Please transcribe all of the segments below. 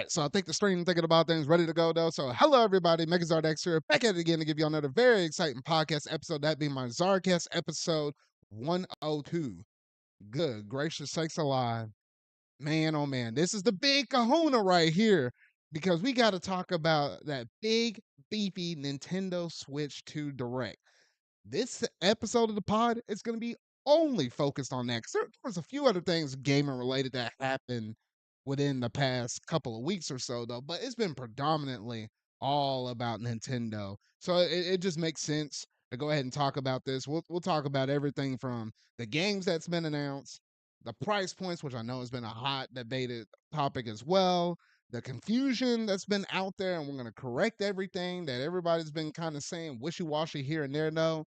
right, so I think the stream thinking about things ready to go though. So hello everybody, Mega Zardex here, back at it again to give you another very exciting podcast episode. That being my ZardCast episode 102. Good gracious sakes alive. Man, oh man, this is the big kahuna right here. Because we got to talk about that big beefy Nintendo Switch 2 Direct. This episode of the pod is going to be only focused on that. 'Cause there was a few other things gaming related that happened within the past couple of weeks or so, though. But it's been predominantly all about Nintendo, so it just makes sense to go ahead and talk about this. We'll talk about everything from the games that's been announced, the price points, which I know has been a hot debated topic as well, the confusion that's been out there, and we're going to correct everything that everybody's been kind of saying wishy washy here and there, though,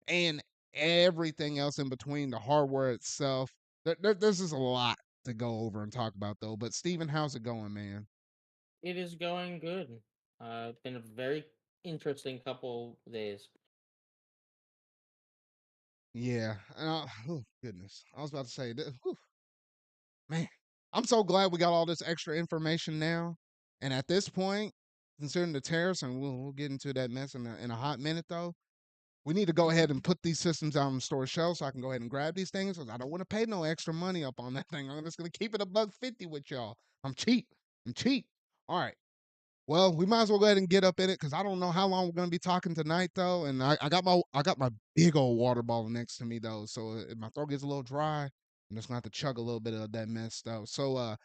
and everything else in between, the hardware itself. There's just a lot to go over and talk about, though. But Steven, how's it going, man? It is going good. It's been a very interesting couple days. Yeah. Oh, goodness. I was about to say, man, I'm so glad we got all this extra information now. And at this point, considering the tariffs, and we'll get into that mess in a hot minute, though. We need to go ahead and put these systems out on the store shelf so I can go ahead and grab these things because I don't want to pay no extra money up on that thing. I'm just gonna keep it $1.50 with y'all. I'm cheap. I'm cheap. All right. Well, we might as well go ahead and get up in it because I don't know how long we're gonna be talking tonight though. And I got my big old water bottle next to me though. So if my throat gets a little dry, I'm just gonna have to chug a little bit of that mess though. So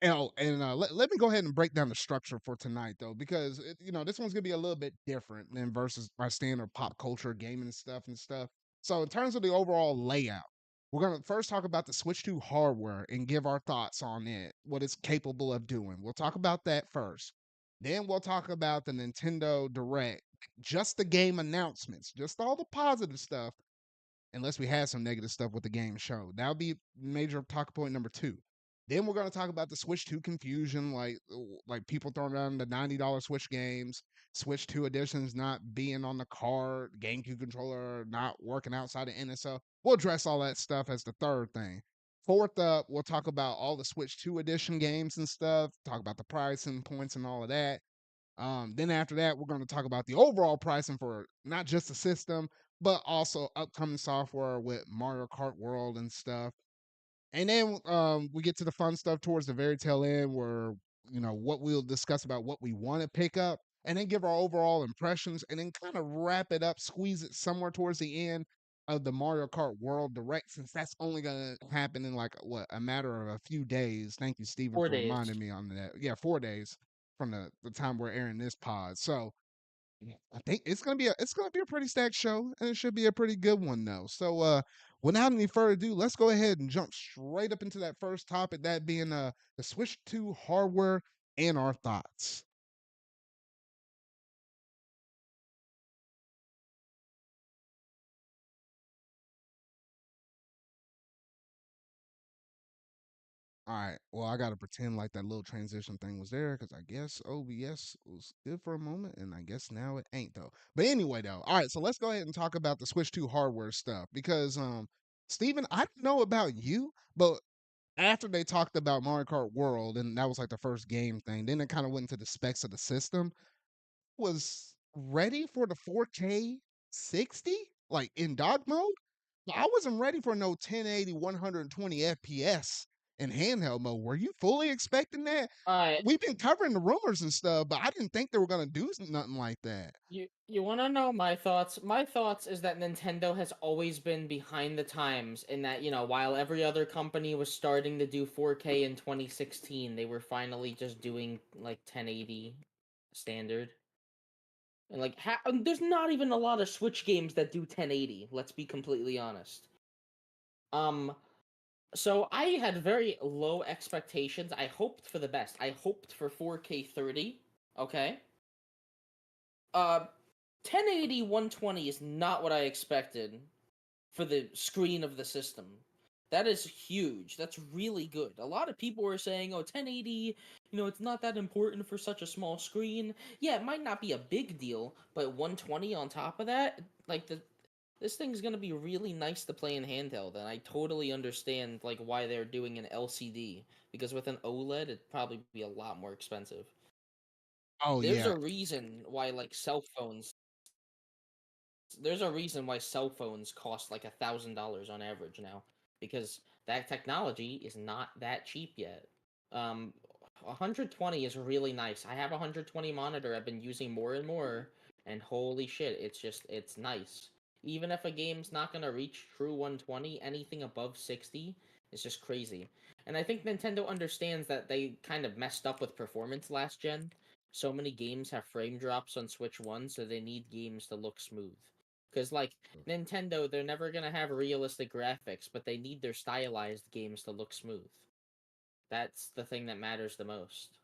let me go ahead and break down the structure for tonight, though, because this one's gonna be a little bit different than versus my standard pop culture gaming stuff. So, in terms of the overall layout, we're gonna first talk about the Switch 2 hardware and give our thoughts on it, what it's capable of doing. We'll talk about that first. Then we'll talk about the Nintendo Direct, just the game announcements, just all the positive stuff, unless we had some negative stuff with the game show. That'll be major talk point number two. Then we're going to talk about the Switch 2 confusion, like people throwing around the $90 Switch games, Switch 2 editions not being on the card, GameCube controller not working outside of NSO. We'll address all that stuff as the third thing. Fourth up, we'll talk about all the Switch 2 edition games and stuff, talk about the pricing points and all of that. Then after that, we're going to talk about the overall pricing for not just the system, but also upcoming software with Mario Kart World and stuff. And then we get to the fun stuff towards the very tail end where, what we'll discuss about what we want to pick up and then give our overall impressions and then kind of wrap it up, squeeze it somewhere towards the end of the Mario Kart World Direct, since that's only going to happen in like what, a matter of a few days. Thank you, Steven, Four for days. reminding me on that. Yeah, 4 days from the time we're airing this pod. So I think it's gonna be a pretty stacked show, and it should be a pretty good one though. So without any further ado, let's go ahead and jump straight up into that first topic, that being the Switch 2 hardware and our thoughts. All right. Well, I gotta pretend like that little transition thing was there because I guess OBS was good for a moment, and I guess now it ain't though. But anyway, though. All right. So let's go ahead and talk about the Switch 2 hardware stuff because Steven, I don't know about you, but after they talked about Mario Kart World, and that was like the first game thing, then it kind of went into the specs of the system. Was ready for the 4K 60, like in dog mode. But I wasn't ready for no 1080, 120 FPS in handheld mode. Were you fully expecting that? Uh, We've been covering the rumors and stuff, but I didn't think they were gonna do nothing like that. you want to know my thoughts? My thoughts is that Nintendo has always been behind the times in that, while every other company was starting to do 4K in 2016, they were finally just doing like 1080 standard. And like there's not even a lot of Switch games that do 1080, let's be completely honest. Um So I had very low expectations. I hoped for the best. I hoped for 4K 30. Okay. Uh 1080 120 is not what I expected for the screen of the system. That is huge. That's really good. A lot of people were saying, "Oh, 1080, it's not that important for such a small screen." Yeah, it might not be a big deal, but 120 on top of that, like this thing's gonna be really nice to play in handheld, and I totally understand like why they're doing an LCD because with an OLED it'd probably be a lot more expensive. Oh There's a yeah, reason why like cell phones there's a reason why cell phones cost like $1,000 on average now because that technology is not that cheap yet. Um, 120 is really nice. I have a 120 monitor. I've been using more and more, and holy shit, it's nice. Even if a game's not gonna reach true 120, anything above 60 is just crazy. And I think Nintendo understands that they kind of messed up with performance last gen. So many games have frame drops on Switch 1, so they need games to look smooth. Because, like, Nintendo, they're never going to have realistic graphics, but they need their stylized games to look smooth. That's the thing that matters the most.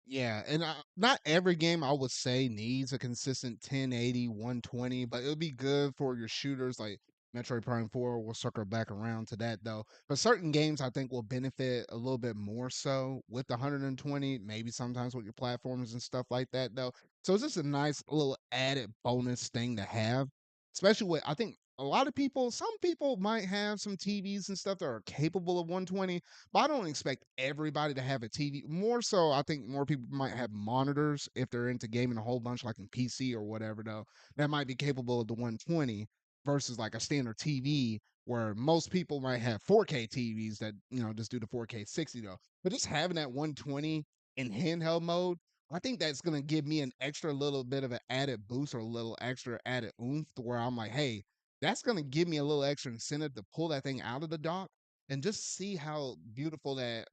yeah, and not every game I would say needs a consistent 1080, 120, but it would be good for your shooters like Metroid Prime 4. We'll circle back around to that though. But certain games I think will benefit a little bit more so with the 120, maybe sometimes with your platforms and stuff like that though. So it's just a nice little added bonus thing to have, especially with I think a lot of people, some people might have some TVs and stuff that are capable of 120, but I don't expect everybody to have a TV. More so, I think more people might have monitors if they're into gaming a whole bunch, like in PC or whatever, though, that might be capable of the 120 versus like a standard TV where most people might have 4K TVs that, just do the 4K 60 though. But just having that 120 in handheld mode, I think that's going to give me an extra little bit of an added boost or a little extra added oomph to where I'm like, hey, that's going to give me a little extra incentive to pull that thing out of the dock and just see how beautiful that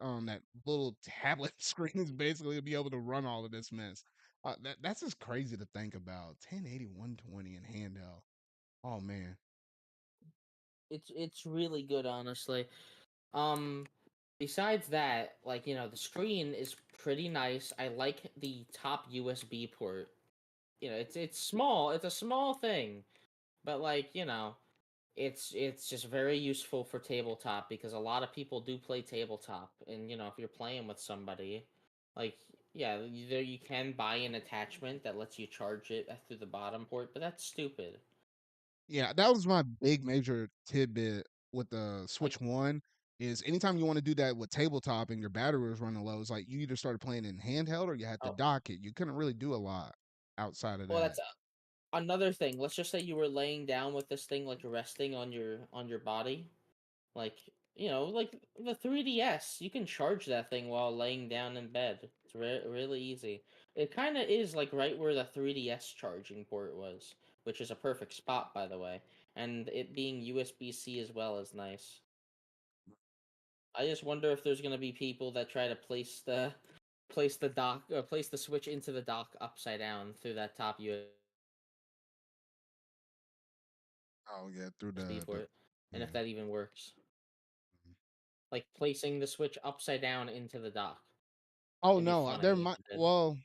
little tablet screen is basically to be able to run all of this mess. That's just crazy to think about. 1080 120 in handheld. Oh man. It's really good, honestly. Um, Besides that, like, the screen is pretty nice. I like the top USB port. It's small. It's a small thing, but like, it's just very useful for tabletop because a lot of people do play tabletop, and if you're playing with somebody, like, yeah, there you can buy an attachment that lets you charge it through the bottom port, but that's stupid. Yeah, that was my big major tidbit with the Like, Switch One. Is anytime you want to do that with tabletop and your battery was running low, it's like you either started playing in handheld or you had to oh, dock it. You couldn't really do a lot outside of well, that. that's another thing. Let's just say you were laying down with this thing, like resting on your body, like like the 3DS. You can charge that thing while laying down in bed. It's really easy. It kind of is like right where the 3DS charging port was, which is a perfect spot, by the way. And it being USB-C as well is nice. I just wonder if there's gonna be people that try to place the Switch into the dock upside down through that top Oh yeah, through USB the port, and if yeah. that even works. Mhm. Like placing the Switch upside down into the dock. Oh It'd be no, there funny if might you did. well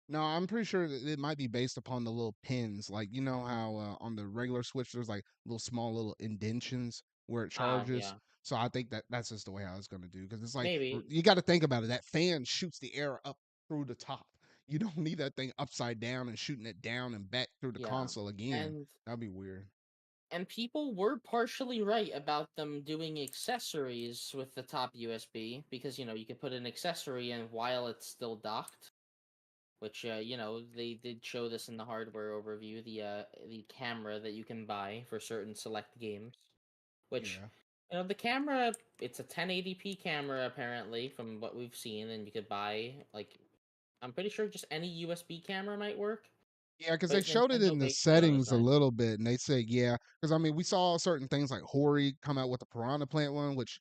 no, I'm pretty sure that it might be based upon the little pins. Like, you know how on the regular Switch there's like little small little indentions where it charges. Yeah. So I think that that's just the way I was gonna do because it's like Maybe. you got to think about it. That fan shoots the air up through the top. You don't need that thing upside down and shooting it down and back through the Yeah. console again. And That'd be weird. people were partially right about them doing accessories with the top USB because you could put an accessory in while it's still docked, which they did show this in the hardware overview, the camera that you can buy for certain select games, which Yeah. the camera, it's a 1080p camera apparently from what we've seen, and you could buy like, I'm pretty sure just any USB camera might work, Yeah, because they but showed it Nintendo in the makes sure it's settings a nice. little bit, and they said, yeah, because I mean, we saw certain things like Hori come out with the Piranha Plant one, which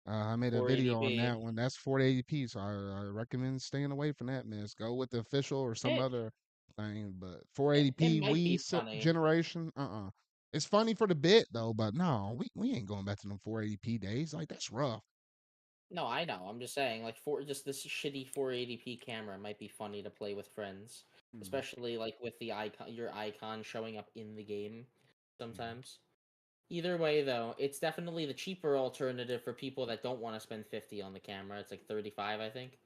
I made a video on 480p. that one. That's 480p, so I recommend staying away from that mess. Go with the official or some It other thing. But it 480p might be Wii funny. generation, it's funny for the bit though, but no, we ain't going back to them 480p days. Like that's rough. No, I know. I'm just saying, like, for just this shitty 480p camera might be funny to play with friends, Mm, especially like with the icon, your icon showing up in the game yeah, sometimes. Either way, though, it's definitely the cheaper alternative for people that don't want to spend 50 on the camera. It's like 35, I think.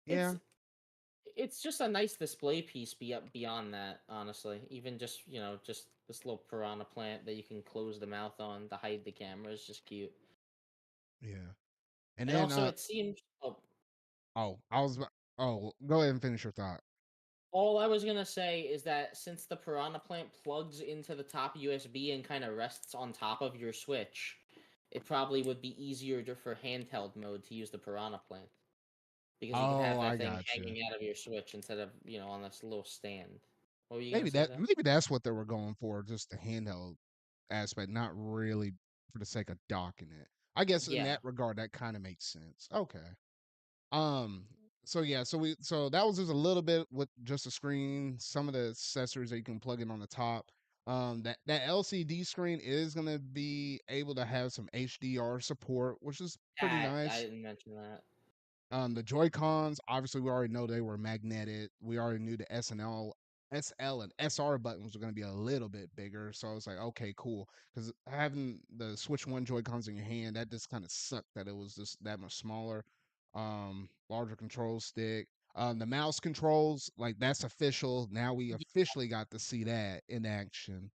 It's yeah, it's just a nice display piece beyond that, honestly. Even just, just this little piranha plant that you can close the mouth on to hide the camera is just cute. Yeah. And And then also it seems oh, oh, I was oh, go ahead and finish your thought. all I was gonna say is that since the piranha plant plugs into the top USB and kind of rests on top of your Switch, it probably would be easier for handheld mode to use the piranha plant because you could have Oh, that I thing got you. hanging out of your Switch instead of, on this little stand. What were you gonna Maybe say that there? maybe that's what they were going for, just the handheld aspect, not really for the sake of docking it. I guess in Yeah. that regard, that kind of makes sense. Okay. Um. So yeah. So that was just a little bit with just a screen, some of the accessories that you can plug in on the top. That LCD screen is gonna be able to have some HDR support, which is pretty That I nice. didn't mention that. The Joy Cons, obviously, we already know they were magnetic. We already knew the SL, and SR buttons were going to be a little bit bigger. So I was like, okay, cool. Because having the Switch One Joy Cons in your hand, that just kind of sucked that it was just that much smaller. Larger control stick. The mouse controls, like that's official. Now we officially got to see that in action.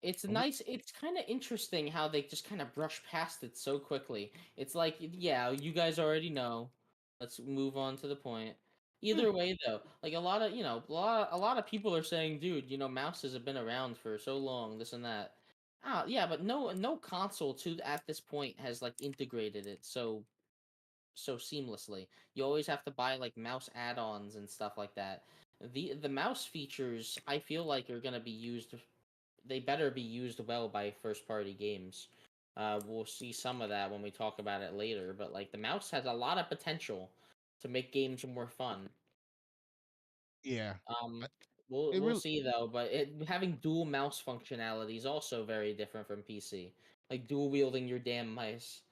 It's Uh, nice. It's kind of interesting how they just kind of brush past it so quickly. It's like, yeah, you guys already know. Let's move on to the point. hmm, Either way, though, like a lot of people are saying, dude, mouses have been around for so long, this and that. Ah, yeah, but no console to at this point has like integrated it so seamlessly. You always have to buy like mouse add-ons and stuff like that. The mouse features I feel like are gonna be used, they better be used well by first party games. We'll see some of that when we talk about it later, but like the mouse has a lot of potential to make games more fun. yeah. Um, Uh, we'll It we'll really see though, but having dual mouse functionality is also very different from PC. Like dual wielding your damn mice.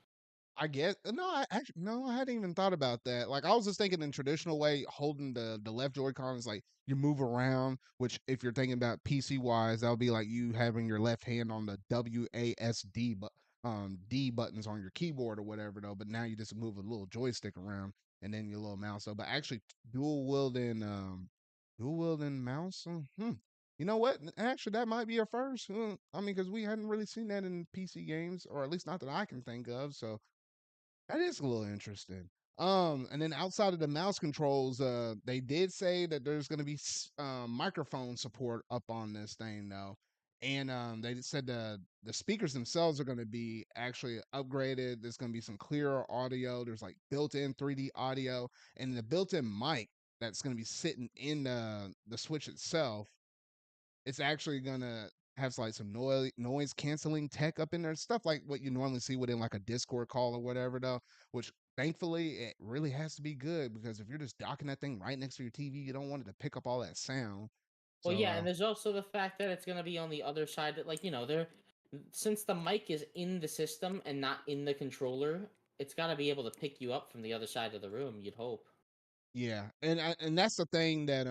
I guess no, I actually no, I hadn't even thought about that. Like I was just thinking in traditional way, holding the left Joy-Con is like you move around, which if you're thinking about PC wise, that would be like you having your left hand on the WASD but D buttons on your keyboard or whatever though. But now you just move a little joystick around and then your little mouse. So but actually dual wielding mouse. You know what? Actually, that might be a first. I mean, because we hadn't really seen that in PC games, or at least not that I can think of. So that is a little interesting. And then outside of the mouse controls, they did say that there's going to be microphone support up on this thing though, and they said the speakers themselves are going to be actually upgraded. There's going to be some clearer audio. There's like built-in 3D audio, and the built-in mic that's going to be sitting in the Switch itself, it's actually gonna have like some noise canceling tech up in there, stuff like what you normally see within like a Discord call or whatever though, which thankfully it really has to be good because if you're just docking that thing right next to your TV, you don't want it to pick up all that sound. Well, So yeah, and there's also the fact that it's gonna be on the other side. Like, they're since the mic is in the system and not in the controller, it's gotta be able to pick you up from the other side of the room. You'd hope. yeah, and that's the thing that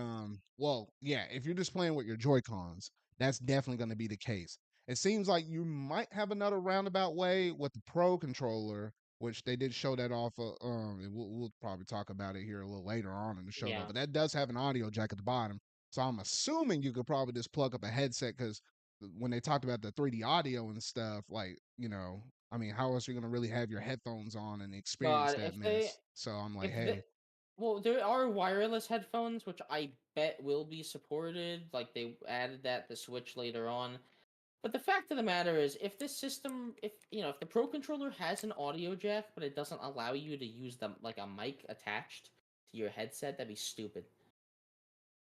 well, yeah, if you're just playing with your Joy Cons, that's definitely going to be the case. It seems like you might have another roundabout way with the Pro controller, which they did show that off. And we'll probably talk about it here a little later on in the show though. Yeah. But that does have an audio jack at the bottom, so I'm assuming you could probably just plug up a headset because when they talked about the 3D audio and stuff, like I mean, how else are you going to really have your headphones on and experience God, that mess? So I'm like, if the hey. well, there are wireless headphones, which I bet will be supported. Like they added that to Switch later on. But the fact of the matter is, if this system, if the Pro controller has an audio jack, but it doesn't allow you to use like a mic attached to your headset, that'd be stupid.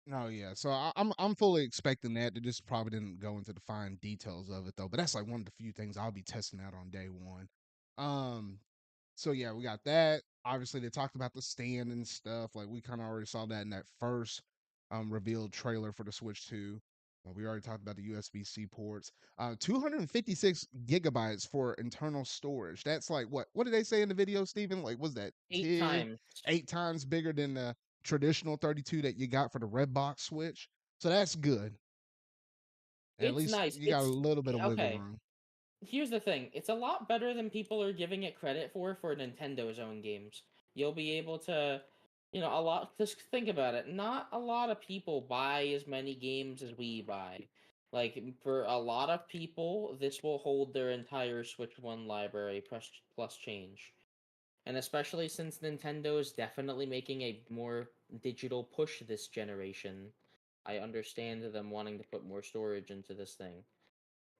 No, yeah. So I'm fully expecting that. They just probably didn't go into the fine details of it though. But that's like one of the few things I'll be testing out on day one. Um, so yeah, we got that. Obviously, they talked about the stand and stuff. Like we kind of already saw that in that first revealed trailer for the Switch 2. We already talked about the USB-C ports. 256 gigabytes for internal storage. That's like what did they say in the video, Steven? Like was that Eight 10, times. 8 times bigger than the traditional 32 that you got for the red box Switch? So that's good. At It's least nice. you got a little bit of wiggle Okay. room. Here's the thing. It's a lot better than people are giving it credit for Nintendo's own games. You'll be able to. A lot. Just think about it. Not a lot of people buy as many games as we buy. Like for a lot of people, this will hold their entire Switch One library plus change. And especially since Nintendo is definitely making a more digital push this generation, I understand them wanting to put more storage into this thing.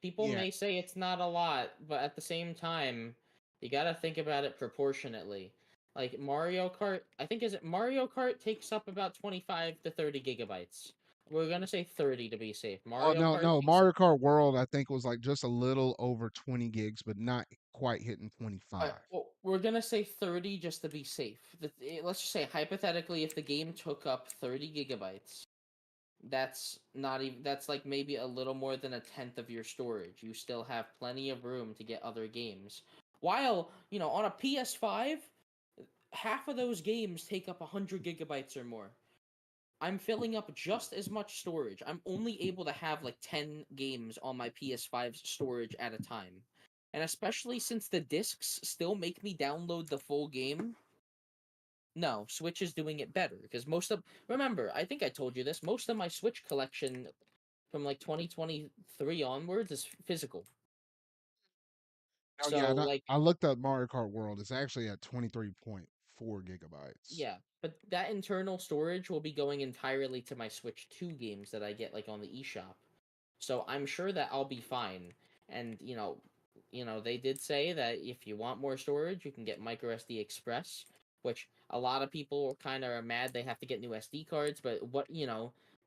People Yeah. may say it's not a lot, but at the same time, you gotta think about it proportionately. Like Mario Kart, I think is it Mario Kart takes up about 25 to 30 gigabytes. We're gonna say 30 to be safe. Oh Mario no, Kart no, takes Mario Kart World I think was like just a little over 20 gigs, but not quite hitting Alright, 25. well, we're gonna say 30 just to be safe. Let's just say hypothetically, if the game took up 30 gigabytes, that's not even that's like maybe a little more than a tenth of your storage. You still have plenty of room to get other games. While, on a PS5, half of those games take up 100 gigabytes or more. I'm filling up just as much storage. I'm only able to have like 10 games on my PS5's storage at a time. And especially since the discs still make me download the full game, no, Switch is doing it better because remember, I think I told you this, most of my Switch collection from like 2023 onwards is physical. Oh yeah, So like I looked up Mario Kart World. It's actually at 23.4 gigabytes. yeah, but that internal storage will be going entirely to my Switch 2 games that I get like on the eShop. So I'm sure that I'll be fine. And they did say that if you want more storage, you can get micro SD Express, which a lot of people kind of are mad they have to get new SD cards, but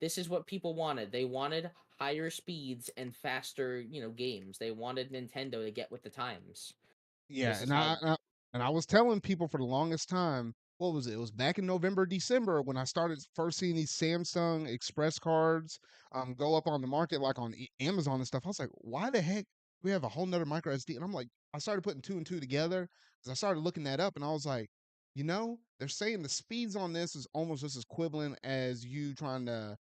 this is what people wanted. They wanted higher speeds and faster, games. They wanted Nintendo to get with the times. Yeah, This is how and I was telling people for the longest time, what was it? It was back in November, December when I started first seeing these Samsung Express cards go up on the market like on Amazon and stuff. I was like, why the heck we have a whole nother micro SD? And I'm like, I started putting two and two together because I started looking that up and I was like, they're saying the speeds on this is almost just as equivalent as you trying to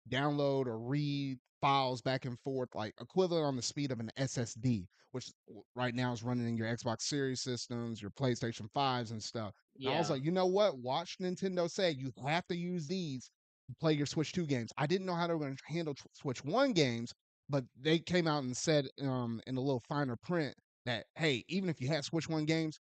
download or read files back and forth, like equivalent on the speed of an SSD, which right now is running in your Xbox Series systems, your PlayStation 5s and stuff. And I was yeah. like, you know what? Watch Nintendo say you have to use these to play your Switch 2 games. I didn't know how they were going to handle Switch 1 games, but they came out and said in a little finer print that, hey, even if you have Switch 1 games,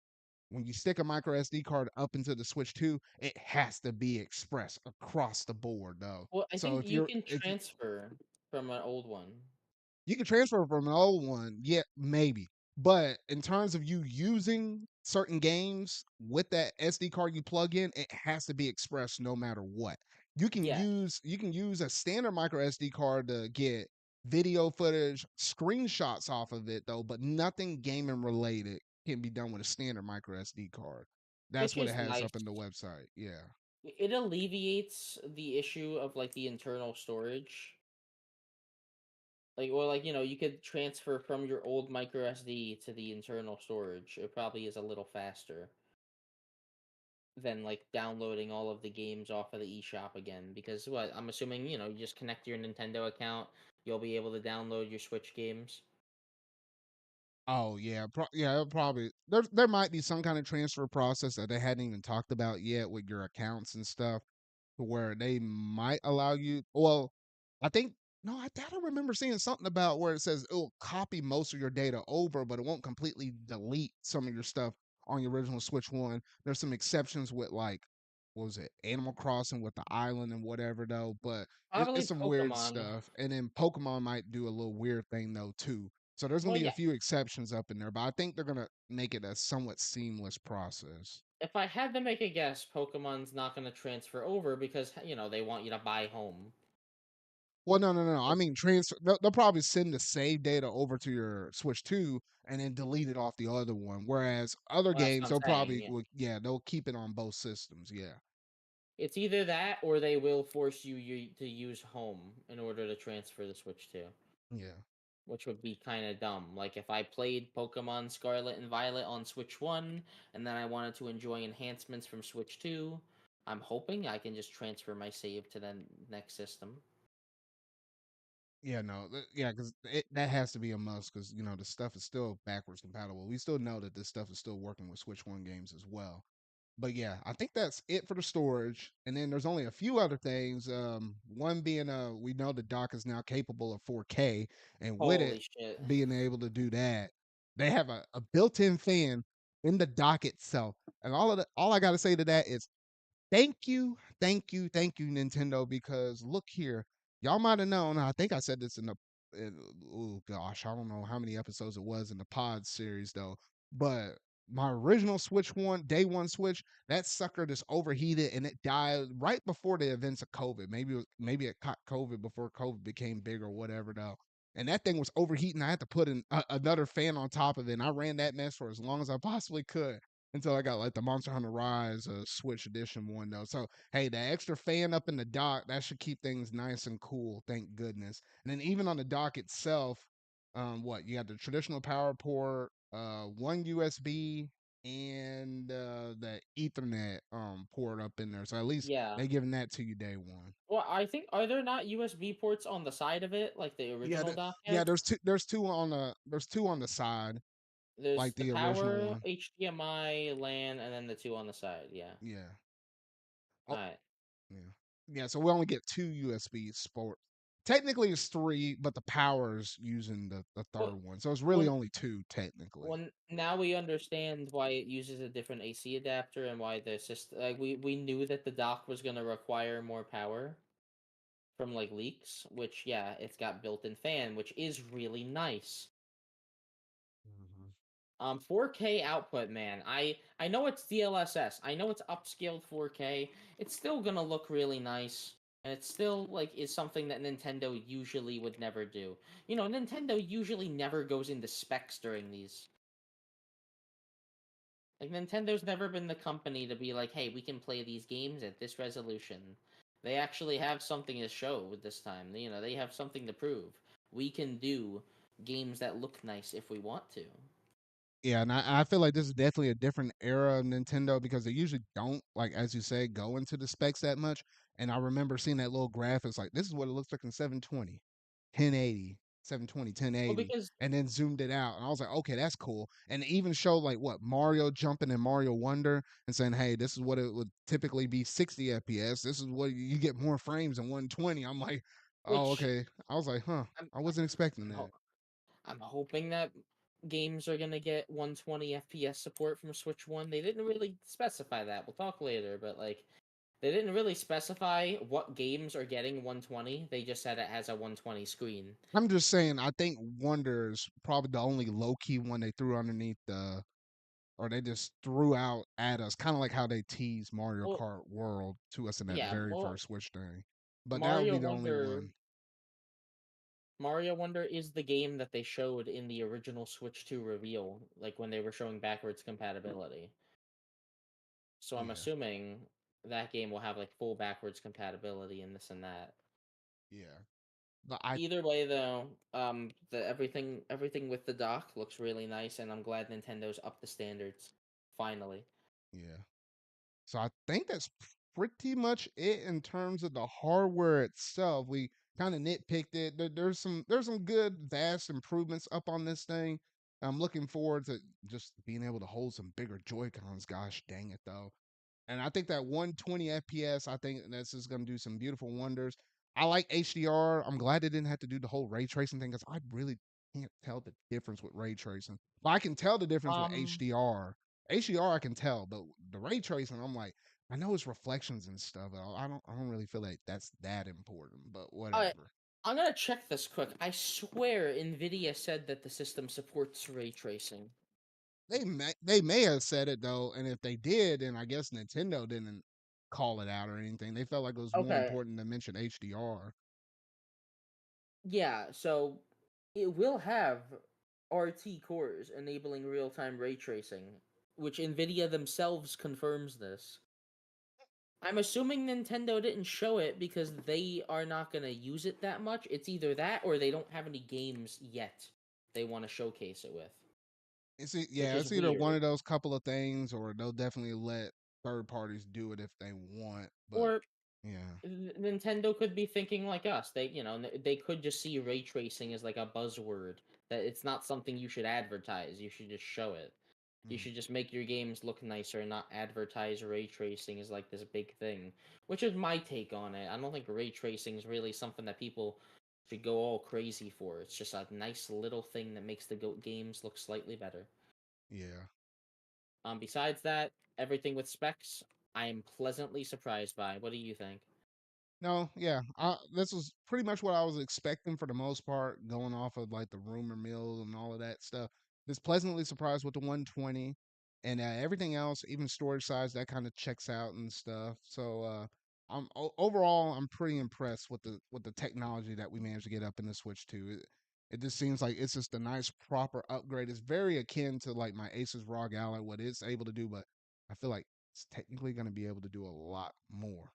when you stick a micro SD card up into the Switch 2, it has to be express across the board, though. Well, I So think if you you're can if you transfer from an old one. You can transfer from an old one, yeah, maybe. But in terms of you using certain games with that SD card you plug in, it has to be expressed no matter what. Yeah. You can use a standard micro SD card to get video footage, screenshots off of it though, but nothing gaming related can be done with a standard micro SD card. That's Which what it is has nice. up in the website. Yeah. It alleviates the issue of like the internal storage. You could transfer from your old micro SD to the internal storage. It probably is a little faster than like downloading all of the games off of the eShop again. Because what I'm assuming, you just connect your Nintendo account, you'll be able to download your Switch games. Oh yeah, yeah. Probably there might be some kind of transfer process that they hadn't even talked about yet with your accounts and stuff, to where they might allow you. Well, I think no, I thought I remember seeing something about where it says it'll copy most of your data over, but it won't completely delete some of your stuff on your original Switch One. There's some exceptions with like what was it, Animal Crossing with the island and whatever though, but it's Probably some weird Pokemon. stuff. And then Pokemon might do a little weird thing though too, so there's gonna Well, be a yeah. few exceptions up in there, but I think they're gonna make it a somewhat seamless process. If I had to make a guess, Pokemon's not going to transfer over because they want you to buy home. Well, no, no, no. I mean, transfer. They'll probably send the save data over to your Switch Two and then delete it off the other one. Whereas other Well, that's what games, I'm they'll saying. probably, Yeah. well, yeah, they'll keep it on both systems. Yeah, It's either that or they will force you to use home in order to transfer the Switch to, yeah, which would be kind of dumb. Like if I played Pokemon Scarlet and Violet on Switch 1 and then I wanted to enjoy enhancements from Switch 2, I'm hoping I can just transfer my save to the next system. yeah. No, yeah, because that has to be a must because the stuff is still backwards compatible. We still know that this stuff is still working with Switch One games as well. But yeah, I think that's it for the storage. And then there's only a few other things. One being we know the dock is now capable of 4K, and with it Holy shit. being able to do that, they have a built-in fan in the dock itself. And all I gotta say to that is thank you, thank you, thank you, Nintendo, because look here. Y'all might have known, I think I said this oh gosh, I don't know how many episodes it was in the pod series though, but my original Switch one, day one Switch, that sucker just overheated and it died right before the events of COVID. Maybe it caught COVID before COVID became big or whatever though. And that thing was overheating. I had to put another fan on top of it. And I ran that mess for as long as I possibly could until I got like the Monster Hunter Rise Switch Edition one though. So hey, the extra fan up in the dock that should keep things nice and cool. Thank goodness. And then even on the dock itself, what you got the traditional power port, one USB, and the Ethernet port up in there. So at least Yeah. they giving that to you day one. Well, I think are there not USB ports on the side of it like the Yeah, original dock yeah. had? There's two on the side There's like the the original power, one. HDMI, LAN, and then the two on the side. Yeah. Yeah. All Oh, right. yeah. Yeah, so we only get 2 USB sports. Technically, it's 3, but the power's using the third Well, one. So it's really when only 2 technically. when now we understand why it uses a different AC adapter and why the system like we knew that the dock was going to require more power from like leaks, which yeah, it's got built-in fan, which is really nice. Mhm. 4K output, man. I know it's DLSS. I know it's upscaled 4K. It's still gonna look really nice, and it still like is something that Nintendo usually would never do. You know, Nintendo usually never goes into specs during these. Like Nintendo's never been the company to be like, "Hey, we can play these games at this resolution." They actually have something to show with this time. You know, they have something to prove. We can do games that look nice if we want to. Yeah, and I feel like this is definitely a different era of Nintendo because they usually don't, like as you say, go into the specs that much. And I remember seeing that little graph. It's like this is what it looks like in 720, 1080, 720, Well, 1080, because and then zoomed it out. And I was like, okay, that's cool. And it even showed like what Mario jumping in Mario Wonder and saying, hey, this is what it would typically be 60 FPS. This is what you get more frames than 120. I'm like, oh, which okay. I was like, huh, I'm I wasn't expecting I'm, that. ho- I'm hoping that games are gonna get 120 FPS support from Switch One. They didn't really specify that. We'll talk later, but like they didn't really specify what games are getting 120. They just said it has a 120 screen. I'm just saying, I think Wonder is probably the only low key one they threw underneath or they just threw out at us, kind of like how they teased Mario Well, Kart World to us in that yeah, very first Switch thing. But that would Mario be the only Wonder. one. Mario Wonder is the game that they showed in the original Switch 2 reveal, like when they were showing backwards compatibility. So I'm Yeah, assuming that game will have like full backwards compatibility and this and that. yeah. But I, Either way, though, the everything with the dock looks really nice, and I'm glad Nintendo's up the standards finally. yeah. So I think that's pretty much it in terms of the hardware itself. We kind of nitpicked it. There's some good vast improvements up on this thing. I'm looking forward to just being able to hold some bigger Joy Cons. Gosh dang it though. And I think that 120 FPS, I think that's just going to do some beautiful wonders. I like HDR. I'm glad they didn't have to do the whole ray tracing thing because I really can't tell the difference with ray tracing. But I can tell the difference with Um, HDR. HDR, I can tell, but the ray tracing, I'm like, I know it's reflections and stuff. But I don't really feel like that's that important. But I whatever. I'm gonna check this quick. I swear Nvidia said that the system supports ray tracing. They may have said it though, and if they did, then I guess Nintendo didn't call it out or anything. They felt like it was more Okay, important to mention HDR. yeah, so it will have RT cores enabling real-time ray tracing, which Nvidia themselves confirms this. I'm assuming Nintendo didn't show it because they are not going to use it that much. It's either that or they don't have any games yet they want to showcase it with, which Yeah, is it's either one weird. of those couple of things, or they'll definitely let third parties do it if they want. But Or yeah, Nintendo could be thinking like us. They could just see ray tracing as like a buzzword that it's not something you should advertise. You should just show it. You Mm, should just make your games look nicer and not advertise ray tracing as like this big thing, which is my take on it. I don't think ray tracing is really something that people should go all crazy for. It's just a nice little thing that makes the games look slightly better. yeah. Besides that, everything with specs, I am pleasantly surprised by. What do you think? No, yeah. This was pretty much what I was expecting for the most part, going off of like the rumor mill and all of that stuff. Just pleasantly surprised with the 120 and everything else, even storage size, that kind of checks out and stuff. So overall, I'm pretty impressed with the technology that we managed to get up in the Switch 2. It just seems like it's just a nice proper upgrade. It's very akin to like my Asus ROG Ally, what it's able to do, but I feel like it's technically going to be able to do a lot more,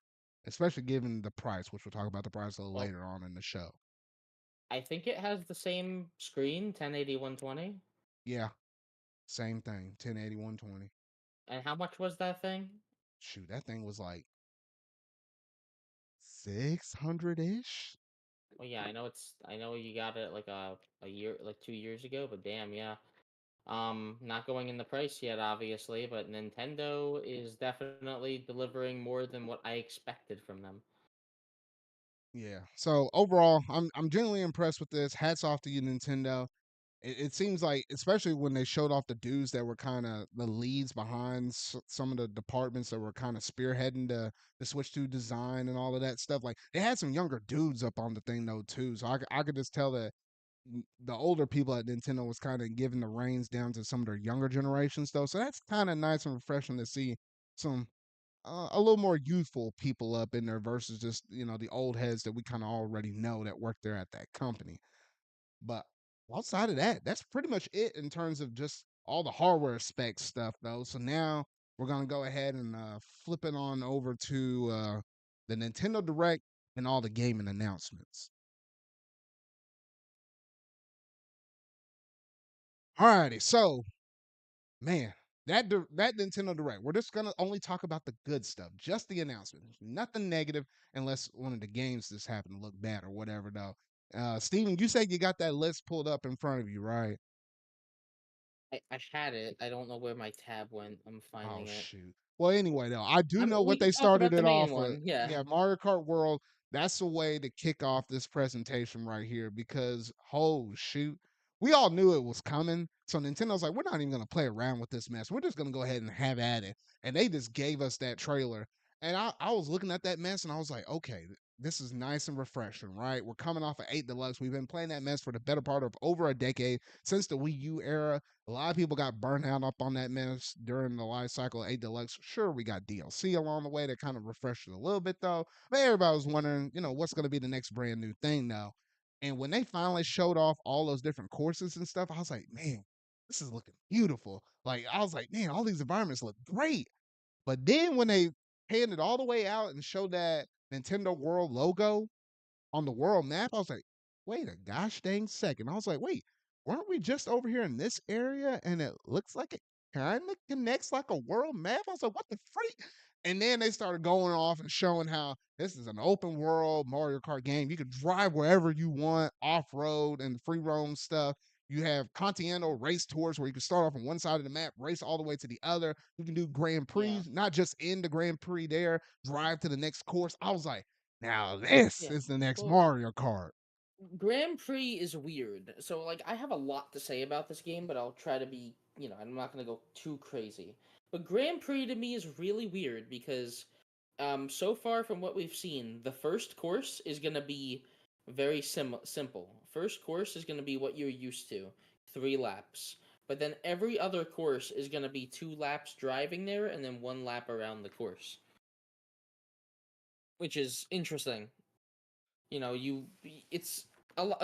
especially given the price, which we'll talk about the price a little Well, later on in the show. I think it has the same screen, 1080 120. Yeah, same thing, 1080 120. And how much was that thing? Shoot, that thing was like 600 ish. Well, yeah, I know you got it like a year, like 2 years ago, but damn, yeah. Not going in the price yet, obviously, but Nintendo is definitely delivering more than what I expected from them. Yeah. So overall, I'm genuinely impressed with this. Hats off to you, Nintendo. It seems like, especially when they showed off the dudes that were kind of the leads behind some of the departments that were kind of spearheading the Switch 2 design and all of that stuff. Like they had some younger dudes up on the thing though too, so I could just tell that the older people at Nintendo was kind of giving the reins down to some of their younger generations though. So that's kind of nice and refreshing to see some a little more youthful people up in there versus just the old heads that we kind of already know that work there at that company. But outside of that, that's pretty much it in terms of just all the hardware specs stuff, though. So now we're gonna go ahead and flip it on over to the Nintendo Direct and all the gaming announcements. Alrighty, so man, that Nintendo Direct, we're just gonna only talk about the good stuff, just the announcements, nothing negative, unless one of the games just happened to look bad or whatever. Though, Steven, you said you got that list pulled up in front of you, right? I had it. I don't know where my tab went. I'm Oh finding it. shoot. Well, anyway, though, I do know We what can they talk started about the it main off with. one. Yeah. Yeah, Mario Kart World. That's the way to kick off this presentation right here because oh shoot. We all knew it was coming. So Nintendo's like, we're not even gonna play around with this mess. We're just gonna go ahead and have at it. And they just gave us that trailer. And I was looking at that mess and I was like, okay, this is nice and refreshing, right? We're coming off of 8 Deluxe. We've been playing that mess for the better part of over a decade since the Wii U era. A lot of people got burnt out up on that mess during the life cycle of 8 Deluxe. Sure, we got DLC along the way that kind of refreshed it a little bit, though. But everybody was wondering, what's going to be the next brand new thing now. And when they finally showed off all those different courses and stuff, I was like, man, this is looking beautiful. Like, I was like, man, all these environments look great. But then when they panned it all the way out and showed that Nintendo World logo, on the world map, I was like, wait a gosh dang second. I was like, wait, weren't we just over here in this area? And it looks like it kind of connects like a world map. I was like, what the freak? And then they started going off and showing how this is an open world Mario Kart game. You can drive wherever you want, off road and free roam stuff. You have Continental race tours where you can start off on one side of the map, race all the way to the other. You can do Grand Yeah. Prix, not just in the Grand Prix there, drive to the next course. I was like, now this Yeah. is the next Well, Mario Kart. Grand Prix is weird. So like I have a lot to say about this game, but I'll try to be, I'm not going to go too crazy. But Grand Prix to me is really weird because so far from what we've seen, the first course is going to be very simple. First course is going to be what you're used to, 3 laps. But then every other course is going to be 2 laps driving there and then 1 lap around the course, which is interesting. You it's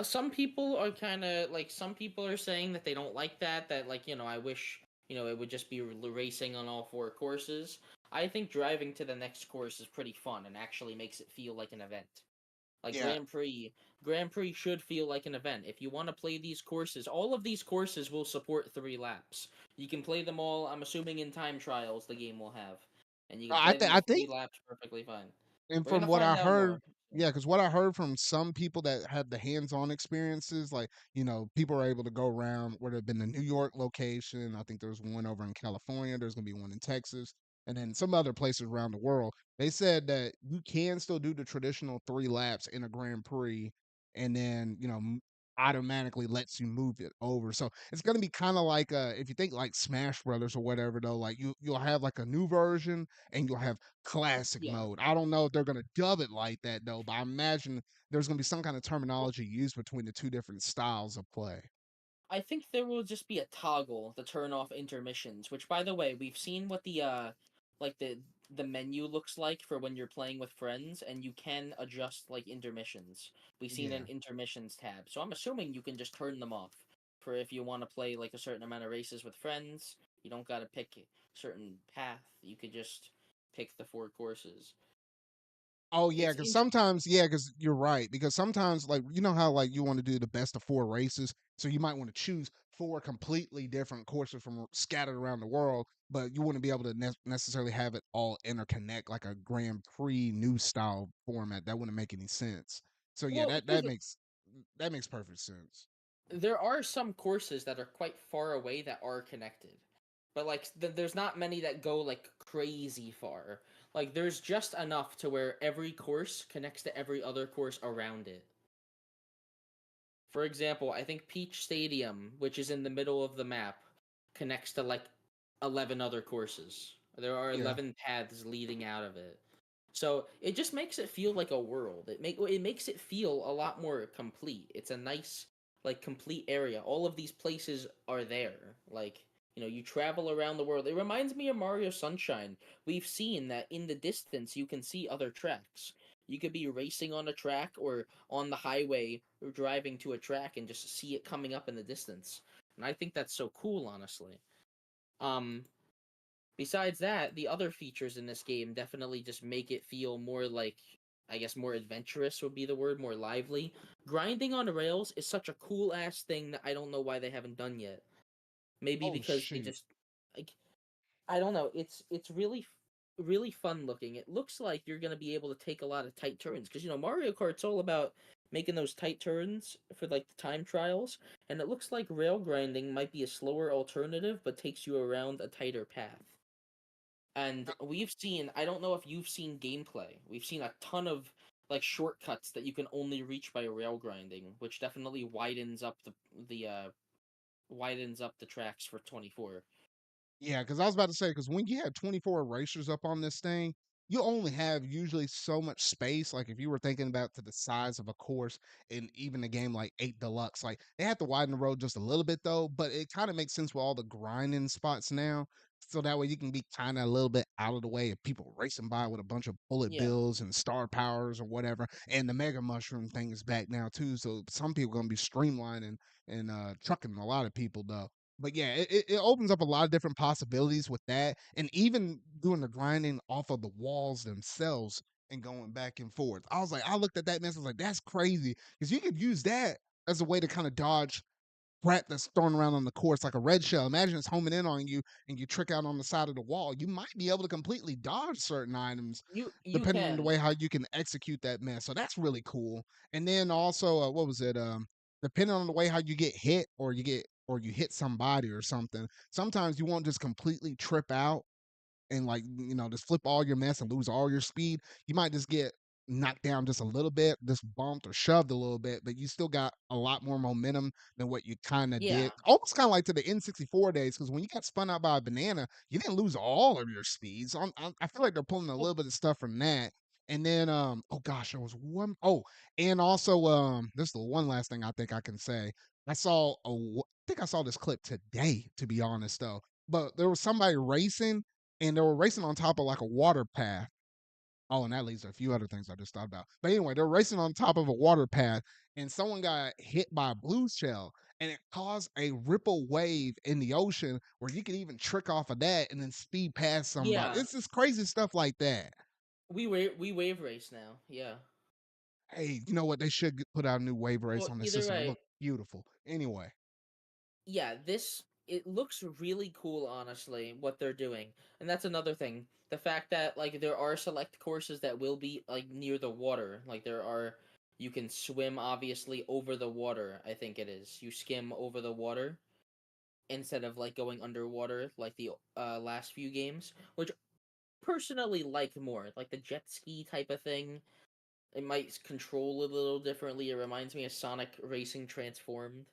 some people are kind of like some people are saying that they don't like that like I wish it would just be racing on all 4 courses. I think driving to the next course is pretty fun and actually makes it feel like an event. Like Yeah, Grand Prix should feel like an event. If you want to play these courses, all of these courses will support 3 laps. You can play them all, I'm assuming in time trials the game will have, and you can I play think them I at 3 think, laps perfectly fine. and We're going from to what I find out heard, more. Yeah, because what I heard from some people that had the hands-on experiences, like, people are able to go around where they've been the New York location. I think there's one over in California. There's gonna be one in Texas, and then some other places around the world. They said that you can still do the traditional 3 laps in a Grand Prix, and then automatically lets you move it over. So it's gonna be kind of like if you think like Smash Brothers or whatever, though, like you'll have like a new version and you'll have classic Yeah. mode. I don't know if they're gonna dub it like that though, but I imagine there's gonna be some kind of Well, terminology used between the two different styles of play. I think there will just be a toggle to turn off intermissions, which by the way, we've seen what like the menu looks like for when you're playing with friends and you can adjust like intermissions. We've seen an Yeah. intermissions tab. So I'm assuming you can just turn them off for if you want to play like a certain amount of races with friends. You don't got to pick a certain path. You could just pick the 4 courses. Oh yeah, It's because in sometimes, yeah, because you're right. Because sometimes, like, how like you want to do the best of 4 races, so you might want to choose 4 completely different courses from scattered around the world, but you wouldn't be able to necessarily have it all interconnect like a Grand Prix new style format. That wouldn't make any sense. So yeah, well, that makes perfect sense. there are some courses that are quite far away that are connected. But like there's not many that go like crazy far. Like there's just enough to where every course connects to every other course around it. For example, I think Peach Stadium, which is in the middle of the map, connects to like 11 other courses. There are Yeah. 11 paths leading out of it. So it just makes it feel like a world. It makes it feel a lot more complete. It's a nice like complete area. All of these places are there. Like, you travel around the world. It reminds me of Mario Sunshine. We've seen that in the distance you can see other tracks. You could be racing on a track or on the highway or driving to a track and just see it coming up in the distance. And I think that's so cool, honestly. Um Besides that, the other features in this game definitely just make it feel more like, I guess, more adventurous would be the word, more lively. Grinding on rails is such a cool ass thing that I don't know why they haven't done yet. Maybe Oh because they shoot. just like I don't know. It's really fun looking. It looks like you're gonna be able to take a lot of tight turns because Mario Kart's all about making those tight turns for like the time trials, and it looks like rail grinding might be a slower alternative, but takes you around a tighter path. And we've seen, I don't know if you've seen gameplay. We've seen a ton of like shortcuts that you can only reach by rail grinding, which definitely widens up the tracks for 24. Yeah, because I was about to say, because when you have 24 erasers up on this thing, you only have usually so much space. Like if you were thinking about to the size of a course in even a game like 8 Deluxe, like they have to widen the road just a little bit though, but it kind of makes sense with all the grinding spots now. So that way you can be kind of a little bit out of the way of people racing by with a bunch of bullet Yeah. bills and star powers or whatever. And the mega mushroom thing is back now too. So some people are gonna be streamlining and trucking a lot of people though. But yeah, it opens up a lot of different possibilities with that, and even doing the grinding off of the walls themselves and going back and forth. I looked at that mess, I was like, that's crazy because you could use that as a way to kind of dodge crap that's thrown around on the course like a red shell. Imagine it's homing in on you and you trick out on the side of the wall. You might be able to completely dodge certain items You depending on the can. way how you can execute that mess. So that's really cool. And then also, what was it? Depending on the way how you get hit or you hit somebody or something, sometimes you won't just completely trip out and like just flip all your mess and lose all your speed. You might just get knocked down just a little bit, just bumped or shoved a little bit, but you still got a lot more momentum than what you kind of Yeah. did. Almost kind of like to the N64 days, because when you got spun out by a banana, you didn't lose all of your speed. So I feel like they're pulling a Well, little bit of stuff from that. And then oh gosh, there was one oh, and also this is the one last thing I think I can say. I think I saw this clip today, to be honest though. But there was somebody racing and they were racing on top of like a water path. Oh, and that leads to a few other things I just thought about. But anyway, they're racing on top of a water path, and someone got hit by a blue shell, and it caused a ripple wave in the ocean where you could even trick off of that and then speed past somebody. yeah. It's just crazy stuff like that. We wave race now. Yeah. Hey, you know what? They should put out a new wave race Well, on this either system. It way, looked beautiful. Anyway, yeah, this it looks really cool, honestly, what they're doing. And that's another thing. The fact that like there are select courses that will be like near the water. Like there are you can swim obviously over the water, I think it is. You skim over the water instead of like going underwater like the last few games, which personally like more. Like the jet ski type of thing. It might control a little differently. It reminds me of Sonic Racing Transformed,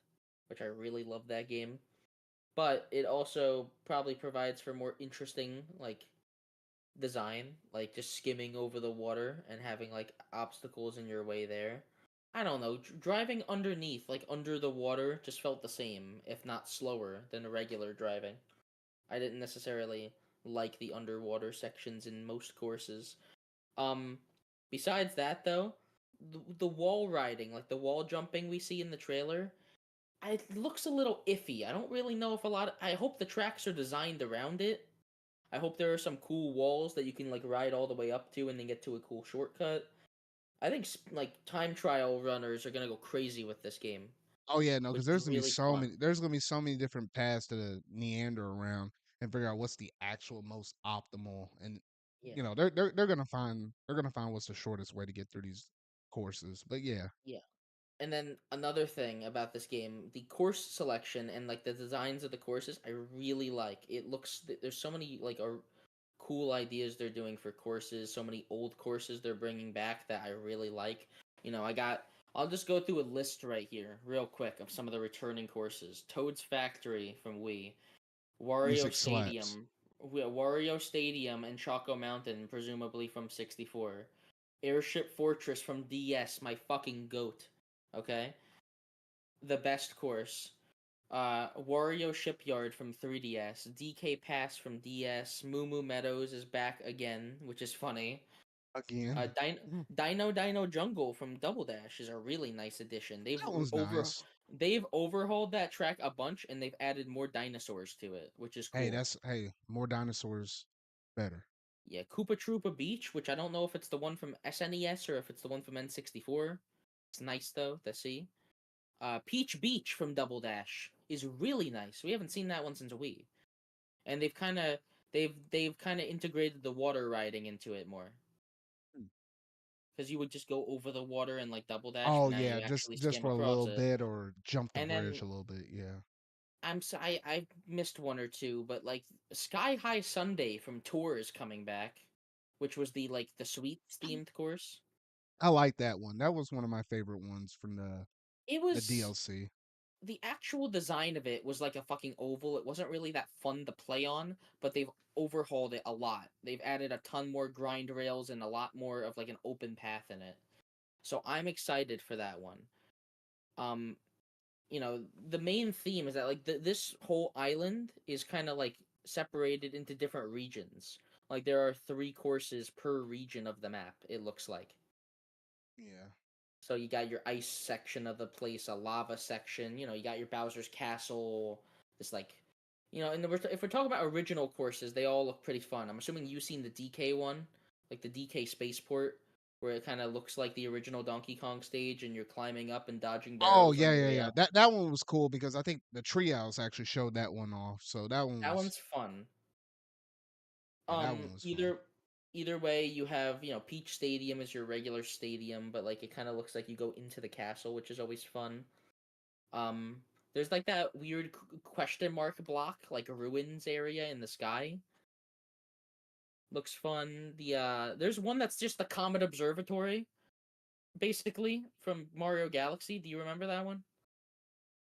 which I really love that game, but it also probably provides for more interesting like design, like just skimming over the water and having like obstacles in your way there. I don't know, driving underneath, like under the water, just felt the same, if not slower than regular driving. I didn't necessarily like the underwater sections in most courses. Um, Besides that though, the wall riding, like the wall jumping we see in the trailer, it looks a little iffy. I don't really know if a lot. I hope the tracks are designed around it. I hope there are some cool walls that you can like ride all the way up to and then get to a cool shortcut. I think like time trial runners are gonna go crazy with this game, Oh yeah, no, which because is really fun. there's gonna be so many different paths to meander around and figure out what's the actual most optimal. And Yeah, they're gonna find what's the shortest way to get through these courses. But yeah, yeah. And then another thing about this game, the course selection and like the designs of the courses, I really like. It looks there's so many like cool ideas they're doing for courses, so many old courses they're bringing back that I really like. I'll just go through a list right here real quick of some of the returning courses. Toad's Factory from Wii, Wario music slaps Stadium, Wario Stadium and Choco Mountain presumably from 64. Airship Fortress from DS, my fucking goat. Okay? The best course. Wario Shipyard from 3DS, DK Pass from DS, Moo Moo Meadows is back again, which is funny. again. Mhm. Dino Jungle from Double Dash is a really nice addition. That one's nice. They've overhauled that track a bunch and they've added more dinosaurs to it, which is Hey, cool. more dinosaurs, better. Yeah, Koopa Troopa Beach, which I don't know if it's the one from SNES or if it's the one from N64. It's nice though to see. Peach Beach from Double Dash is really nice. We haven't seen that one since Wii, and they've kind of integrated the water riding into it more. Hmm. Because you would just go over the water and like Double Dash, Oh but now yeah, you actually just skim for a across little it. bit or jump the And bridge then a little bit. Yeah. I missed one or two, but like Sky High Sunday from Tour is coming back, which was the sweets themed course. I like that one. That was one of my favorite ones from It the was DLC. the actual design of it was like a fucking oval. It wasn't really that fun to play on, but they've overhauled it a lot. They've added a ton more grind rails and a lot more of like an open path in it. So I'm excited for that one. Um, the main theme is that like this whole island is kind of like separated into different regions. Like there are 3 courses per region of the map, it looks like. Yeah. So you got your ice section of the place, a lava section. You got your Bowser's Castle. This and if we're talking about original courses, they all look pretty fun. I'm assuming you've seen the DK one, like the DK spaceport, where it kind of looks like the original Donkey Kong stage, and you're climbing up and dodging Oh barrels on yeah, your yeah, way yeah. up. That one was cool because I think the Treehouse actually showed that one off. So That one's fun. that one was fun. Either way, you have Peach Stadium is your regular stadium, but like it kind of looks like you go into the castle, which is always fun. Um, there's like that weird question mark block, like ruins area in the sky. Looks fun. There's one that's just the Comet Observatory, basically from Mario Galaxy. Do you remember that one?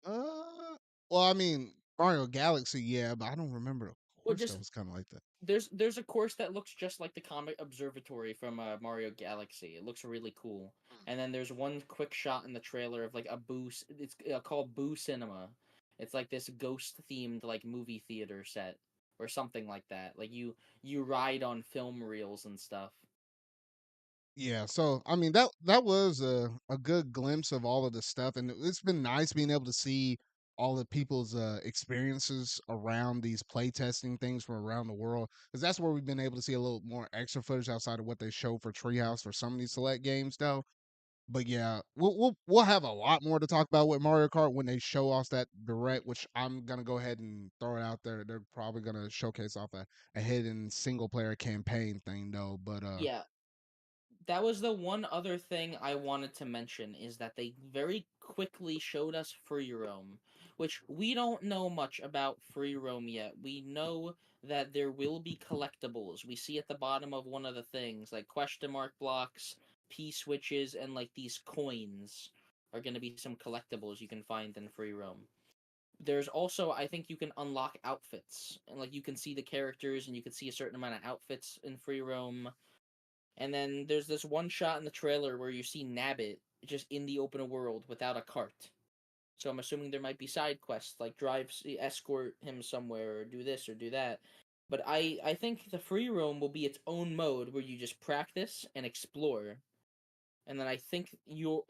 Uh, well, I mean Mario Galaxy, yeah, but I don't remember a Well, course just that was kind of like that. there's a course that looks just like the Comet Observatory from Mario Galaxy. It looks really cool. Hmm. And then there's one quick shot in the trailer of like a Boo. It's called Boo Cinema. It's like this ghost themed like movie theater set or something like that. Like you ride on film reels and stuff. Yeah, so I mean that was a good glimpse of all of the stuff, and it's been nice being able to see all the people's experiences around these play testing things from around the world, because that's where we've been able to see a little more extra footage outside of what they show for Treehouse for some of these select games, though. But yeah, we'll have a lot more to talk about with Mario Kart when they show off that direct, which I'm gonna go ahead and throw it out there. They're probably gonna showcase off a hidden single player campaign thing though. But Yeah, that was the one other thing I wanted to mention is that they very quickly showed us free roam, which we don't know much about free roam yet. We know that there will be collectibles. We see at the bottom of one of the things like question mark blocks, P switches, and like these coins are going to be some collectibles you can find in free roam. There's also, I think, you can unlock outfits and like you can see the characters and you can see a certain amount of outfits in free roam. And then there's this one shot in the trailer where you see Nabbit just in the open world without a cart. So I'm assuming there might be side quests like escort him somewhere, or do this or do that. But I think the free roam will be its own mode where you just practice and explore, and then I think you're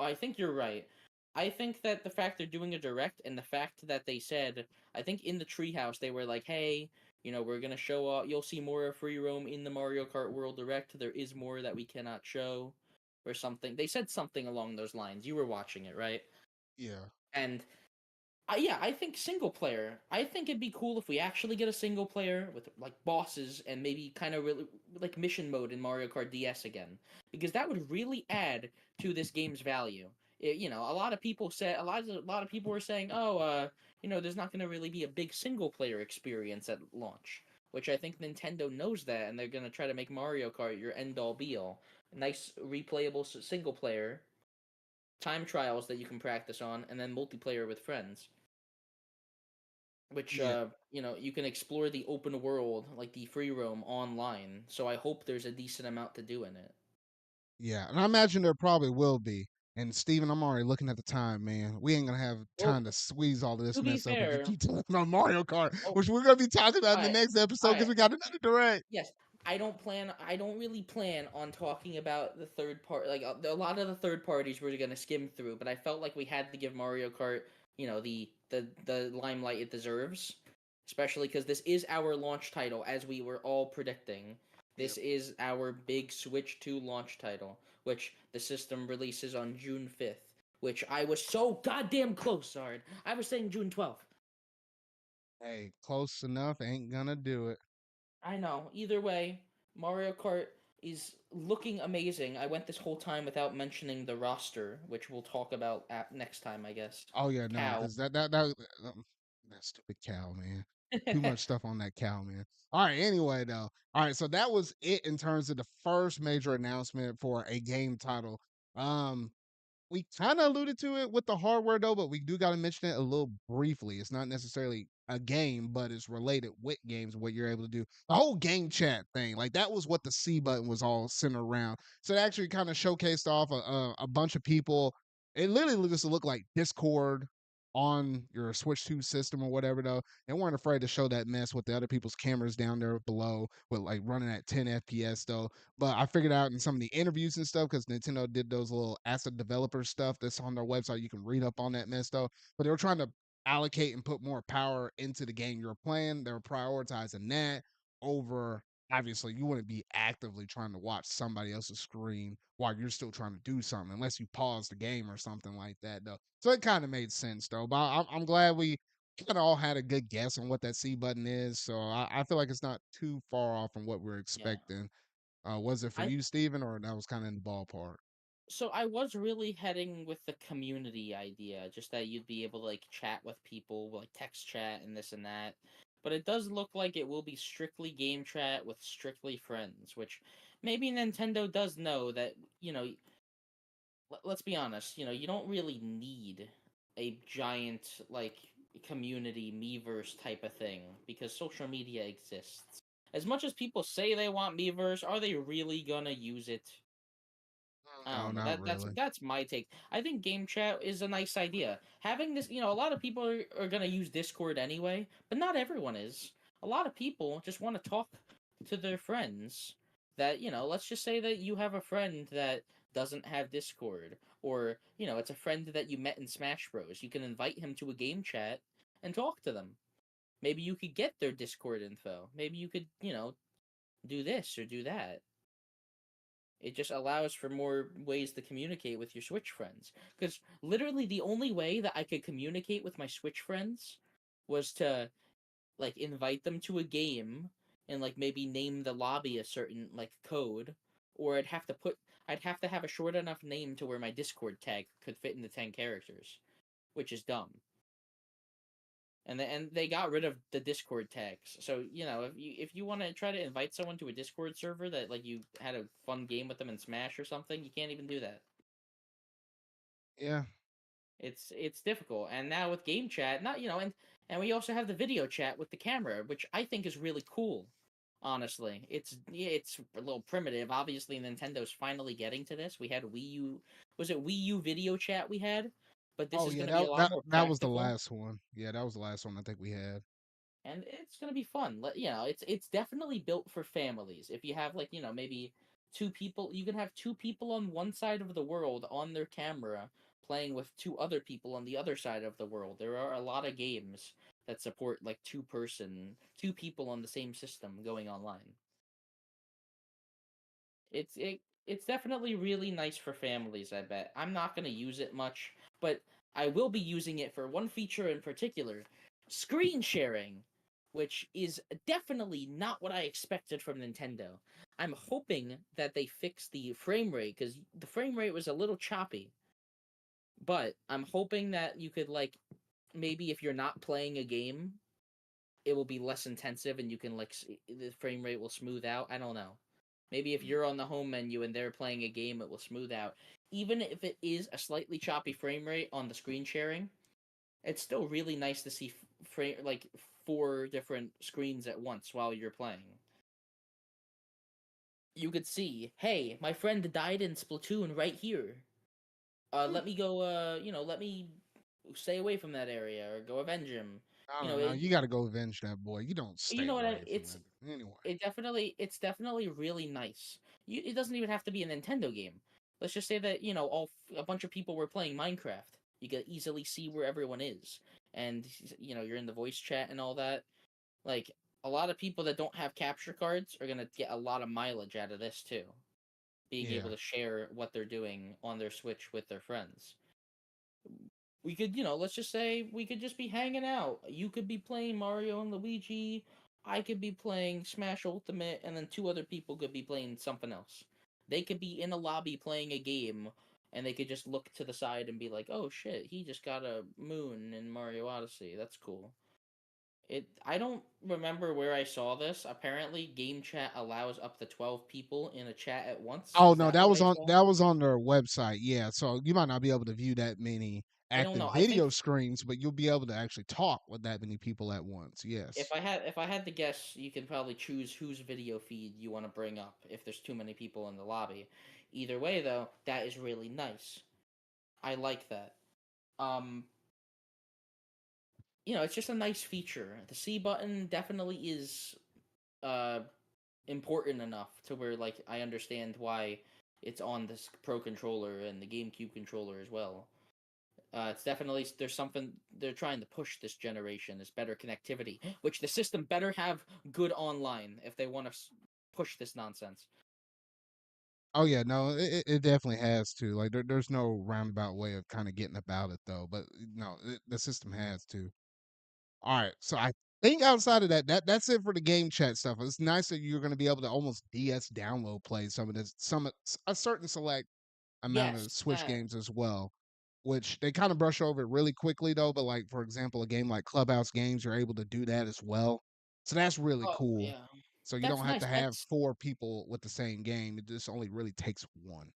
right. I think that the fact they're doing a direct and the fact that they said, I think in the treehouse they were like, hey, we're gonna show you'll see more of free roam in the Mario Kart World Direct. There is more that we cannot show, or something. They said something along those lines. You were watching it, right? yeah, And yeah, I think single player. I think it'd be cool if we actually get a single player with like bosses and maybe kind of really like mission mode in Mario Kart DS again, because that would really add to this game's value. A lot of people said a lot of people were saying, "Oh, there's not going to really be a big single player experience at launch," which I think Nintendo knows that, and they're going to try to make Mario Kart your end all be all. A nice replayable single player, time trials that you can practice on, and then multiplayer with friends, which yeah. you can explore the open world like the free roam online. So I hope there's a decent amount to do in it. Yeah, and I imagine there probably will be. And Steven, I'm already looking at the time, man. We ain't gonna have Well, time to squeeze all of this to be mess up if we fair, keep talking about Mario Kart, oh, which we're gonna be talking about all in the right, next all episode because right. we got another direct. Yes, I don't really plan on talking about the third part. Like a lot of the third parties we're gonna skim through, but I felt like we had to give Mario Kart, the limelight it deserves, especially because this is our launch title, as we were all predicting. Yep. This is our big Switch 2 launch title, which the system releases on June 5th. Which I was so goddamn close, Zard. I was saying June 12th. Hey, close enough ain't gonna do it. I know. Either way, Mario Kart is looking amazing. I went this whole time without mentioning the roster, which we'll talk about next time, I guess. Oh yeah, no, Cow. because that stupid cow, man. Too much stuff on that cow, man. All right, anyway, though. All right, so that was it in terms of the first major announcement for a game title. Um, we kind of alluded to it with the hardware though, but we do got to mention it a little briefly. It's not necessarily a game, but it's related with games. What you're able to do, the whole game chat thing, like that was what the C button was all centered around. So it actually kind of showcased off a bunch of people. It literally just looked like Discord on your Switch 2 system or whatever though. They weren't afraid to show that mess with the other people's cameras down there below with like running at 10 FPS though. But I figured out in some of the interviews and stuff because Nintendo did those little asset developer stuff that's on their website. You can read up on that mess though. But they were trying to allocate and put more power into the game you're playing. They were prioritizing that over, obviously you wouldn't be actively trying to watch somebody else's screen while you're still trying to do something unless you pause the game or something like that though. So it kind of made sense though. But I'm glad we kind of all had a good guess on what that C button is. So I feel like it's not too far off from what we're Yeah. expecting. Was it for I you, Steven, or that was kind of in the ballpark? So I was really heading with the community idea, just that you'd be able to like chat with people, like text chat and this and that. But it does look like it will be strictly game chat with strictly friends, which maybe Nintendo does know that, let's be honest, you don't really need a giant like community Miiverse type of thing because social media exists. As much as people say they want Miiverse, are they really gonna use it? I No, don't know. not really. That's my take. I think game chat is a nice idea. Having this, a lot of people are gonna use Discord anyway, but not everyone is. A lot of people just want to talk to their friends. That let's just say that you have a friend that doesn't have Discord, or it's a friend that you met in Smash Bros. You can invite him to a game chat and talk to them. Maybe you could get their Discord info. Maybe you could, do this or do that. It just allows for more ways to communicate with your Switch friends. Because literally the only way that I could communicate with my Switch friends was to like invite them to a game and like maybe name the lobby a certain like code, or I'd have to have a short enough name to where my Discord tag could fit into 10 characters, which is dumb. And they got rid of the Discord tags. So if you want to try to invite someone to a Discord server that like you had a fun game with them in Smash or something, you can't even do that. Yeah. It's difficult. And now with game chat, not and we also have the video chat with the camera, which I think is really cool. Honestly, it's a little primitive. Obviously, Nintendo's finally getting to this. We had Wii U, was it Wii U video chat we had? But this Oh is yeah, going to be a lot more that was the practical, last one. Yeah, that was the last one I think we had. and it's going to be fun. It's definitely built for families. If you have like maybe two people, you can have two people on one side of the world on their camera playing with two other people on the other side of the world. There are a lot of games that support like two people on the same system going online. It's definitely really nice for families, I bet. I'm not going to use it much, but I will be using it for one feature in particular, screen sharing, which is definitely not what I expected from Nintendo. I'm hoping that they fix the frame rate cuz the frame rate was a little choppy, but I'm hoping that you could like maybe if you're not playing a game, it will be less intensive and you can like the frame rate will smooth out. I don't know. Maybe if you're on the home menu and they're playing a game, it will smooth out. Even if it is a slightly choppy frame rate on the screen sharing, it's still really nice to see frame like four different screens at once while you're playing. You could see, hey, my friend died in Splatoon right here. Let me go. Let me stay away from that area or go avenge him. I You know, don't know. it, You got to go avenge that boy. You don't you stay know what away from that. Anyway. it's definitely really nice. It doesn't even have to be a Nintendo game. Let's just say that a bunch of people were playing Minecraft. You can easily see where everyone is, and you're in the voice chat and all that. Like a lot of people that don't have capture cards are gonna get a lot of mileage out of this too, being Yeah. able to share what they're doing on their Switch with their friends. We could, let's just say we could just be hanging out. You could be playing Mario and Luigi. I could be playing Smash Ultimate, and then two other people could be playing something else. They could be in a lobby playing a game, and they could just look to the side and be like, "Oh shit, he just got a moon in Mario Odyssey. That's cool." I don't remember where I saw this. Apparently, game chat allows up to 12 people in a chat at once. Oh Is no, that what I saw? that was on their website. Yeah, so you might not be able to view that many I don't active know. I video think screens, but you'll be able to actually talk with that many people at once. Yes. if I had to guess, you can probably choose whose video feed you want to bring up if there's too many people in the lobby. Either way though, that is really nice. I like that. Um it's just a nice feature. The C button definitely is uh important enough to where like I understand why it's on this Pro controller and the GameCube controller as well. It's definitely there's something they're trying to push this generation is better connectivity, which the system better have good online if they want to push this nonsense. Oh yeah, no, it definitely has to. Like there's no roundabout way of kind of getting about it though. But no, the system has to. All right, so I think outside of that's it for the game chat stuff. It's nice that you're going to be able to almost DS download play some of this, a certain select amount Yes, of Switch that. games as well, which they kind of brush over it really quickly though. But like for example, a game like Clubhouse Games, you're able to do that as well. So that's really Oh cool. yeah, So you that's don't have nice. to have four people with the same game. It just only really takes one.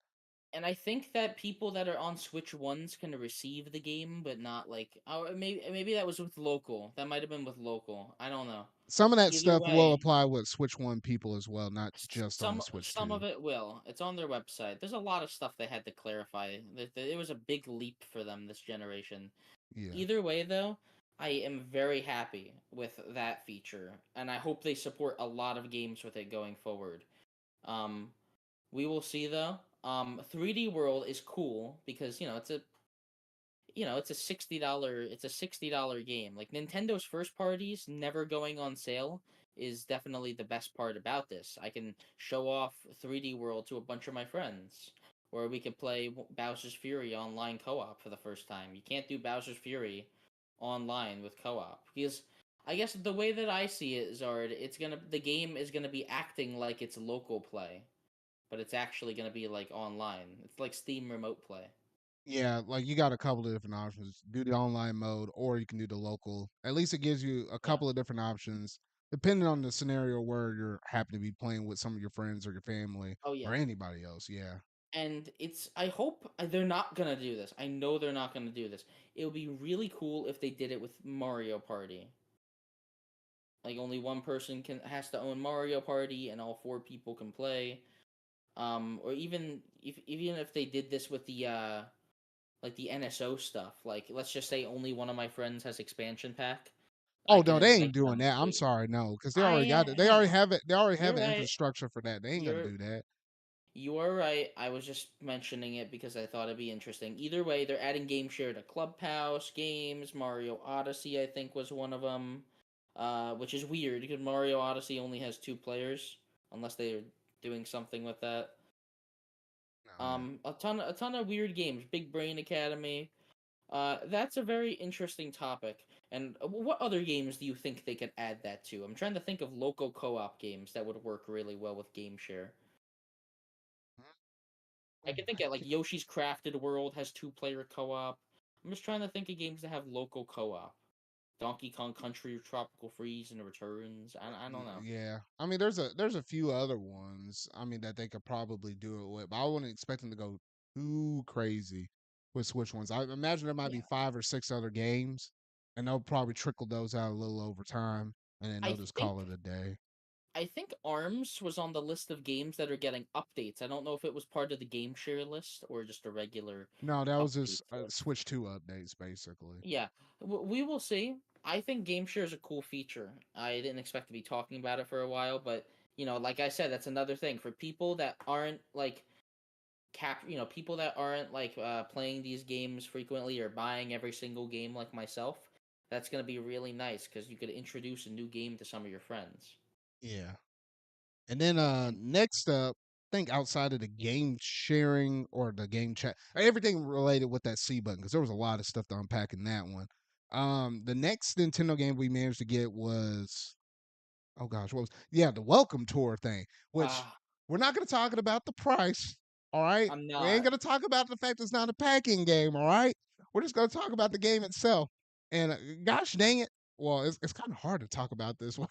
And I think that people that are on Switch ones can receive the game, but not like oh maybe that was with local. That might have been with local. I don't know. Some of that Either stuff will way, apply with Switch One people as well, not just on the Switch some of Two. it will. It's on their website. There's a lot of stuff they had to clarify. It was a big leap for them this generation. Yeah. Either way, though, I am very happy with that feature, and I hope they support a lot of games with it going forward. Um, we will see though. 3D World is cool because it's a $60 game. Like Nintendo's first parties never going on sale is definitely the best part about this. I can show off 3D World to a bunch of my friends, or we can play Bowser's Fury online co-op for the first time. You can't do Bowser's Fury online with co-op because I guess the way that I see it, Zard, the game is gonna be acting like it's local play, but it's actually gonna be like online. It's like Steam Remote Play. Yeah, like you got a couple of different options. Do the online mode or you can do the local. At least it gives you a Yeah. couple of different options depending on the scenario where you're happy to be playing with some of your friends or your family Oh or yeah. anybody else. Yeah. And I hope they're not gonna do this. I know they're not gonna do this. It would be really cool if they did it with Mario Party. Like only one person can has to own Mario Party, and all four people can play. Or even if they did this with the like the NSO stuff. Like let's just say only one of my friends has expansion pack. I Oh can no, they ain't invite doing them that. I'm to. sorry, no, because they already got I it. They hang already on. have it. They already have You're an right. infrastructure for that. They ain't gonna You're do that. You are right. I was just mentioning it because I thought it'd be interesting. Either way, they're adding game share to Clubhouse games. Mario Odyssey, I think, was one of them, which is weird because Mario Odyssey only has two players, unless they're doing something with that. No, yeah. A ton of weird games. Big Brain Academy. That's a very interesting topic. And what other games do you think they could add that to? I'm trying to think of local co-op games that would work really well with game share. I can think I of like ca- Yoshi's Crafted World has two-player co-op. I'm just trying to think of games that have local co-op. Donkey Kong Country, Tropical Freeze, and Returns. I don't know. Yeah, I mean, there's a few other ones. I mean, that they could probably do it with, but I wouldn't expect them to go too crazy with Switch ones. I imagine there might be Yeah, 5 or 6 other games, and they'll probably trickle those out a little over time, and then I they'll just think call it a day. I think Arms was on the list of games that are getting updates. I don't know if it was part of the game share list or just a regular No, that was just updates list. Switch 2 updates, basically. Yeah, we will see. I think game share is a cool feature. I didn't expect to be talking about it for a while, but like I said, that's another thing for people that aren't like people that aren't like playing these games frequently or buying every single game like myself. That's going to be really nice because you could introduce a new game to some of your friends. Yeah. And then And next up, I think outside of the game sharing or the game chat, everything related with that C button, because there was a lot of stuff to unpack in that one. The next Nintendo game we managed to get was, oh gosh, what was, yeah, the welcome tour thing, which uh, we're not gonna talk about the price. All right. I'm We ain't not. gonna talk about the fact it's not a packing game, all right? We're just gonna talk about the game itself. And gosh dang it. Well, it's kind of hard to talk about this one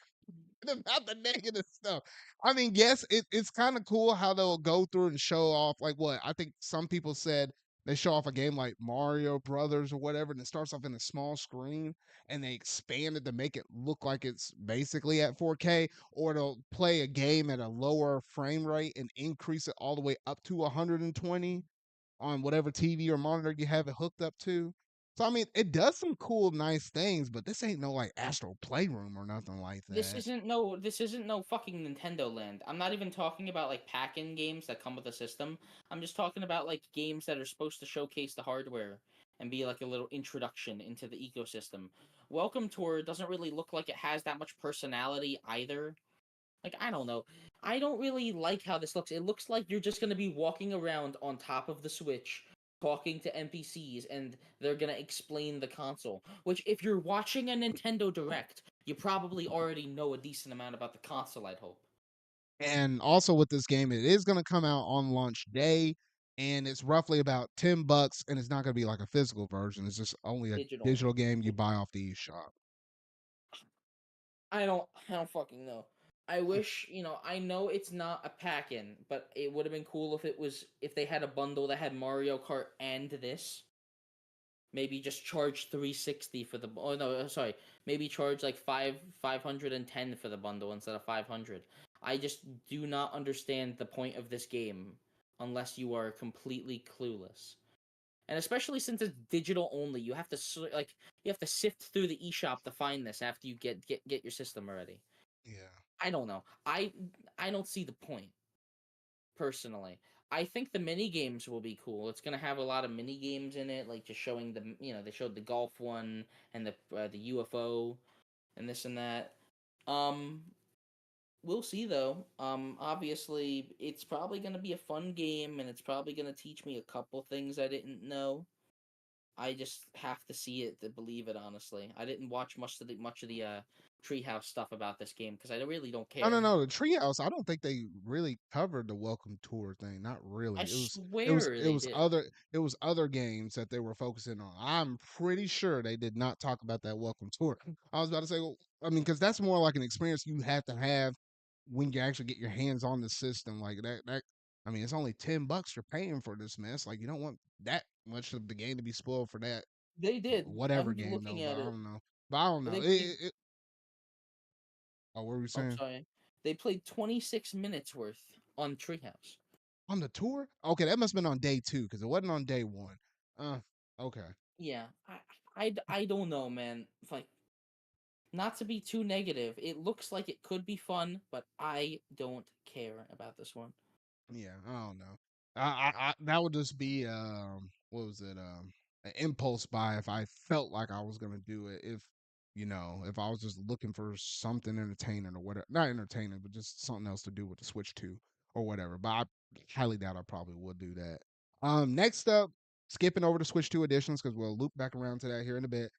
about the negative stuff. I mean, yes, it's kind of cool how they'll go through and show off like what I think some people said they show off a game like Mario Brothers or whatever, and it starts off in a small screen and they expand it to make it look like it's basically at 4K, or they'll play a game at a lower frame rate and increase it all the way up to 120 on whatever TV or monitor you have it hooked up to. So I mean, it does some cool, nice things, but this ain't no like Astral Playroom or nothing like that. This isn't no fucking Nintendo Land. I'm not even talking about like pack-in games that come with a system. I'm just talking about like games that are supposed to showcase the hardware and be like a little introduction into the ecosystem. Welcome Tour doesn't really look like it has that much personality either. Like, I don't know. I don't really like how this looks. It looks like you're just gonna be walking around on top of the Switch, talking to NPCs, and they're gonna explain the console. Which, if you're watching a Nintendo Direct, you probably already know a decent amount about the console, I'd hope. And also with this game, it is going to come out on launch day, and it's roughly about $10, and it's not going to be like a physical version. It's just only a Digital. digital game you buy off the eShop. I don't fucking know. I wish, I know it's not a pack-in, but it would have been cool if they had a bundle that had Mario Kart and this. Maybe just charge 360 for the oh no sorry, maybe charge like 510 for the bundle instead of 500. I just do not understand the point of this game unless you are completely clueless, and especially since it's digital only, you have to sift through the eShop to find this after you get your system already. Yeah. I don't know. I don't see the point personally. I think the mini games will be cool. It's gonna have a lot of mini games in it, like just showing they showed the golf one and the UFO and this and that. Um, we'll see though. Obviously, it's probably gonna be a fun game, and it's probably gonna teach me a couple things I didn't know. I just have to see it to believe it. Honestly, I didn't watch much of the Treehouse stuff about this game because I really don't No, no, care. no. The Treehouse. I don't think they really covered the Welcome Tour thing. Not I really. It was. It was. swear It they was did. other. It was other games that they were focusing on. I'm pretty sure they did not talk about that Welcome Tour. I was about to say. Well, I mean, because that's more like an experience you have to have when you actually get your hands on the system. Like that. That. I mean, it's only $10 you're paying for this mess. Like you don't want that much of the game to be spoiled for that They did. whatever I'm game though. looking But at I it. don't know. But I don't know. They played. Oh, what were we Oh, saying? sorry. They played 26 minutes worth on Treehouse. On the tour? Okay, that must have been on day two because it wasn't on day one. Uh, okay. Yeah, I don't know, man. Like, not to be too negative, it looks like it could be fun, but I don't care about this one. Yeah, I don't know. That would just be what was it an impulse buy if I felt like I was gonna do it, if if I was just looking for something entertaining or whatever, not entertaining but just something else to do with the Switch 2 or whatever, but I highly doubt I probably would do that. Next up, skipping over to Switch 2 editions because we'll loop back around to that here in a bit.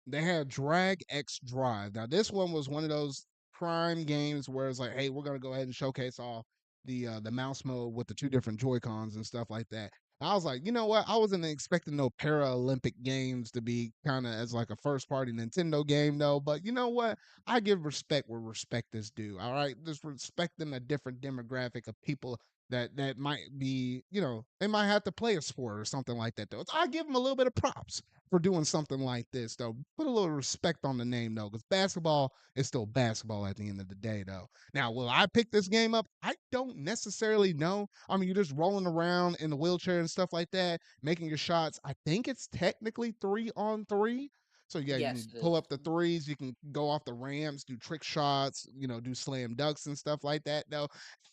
They had Drag X Drive. Now this one was one of those prime games where it's like, hey, we're gonna go ahead and showcase all the mouse mode with the two different Joy Cons and stuff like that. I was like, you know what? I wasn't expecting no Paralympic games to be kind of as like a first party Nintendo game though. But you know what? I give respect where respect is due. All right, just respecting a different demographic of people that might be, they might have to play a sport or something like that though. I give them a little bit of props for doing something like this though. Put a little respect on the name though, because basketball is still basketball at the end of the day though. Now, will I pick this game up? I don't necessarily know. I mean, you're just rolling around in the wheelchair and stuff like that, making your shots. I think it's technically 3-on-3. So yeah, you Yes, can it pull is. up the threes, you can go off the ramps, do trick shots, do slam dunks and stuff like that. Though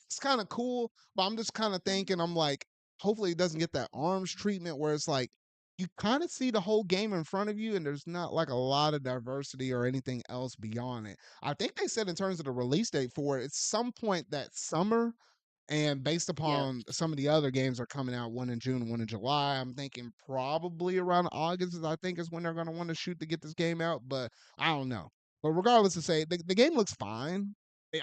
it's kind of cool, but I'm just kind of thinking, I'm like, hopefully it doesn't get that arms treatment where it's like you kind of see the whole game in front of you and there's not like a lot of diversity or anything else beyond it. I think they said in terms of the release date for it, it's some point that summer. And based Yeah. upon some of the other games are coming out, one in June, one in July, I'm thinking probably around August I think is when they're going to want to shoot to get this game out. But I don't know. But regardless to say, the game looks fine.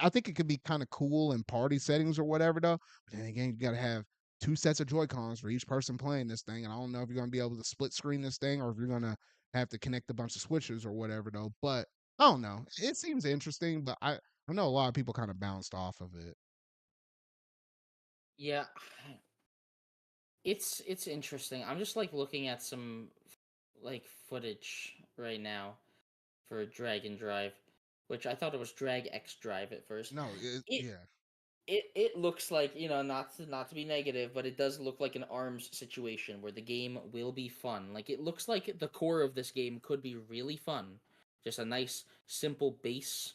I think it could be kind of cool in party settings or whatever though. But then again, you got to have two sets of Joy Cons for each person playing this thing. And I don't know if you're going to be able to split screen this thing or if you're going to have to connect a bunch of switches or whatever though. But I don't know. It seems interesting, but I know a lot of people kind of bounced off of it. Yeah, it's interesting. I'm just like looking at some like footage right now for Dragon Drive, which I thought it was Drag X Drive at first. No, It yeah. it looks like, not to be negative, but it does look like an ARMS situation where the game will be fun. Like, it looks like the core of this game could be really fun. Just a nice simple base.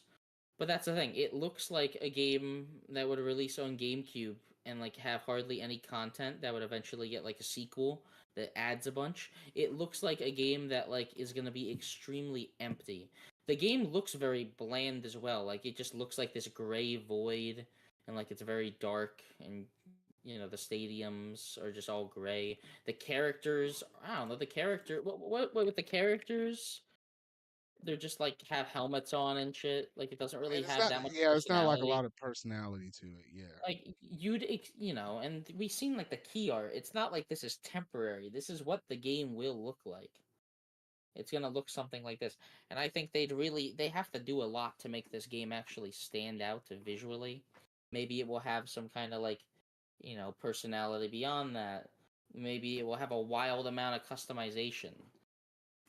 But that's the thing. It looks like a game that would release on GameCube and like have hardly any content that would eventually get like a sequel that adds a bunch. It looks like a game that like is going to be extremely empty. The game looks very bland as well. Like, it just looks like this gray void, and like it's very dark, and the stadiums are just all gray. The characters, I don't know, what with the characters, they're just like have helmets on and shit. Like, it doesn't I mean, really it's have not. that much Yeah, it's not like a personality. lot of personality to it. Yeah. Like, and we've seen like the key art. It's not like this is temporary. This is what the game will look like. It's gonna look something like this. And I think they have to do a lot to make this game actually stand out visually. Maybe it will have some kind of like, personality beyond that. Maybe it will have a wild amount of customization.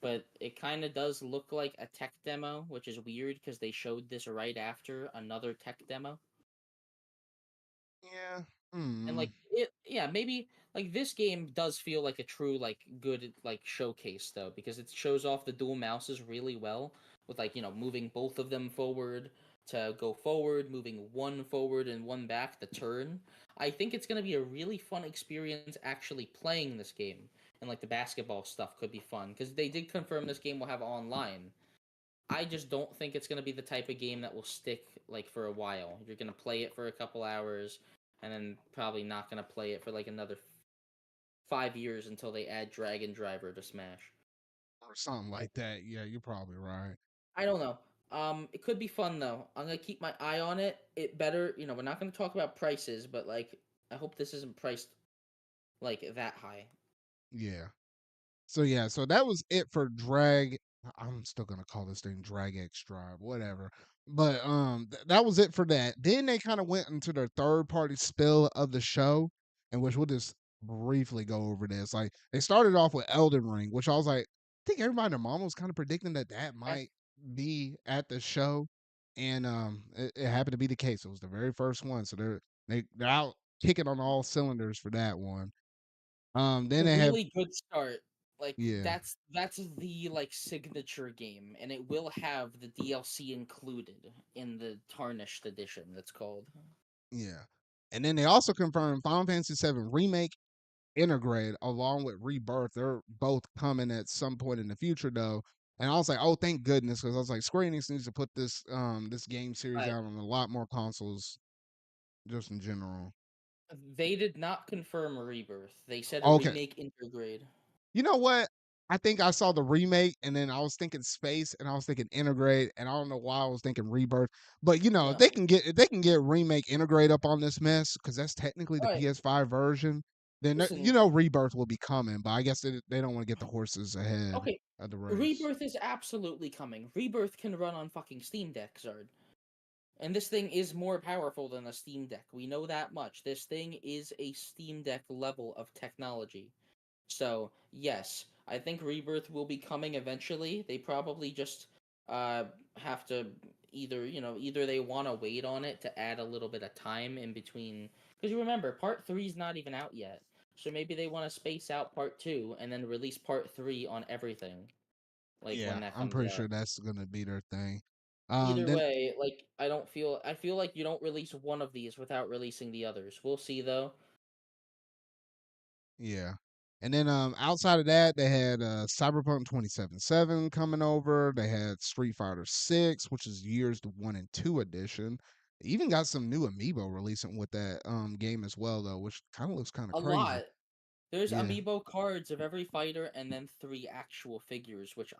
But it kind of does look like a tech demo, which is weird because they showed this right after another tech demo. Yeah. And Hmm. like yeah, maybe like this game does feel like a true like good like showcase though, because it shows off the dual mouses really well with like, moving both of them forward to go forward, moving one forward and one back to turn. I think it's going to be a really fun experience actually playing this game. And like the basketball stuff could be fun because they did confirm this game will have online. I just don't think it's gonna be the type of game that will stick like for a while. You're gonna play it for a couple hours, and then probably not gonna play it for like another 5 years until they add Dragon Driver to Smash. or something like that. Yeah, you're probably right. I don't know. It could be fun though. I'm gonna keep my eye on it. It better, we're not gonna talk about prices, but like, I hope this isn't priced like that high. Yeah. So yeah, so that was it for Drag. I'm still gonna call this thing Drag X Drive, whatever. But that was it for that. Then they kind of went into their third party spill of the show, in which we'll just briefly go over this. Like they started off with Elden Ring, which I was like, I think everybody and their mom was kind of predicting that that That's might be at the show, and it happened to be the case. It was the very first one, so they're out kicking on all cylinders for that one. Then a they have really good start. Like yeah. that's the like signature game, and it will have the DLC included in the tarnished edition. That's called. Yeah. And then they also confirmed Final Fantasy VII Remake Intergrade along with Rebirth. They're both coming at some point in the future though. And I was like, oh, thank goodness, because I was like, Square Enix needs to put this game series But out on a lot more consoles, just in general. they did not confirm a rebirth. They said a Okay, remake intergrade. you know what? I think I saw the remake, and then I was thinking space, and I was thinking integrate, and I don't know why I was thinking rebirth. But Yeah. if they can get remake integrate up on this mess, because that's technically the All right. PS5 version. Then Listen. rebirth will be coming, but I guess they don't want to get the horses ahead Okay. of the race. Rebirth is absolutely coming. Rebirth can run on fucking Steam Deck, Zard. And this thing is more powerful than a Steam Deck. We know that much. This thing is a Steam Deck level of technology. So, yes, I think Rebirth will be coming eventually. They probably just have to either they want to wait on it to add a little bit of time in between, because you remember part 3 is not even out yet. So maybe they want to space out part 2 and then release part 3 on everything like when Yeah, that I'm comes pretty out. sure that's gonna be their thing. Either Then way, like I feel like you don't release one of these without releasing the others. We'll see though. yeah. And then outside of that, they had Cyberpunk 2077 coming over. They had Street Fighter 6, which is Years the 1 and 2 edition. They even got some new amiibo releasing with that game as well though, which kind of looks kind of A crazy. lot. There's Yeah. amiibo cards of every fighter and then 3 actual figures, which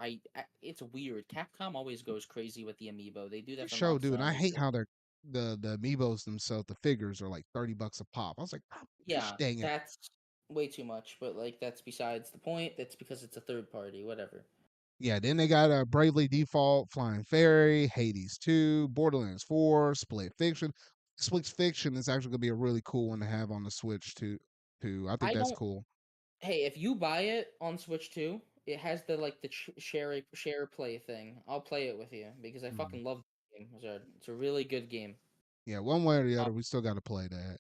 it's weird. Capcom always goes crazy with the amiibo. They do They that for show, dude, Monster and I Hunter hate too. how they're the amiibos themselves, the figures are like $30 a pop. I was like, "Oh, gosh Yeah, dang it." that's way too much, but like that's besides the point. That's because it's a third party, whatever. Yeah, then they got a Bravely Default, Flying Fairy, Hades 2, Borderlands 4, Split Fiction. Split Fiction is actually gonna be a really cool one to have on the Switch too. Too, I think I that's don't cool. Hey, if you buy it on Switch too, it has the like the share play thing. I'll play it with you because I Mhm. fucking love the game. It's a really good game. Yeah, one way or the Um, other, we still got to play that.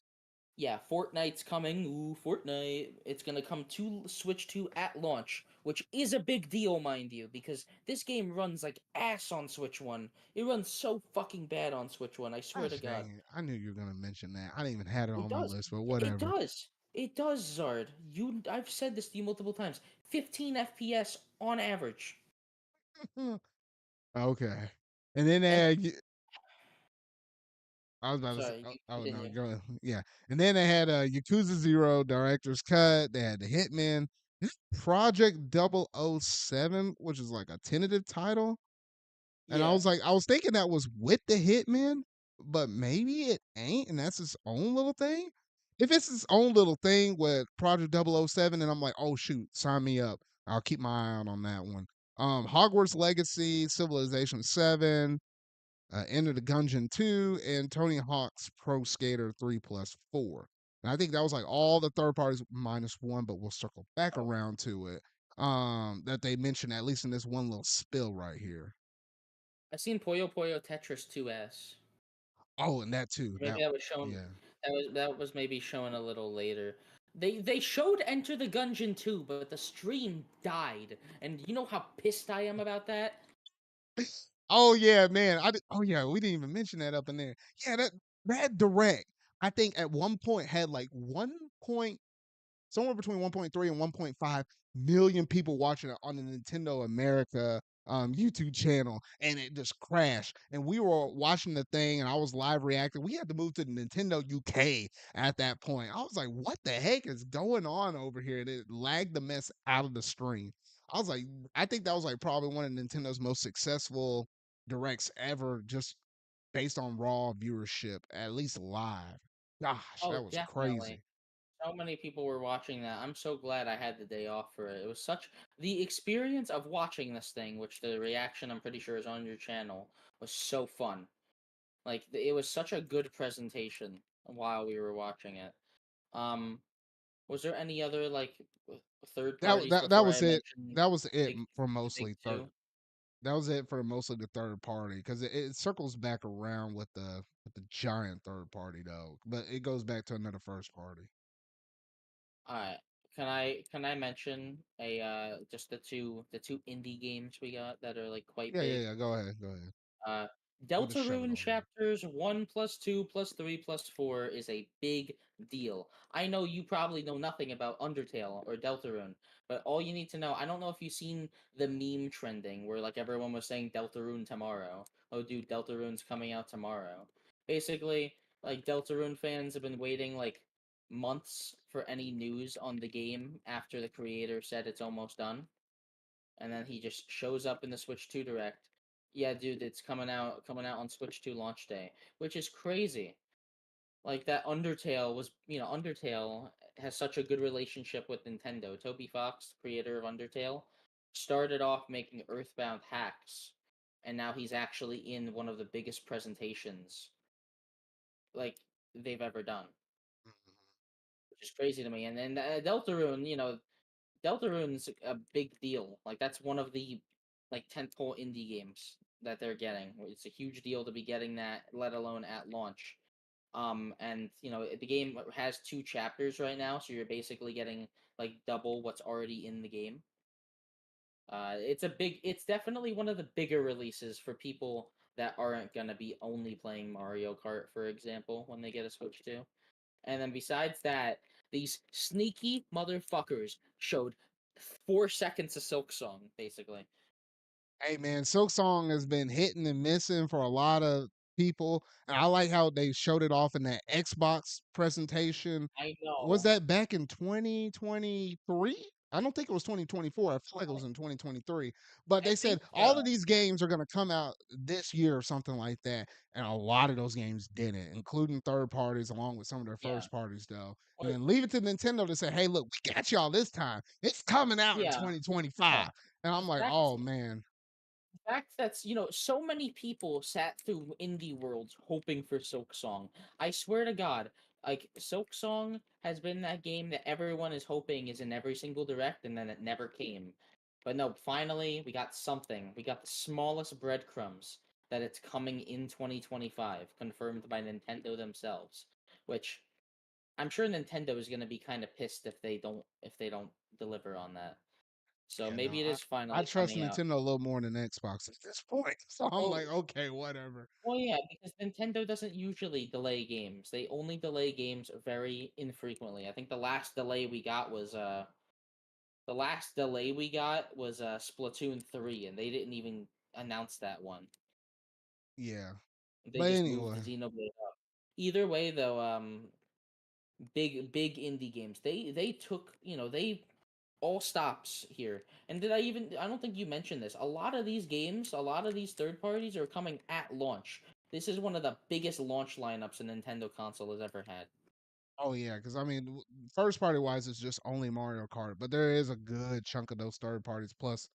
yeah, Fortnite's coming. Ooh, Fortnite. It's gonna come to Switch 2 at launch, which is a big deal, mind you, because this game runs like ass on Switch 1. It runs so fucking bad on Switch 1, I swear to Gosh God. dang it! I knew you were gonna mention that. I didn't even have it It on my does. list, but It whatever. does. It does, Zard. I've said this to you multiple times. 15 FPS on average. Okay, and then And I was about to say, sorry, oh, you oh no, continue. go ahead. Yeah, and then they had Yakuza Zero director's cut. They had the Hitman. This Project 007, which is like a tentative title. And I Yeah, was like, I was thinking that was with the Hitman, but maybe it ain't, and that's its own little thing. If it's its own little thing with Project 007, and I'm like, oh shoot, sign me up. I'll keep my eye out on that one. Hogwarts Legacy, Civilization 7, Enter the Gungeon 2, and Tony Hawk's Pro Skater 3 plus 4. And I think that was like all the third parties minus one, but we'll circle back around to it. That they mentioned at least in this one little spill right here. I seen Puyo Puyo Tetris 2S. Oh, and that too. Maybe that was shown. Yeah. That was maybe shown a little later. They showed Enter the Gungeon 2, but the stream died, and you know how pissed I am about that. Oh yeah, man. Oh yeah, we didn't even mention that up in there. Yeah, that direct. I think at one point had like 1 point somewhere between 1.3 and 1.5 million people watching it on the Nintendo America YouTube channel, and it just crashed. And we were watching the thing, and I was live reacting. We had to move to Nintendo UK at that point. I was like, "What the heck is going on over here?" And it lagged the mess out of the stream. I was like, I think that was like probably one of Nintendo's most successful directs ever, just based on raw viewership, at least live. Gosh, Oh, that was definitely. crazy. So many people were watching that. I'm so glad I had the day off for it. It was such the experience of watching this thing, which the reaction I'm pretty sure is on your channel, was so fun. Like it was such a good presentation while we were watching it. Um, was there any other like third That parties that that before I was it. mentioned That was it big for the big mostly third. two? That was it for mostly the third party because it circles back around with the giant third party though, but it goes back to another first party. All right. Can I mention a just the two indie games we got that are like quite Yeah, yeah, big? yeah. Go ahead, go ahead. Uh, We'll just shove it Deltarune over there. chapters 1 plus 2 plus 3 plus 4 is a big deal. I know you probably know nothing about Undertale or Deltarune, but all you need to know, I don't know if you've seen the meme trending where like everyone was saying Deltarune tomorrow. Oh, dude, Deltarune's coming out tomorrow. Basically, like Deltarune fans have been waiting like months for any news on the game after the creator said it's almost done, and then he just shows up in the Switch 2 Direct. Yeah, dude, it's coming out on Switch 2 launch day, which is crazy. Like that Undertale was, Undertale has such a good relationship with Nintendo. Toby Fox, creator of Undertale, started off making Earthbound hacks, and now he's actually in one of the biggest presentations like they've ever done, Mhm. which is crazy to me. And then Deltarune, Deltarune's a big deal. Like that's one of the like tentpole indie games that they're getting. It's a huge deal to be getting that, let alone at launch. And the game has two chapters right now, so you're basically getting like double what's already in the game. It's definitely one of the bigger releases for people that aren't gonna be only playing Mario Kart, for example, when they get a Switch 2. And then besides that, these sneaky motherfuckers showed 4 seconds of Silk Song, basically. Hey man, Silk Song has been hitting and missing for a lot of people, and I like how they showed it off in that Xbox presentation. I Was know. that back in 2023? I don't think it was 2024. I feel like it was I, in 2023. But I they think said all of these games are going to come out this year or something like that, and a lot of those games didn't, including third parties along with some of their yeah. first parties though. And Or, then leave it to Nintendo to say, "Hey, look, we got y'all this time. It's coming out in yeah. Oh, 2025." And the I'm like, fact "Oh man." that's so many people sat through indie worlds hoping for Silk Song. I swear to God, like Silk Song has been that game that everyone is hoping is in every single direct, and then it never came. But no, finally we got something. We got the smallest breadcrumbs that it's coming in 2025, confirmed by Nintendo themselves. Which I'm sure Nintendo is going to be kind of pissed if they don't deliver on that. So Yeah, no, maybe it is I finally trust coming out. Nintendo a little more than Xbox at this point. So I'm Oh, like, okay, whatever. well, yeah, because Nintendo doesn't usually delay games. They only delay games very infrequently. I think the last delay we got was Splatoon 3, and they didn't even announce that one. Yeah. They But just moved the anyway, Xenoblade up. Either way, though, big indie games. They took, they all stops here. And I don't think you mentioned this. A lot of these games, a lot of these third parties are coming at launch. This is one of the biggest launch lineups a Nintendo console has ever had. oh yeah, because I mean, first party wise, it's just only Mario Kart, but there is a good chunk of those third parties plus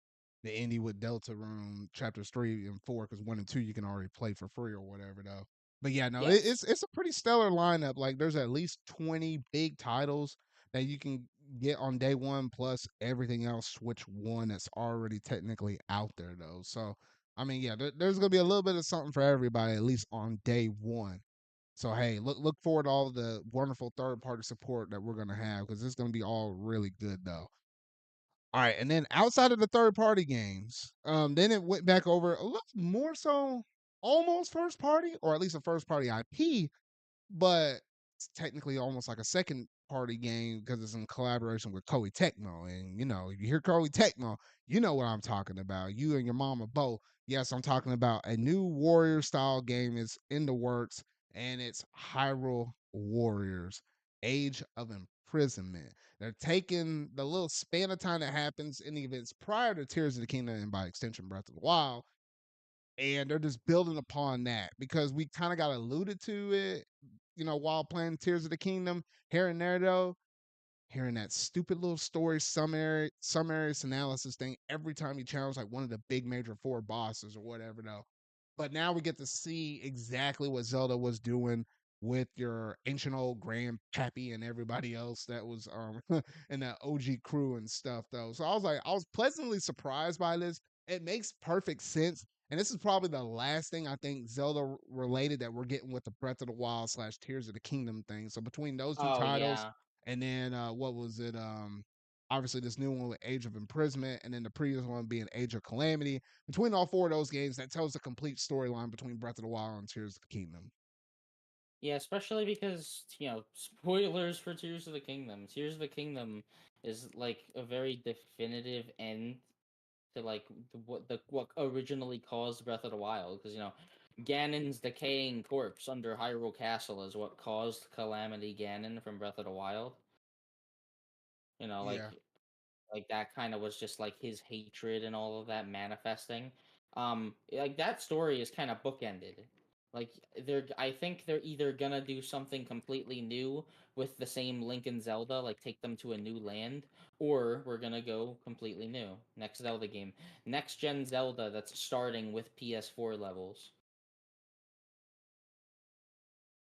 the indie with Delta Room chapters 3 and 4, because 1 and 2 you can already play for free or whatever though. But yeah, no, Yes. it's a pretty stellar lineup. Like there's at least 20 big titles that you can get on day one, plus everything else Switch One that's already technically out there though. So I mean, yeah, there's gonna be a little bit of something for everybody at least on day one. So hey, look forward to all of the wonderful third party support that we're gonna have because it's gonna be all really good though. All right, and then outside of the third party games, then it went back over a little more so almost first party or at least a first party IP, but it's technically almost like a second party game because it's in collaboration with Koei Tecmo. And if you hear Koei Tecmo, you know what I'm talking about. You and your mama both. Yes, I'm talking about a new warrior style game is in the works, and it's Hyrule Warriors Age of Imprisonment. They're taking the little span of time that happens in the events prior to Tears of the Kingdom and by extension Breath of the Wild, and they're just building upon that because we kind of got alluded to it, while playing Tears of the Kingdom here and there though. Hearing that stupid little story summary analysis thing every time you challenge like one of the big major four bosses or whatever though. But now we get to see exactly what Zelda was doing with your ancient old grandpappy and everybody else that was in that OG crew and stuff though. So I was pleasantly surprised by this. It makes perfect sense. And this is probably the last thing I think Zelda related that we're getting with the Breath of the Wild slash Tears of the Kingdom thing. So between those two Oh titles, yeah. and then what was it? Obviously this new one with Age of Imprisonment, and then the previous one being Age of Calamity. Between all four of those games, that tells the complete storyline between Breath of the Wild and Tears of the Kingdom. Yeah, especially because, spoilers for Tears of the Kingdom. Tears of the Kingdom is like a very definitive end to like what originally caused Breath of the Wild, because Ganon's decaying corpse under Hyrule Castle is what caused Calamity Ganon from Breath of the Wild. You know, Yeah, like that kind of was just like his hatred and all of that manifesting. Like that story is kind of bookended. Like I think they're either gonna do something completely new with the same Link and Zelda, like take them to a new land, or we're gonna go completely new. Next Zelda game, next gen Zelda that's starting with PS4 levels.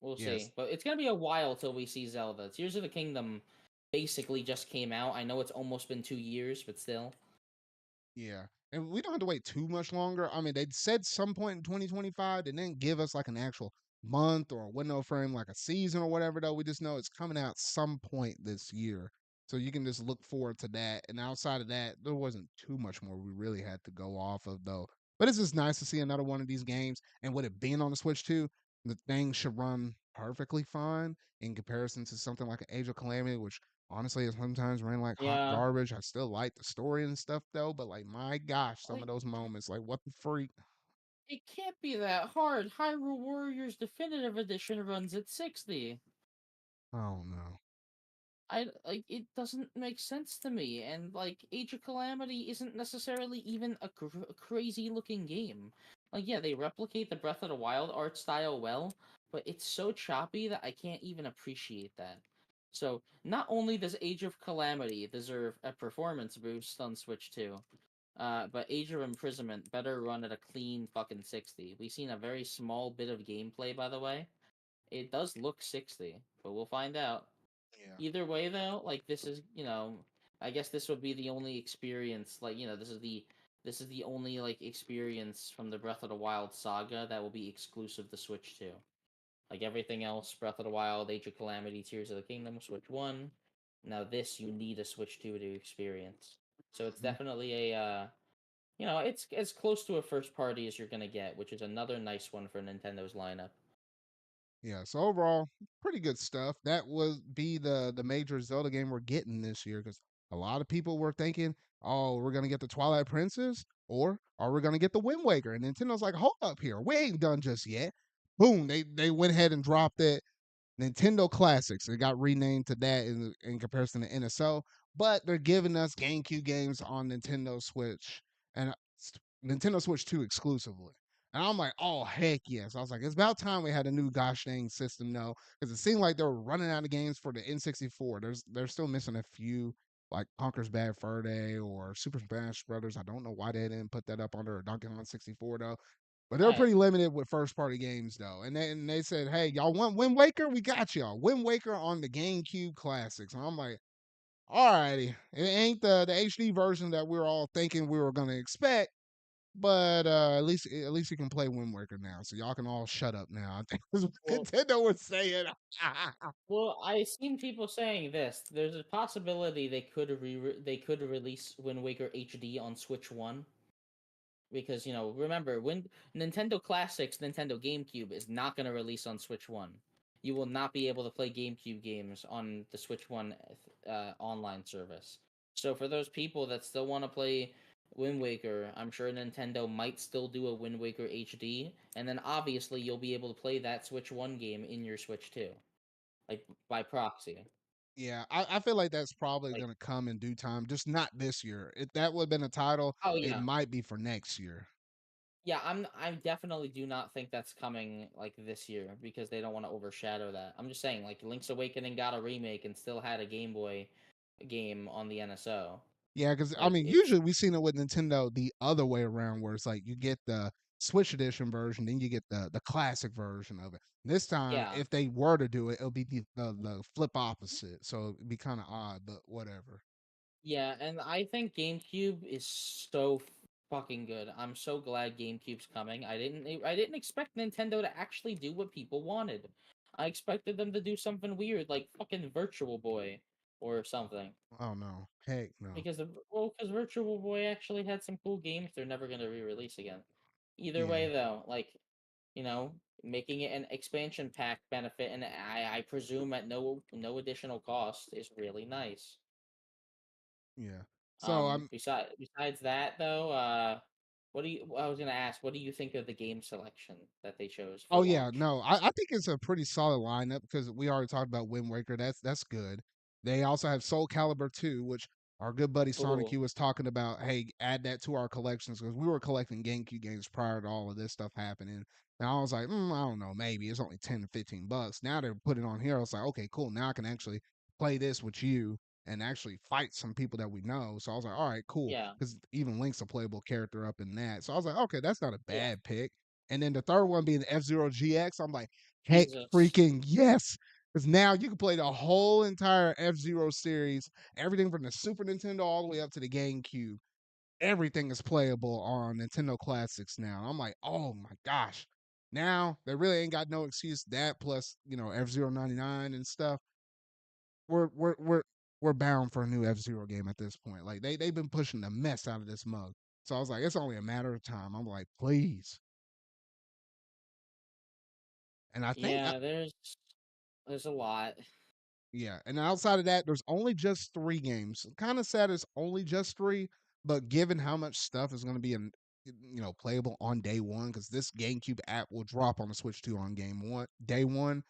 We'll yes. see, but it's gonna be a while till we see Zelda. Tears of the Kingdom basically just came out. I know it's almost been 2 years, but still. Yeah. And we don't have to wait too much longer. I mean, they said some point in 2025. They didn't give us like an actual month or a window frame, like a season or whatever, though. We just know it's coming out some point this year. So you can just look forward to that. And outside of that, there wasn't too much more we really had to go off of, though. But it's just nice to see another one of these games. And with it being on the Switch, too, the thing should run perfectly fine in comparison to something like an Age of Calamity, which honestly, it sometimes ran like hot Yeah, garbage. I still like the story and stuff though, but like my gosh, some of like those moments, like what the freak? it can't be that hard. Hyrule Warriors Definitive Edition runs at 60. Oh no. I like it doesn't make sense to me, and like Age of Calamity isn't necessarily even a crazy looking game. Like yeah, they replicate the Breath of the Wild art style well, but it's so choppy that I can't even appreciate that. So not only does Age of Calamity deserve a performance boost on Switch 2, but Age of Imprisonment better run at a clean fucking 60. We've seen a very small bit of gameplay, by the way. It does look 60, but we'll find out. Yeah. Either way, though, like this is, I guess this would be the only experience. Like, this is the only like experience from the Breath of the Wild saga that will be exclusive to Switch 2. Like everything else, Breath of the Wild, Age of Calamity, Tears of the Kingdom, Switch 1. Now this you need a Switch 2 to experience. So it's Mhm. definitely it's as close to a first party as you're gonna get, which is another nice one for Nintendo's lineup. Yeah. So overall, pretty good stuff. That would be the major Zelda game we're getting this year because a lot of people were thinking, oh, we're gonna get the Twilight Princess or are we gonna get the Wind Waker? And Nintendo's like, hold up here, we ain't done just yet. Boom, they went ahead and dropped it. Nintendo Classics. It got renamed to that in comparison to NSO, but they're giving us GameCube games on Nintendo Switch and Nintendo Switch 2 exclusively. And I'm like, oh heck yes! I was like, it's about time we had a new gosh dang system, no, because it seemed like they were running out of games for the N64. They're still missing a few like Conker's Bad Fur Day or Super Smash Brothers. I don't know why they didn't put that up under a Donkey Kong 64 though. But they're Right. pretty limited with first party games though. And they said, hey, y'all want Wind Waker? We got y'all. Wind Waker on the GameCube Classics. And I'm like, alrighty. It ain't the HD version that we are all thinking we were gonna expect, but at least you can play Wind Waker now. So y'all can all shut up now. I think that's what Well, Nintendo was saying. well, I seen people saying this. There's a possibility they could release Wind Waker HD on Switch 1, because remember when Nintendo Classics, Nintendo GameCube is not going to release on Switch 1. you will not be able to play GameCube games on the Switch One online service. So for those people that still want to play Wind Waker, I'm sure Nintendo might still do a Wind Waker HD, and then obviously you'll be able to play that Switch One game in your Switch 2, like by proxy. Yeah, I feel like that's probably Like, gonna come in due time, just not this year. If that would have been a title, oh it yeah, might be for next year. yeah. I definitely do not think that's coming like this year because they don't want to overshadow that. I'm just saying, like Link's Awakening got a remake and still had a Game Boy game on the NSO. Yeah, because I Like mean, it's usually we've seen it with Nintendo the other way around, where it's like you get the Switch edition version, then you get the classic version of it. This time, yeah. if they were to do it, it'll be the flip opposite. So it'd be kind of odd, but whatever. Yeah, and I think GameCube is so fucking good. I'm so glad GameCube's coming. I didn't expect Nintendo to actually do what people wanted. I expected them to do something weird like fucking Virtual Boy or something. Oh no, heck no. Because Virtual Boy actually had some cool games they're never gonna re-release again. Either Yeah, way though, like, making it an expansion pack benefit and I presume at no additional cost is really nice. yeah. So I'm Besides that though, what do you? I was gonna ask, what do you think of the game selection that they chose for Oh yeah, launch? no, I think it's a pretty solid lineup because we already talked about Wind Waker. That's good. They also have Soul Calibur 2, which our good buddy Sonic Oh, Q was talking about. Hey, add that to our collections because we were collecting GameCube games prior to all of this stuff happening. And I was like, I don't know, maybe it's only 10 to 15 bucks. Now they're putting it on here. I was like, okay, cool. Now I can actually play this with you and actually fight some people that we know. So I was like, all right, cool. yeah, Because even Link's a playable character up in that. So I was like, okay, that's not a yeah. bad pick. And then the third one being the F-Zero GX. I'm like, heck Jesus. freaking yes. Because now you can play the whole entire F-Zero series, everything from the Super Nintendo all the way up to the GameCube. Everything is playable on Nintendo Classics now. I'm like, oh my gosh. Now they really ain't got no excuse. That plus, F-Zero 99 and stuff. We're we're we're we're bound for a new F-Zero game at this point. Like they've been pushing the mess out of this mug. So I was like, it's only a matter of time. I'm like, please. And I think Yeah, there's a lot. Yeah, and outside of that, there's only just 3 games. Kinda sad it's only just 3, but given how much stuff is gonna be playable on day 1, because this GameCube app will drop on the Switch 2 on day 1.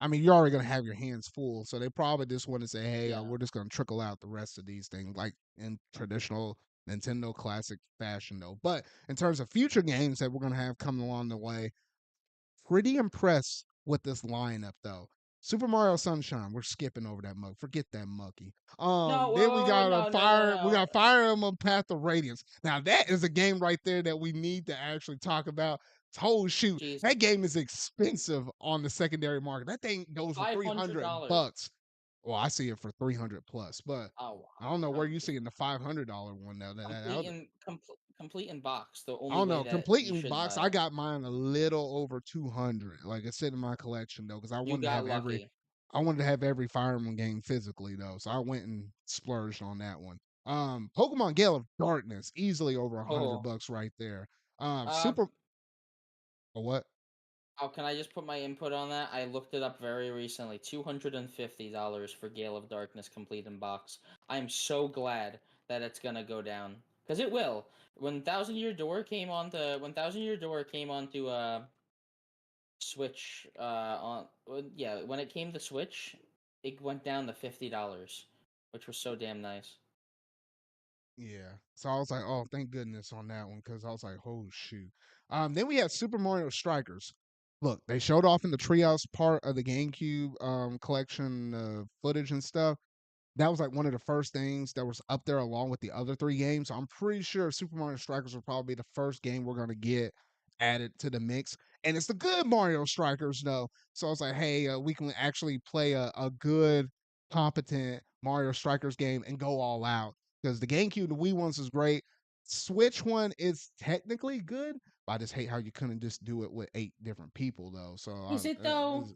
I mean, you're already gonna have your hands full, so they probably just wanna say, "Hey, Yeah. we're just gonna trickle out the rest of these things," like in traditional Nintendo classic fashion, though. But in terms of future games that we're gonna have coming along the way, pretty impressed with this lineup though. Super Mario Sunshine, we're skipping over that mug. Forget that monkey. No, Then wait, wait, wait, no, no, no, we no. got Fire Emblem Path of Radiance. Now that is a game right there that we need to actually talk about. Oh shoot, Jeez, that game is expensive on the secondary market. That thing goes for five three hundred hundred dollars. bucks. Well, I see it for 300 plus, but Oh I don't know wow. where you see in the $500 one though. Complete in box. The I only don't way know. that Complete you in should box, buy I it. got mine a little over 200. Like it's sitting in my collection though, because You got lucky. I wanted to have every Fire Emblem game physically though, so I went and splurged on that one. Pokemon Gale of Darkness, easily over 100 Oh. bucks right there. Um, Super. What? Oh, can I just put my input on that? I looked it up very recently. $250 for Gale of Darkness complete in box. I'm so glad that it's gonna go down. Because it will. When Thousand Year Door came onto Switch yeah, when it came to Switch, it went down to $50, which was so damn nice. Yeah. So I was like, oh, thank goodness on that one because I was like, oh shoot. Then we had Super Mario Strikers. Look, they showed off in the Treehouse part of the GameCube collection footage and stuff. That was like one of the first things that was up there along with the other 3 games. So I'm pretty sure Super Mario Strikers will probably be the first game we're gonna get added to the mix. And it's the good Mario Strikers though. So I was like, hey, we can actually play a good, competent Mario Strikers game and go all out. Because the GameCube, the Wii ones is great. Switch one is technically good, but I just hate how you couldn't just do it with 8 different people though. So Is it though?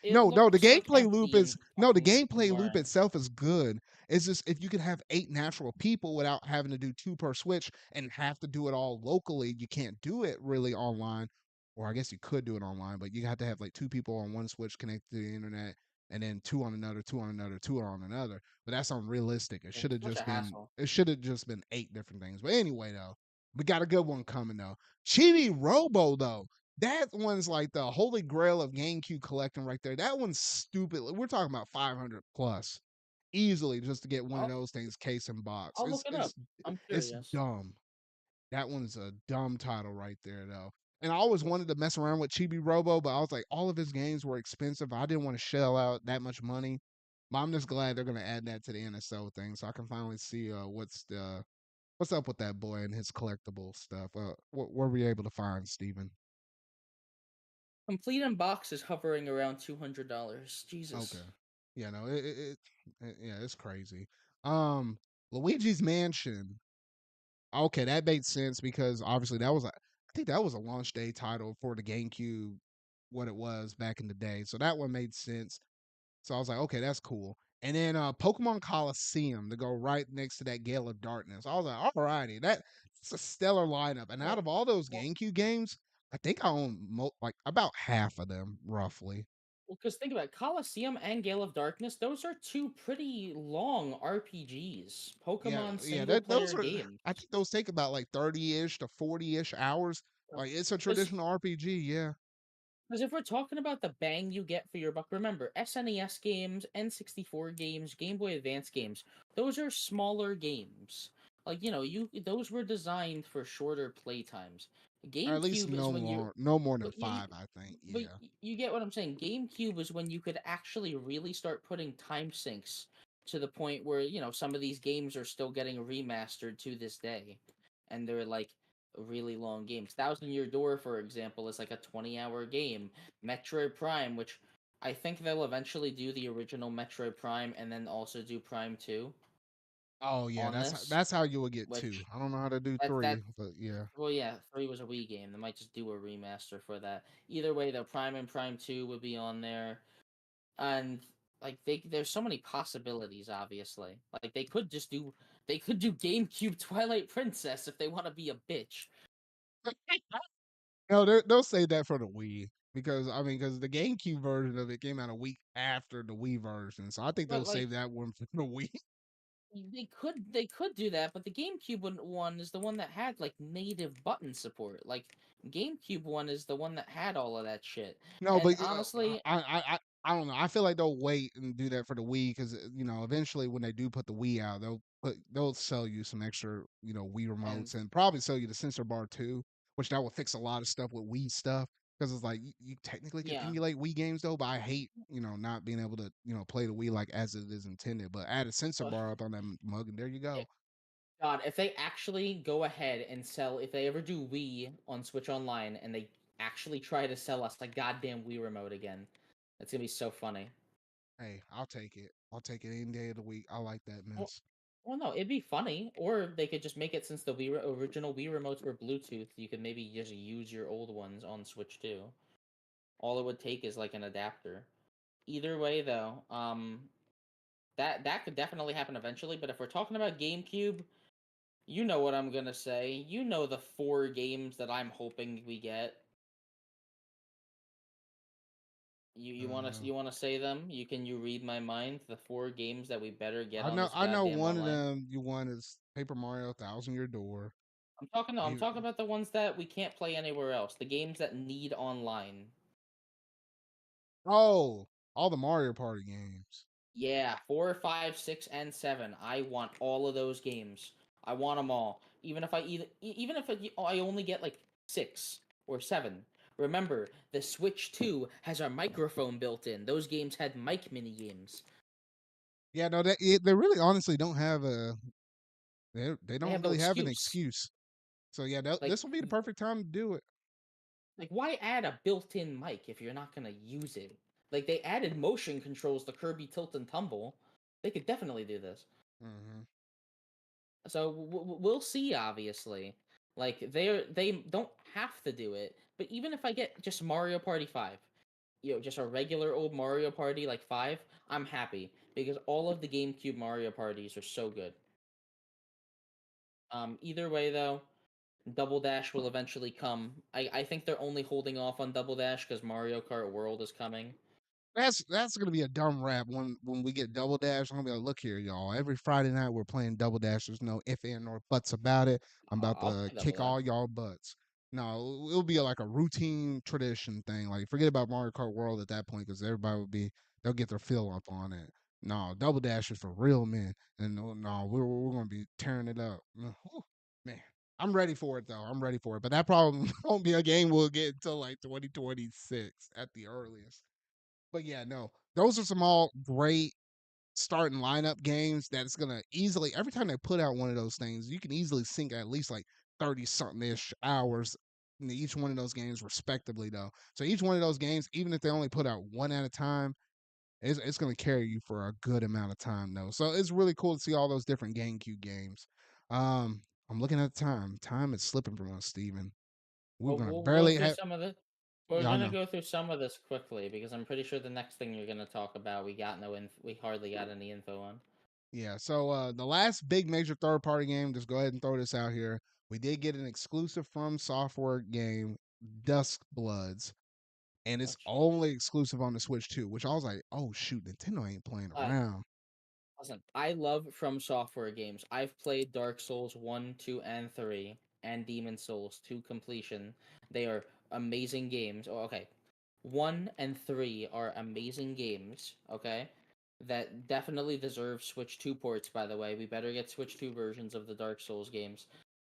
It no, the looks like gameplay loop empty is and no, the fucking gameplay loop boring. itself is good. It's just if you could have 8 natural people without having to do 2 per switch and have to do it all locally, you can't do it really online or I guess you could do it online, but you have to have like two people on one Switch connected to the internet, and then two on another, two on another, two on another. But that's unrealistic. It Yeah, should it's have such a just been. hassle. It should have just been eight different things. But anyway, though, we got a good one coming though. Chibi Robo though. That one's like the holy grail of GameCube collecting right there. That one's stupid. We're talking about 500 plus easily just to get one of I'll those things case and box. I'll look it up. I'm It's curious. dumb. That one's a dumb title right there though. And I always wanted to mess around with Chibi Robo, but I was like, all of his games were expensive. I didn't want to shell out that much money. But I'm just glad they're gonna add that to the NSO thing, so I can finally see what's up with that boy and his collectible stuff. What were we able to find, Steven? Complete in box is hovering around $200. Okay. Jesus. Yeah, no, yeah, it's crazy. Um, Luigi's Mansion. Okay, that made sense because obviously I think that was a launch day title for the GameCube, what it was back in the day. So that one made sense. So I was like, okay, that's cool. And then Pokemon Coliseum to go right next to that Gale of Darkness. I was like, all righty, that's a stellar lineup. And out Well, of all those well, GameCube games, I think I own like about half of them, roughly. because think about it, Colosseum and Gale of Darkness. Those are two pretty long RPGs, Yeah, Pokemon yeah, single those player are. games. I think those take about like 30-ish to 40-ish hours. Like it's a Because traditional RPG. Yeah. if we're talking about the bang you get for your buck, remember SNES games, N64 games, Game Boy Advance games. Those are smaller games. Like you, those were designed for shorter play times. Or at least GameCube is when you're no more than But you, 5, I think, but yeah. you get what I'm saying. GameCube is when you could actually really start putting time sinks to the point where some of these games are still getting remastered to this day, and they're like really long games. Thousand Year Door, for example, is like a 20-hour game. Metroid Prime, which I think they'll eventually do the original Metroid Prime and then also do Prime 2 Oh, yeah, on this, that's how you will get 2. which I don't know how to do that 3, but yeah. well, yeah, 3 was a Wii game. They might just do a remaster for that. Either way, the Prime and Prime 2 would be on there. And like there's so many possibilities, obviously. Like they could do GameCube Twilight Princess if they want to be a bitch. No, they'll say that for the Wii because, I mean, because the GameCube version of it came out a week after the Wii version, so I think they'll But like save that one for the Wii. they could do that, but the GameCube one is the one that had like native button support. Like GameCube one is the one that had all of that shit. No, And but honestly, I don't know. I feel like they'll wait and do that for the Wii because eventually when they do put the Wii out, they'll sell you some extra Wii and remotes and probably sell you the sensor bar too, which that will fix a lot of stuff with Wii stuff because it's like you technically can yeah, emulate Wii games though, but I hate not being able to play the Wii like as it is intended. But add a sensor uh, bar up on that mug and there you go. God, if they actually go ahead and sell, if they ever do Wii on Switch Online and they actually try to sell us a goddamn Wii remote again, it's gonna be so funny. Hey, I'll take it. I'll take it any day of the week. I like that Well, mess. well, no, it'd be funny, or they could just make it since the original Wii remotes were Bluetooth. You could maybe just use your old ones on Switch too. All it would take is like an adapter. Either way, though, that could definitely happen eventually. But if we're talking about GameCube, you know what I'm gonna say. You know the 4 games that I'm hoping we get. You want to Uh, say them? You read my mind. The 4 games that we better get I on know this I know goddamn one of online. them you want is Paper Mario Thousand Year Door. I'm You talking about the ones that we can't play anywhere else. The games that need online. Oh, all the Mario Party games. Yeah, 4, 5, 6, and 7. I want all of those games. I want them all. Even if I only get like 6 or 7. Remember, the Switch 2 has our microphone built in. Those games had mic mini games. Yeah, no, they really honestly don't have they They don't have no really have an excuse. excuse. So yeah, Like this will be the perfect time to do it. why add a built-in mic if you're not gonna use it? Like they added motion controls to Kirby Tilt and Tumble. They could definitely do this. Hmm. So we'll see. Obviously, like they don't have to do it. But even if I get just Mario Party 5, just a regular old Mario Party like 5, I'm happy because all of the GameCube Mario parties are so good. Either way though. Double Dash will eventually come. I think they're only holding off on Double Dash because Mario Kart World is coming. That's gonna be a dumb rap when we get Double Dash. I'm gonna be like, look here, y'all. Every Friday night we're playing Double Dash. There's no if and or buts about it. I'm about I'll to play Double kick Dash. all y'all butts. No, it'll be like a routine tradition thing. Like forget about Mario Kart World at that point because everybody will be they'll get their fill up on it. No, Double Dash is for real men, and no, we're gonna be tearing it up. Whew, man, I'm ready for it though. I'm ready for it, but that probably won't be a game we'll get until like 2026 at the earliest. But yeah, no, those are some all great starting lineup games that it's gonna easily every time they put out one of those things, you can easily sink at least like 30 something ish hours in each one of those games respectively though. So each one of those games, even if they only put out one at a time, it's gonna carry you for a good amount of time though. So it's really cool to see all those different GameCube games. I'm looking at the time. Time is slipping from us, Steven. We're Well, gonna we'll go barely through have some of the. We're y'all gonna know. go through some of this quickly because I'm pretty sure the next thing you're gonna talk about, we hardly got any info on. Yeah, so the last big major third party game, just go ahead and throw this out here. We did get an exclusive from software game, Dusk Bloods, and it's Which, only exclusive on the Switch too, which I was like, oh shoot, Nintendo ain't playing uh, around. listen, I love From Software games. I've played Dark Souls 1, 2, and 3, and Demon Souls to completion. They are amazing games. Oh, okay. 1 and 3 are amazing games, okay? That definitely deserve Switch 2 ports, by the way. We better get Switch 2 versions of the Dark Souls games.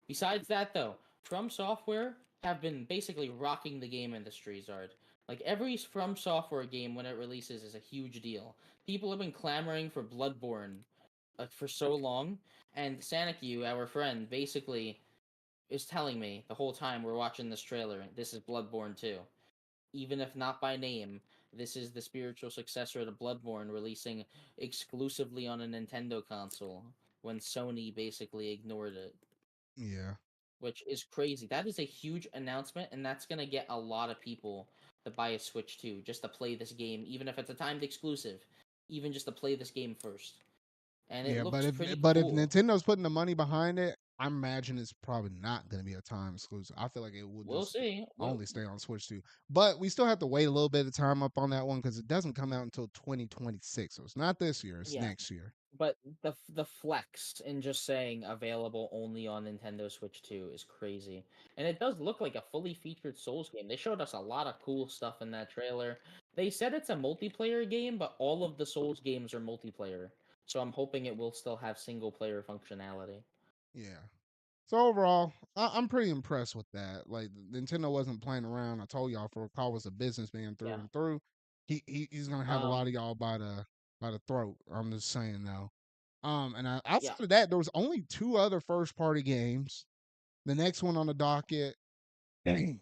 Besides that, though, From Software have been basically rocking the game industry, Zard. Like every From Software game when it releases is a huge deal. People have been clamoring for Bloodborne for so long, and Sanicu, our friend, basically is telling me the whole time we're watching this trailer, this is Bloodborne 2. Even if not by name, this is the spiritual successor to Bloodborne releasing exclusively on a Nintendo console when Sony basically ignored it, Yeah. which is crazy. That is a huge announcement, and that's gonna get a lot of people to buy a Switch 2 just to play this game, even if it's a timed exclusive, even just to play this game first. And it Yeah, looks pretty but if cool. Nintendo's putting the money behind it, I imagine it's probably not gonna be a time exclusive. I feel like it will We'll just see. only stay on Switch too. But we still have to wait a little bit of time up on that one because it doesn't come out until 2026. So it's not this year, it's Yeah, next year. but the flex in just saying available only on Nintendo Switch 2 is crazy. And it does look like a fully featured Souls game. They showed us a lot of cool stuff in that trailer. They said it's a multiplayer game, but all of the Souls games are multiplayer. So I'm hoping it will still have single player functionality. Yeah. So overall, I'm pretty impressed with that. Like Nintendo wasn't playing around. I told y'all for Paul was a businessman through Yeah. and through. He's gonna have a lot Um of y'all by the throat. I'm just saying though. And yeah. outside of that, there was only two other first party games. The next one on the docket, dang,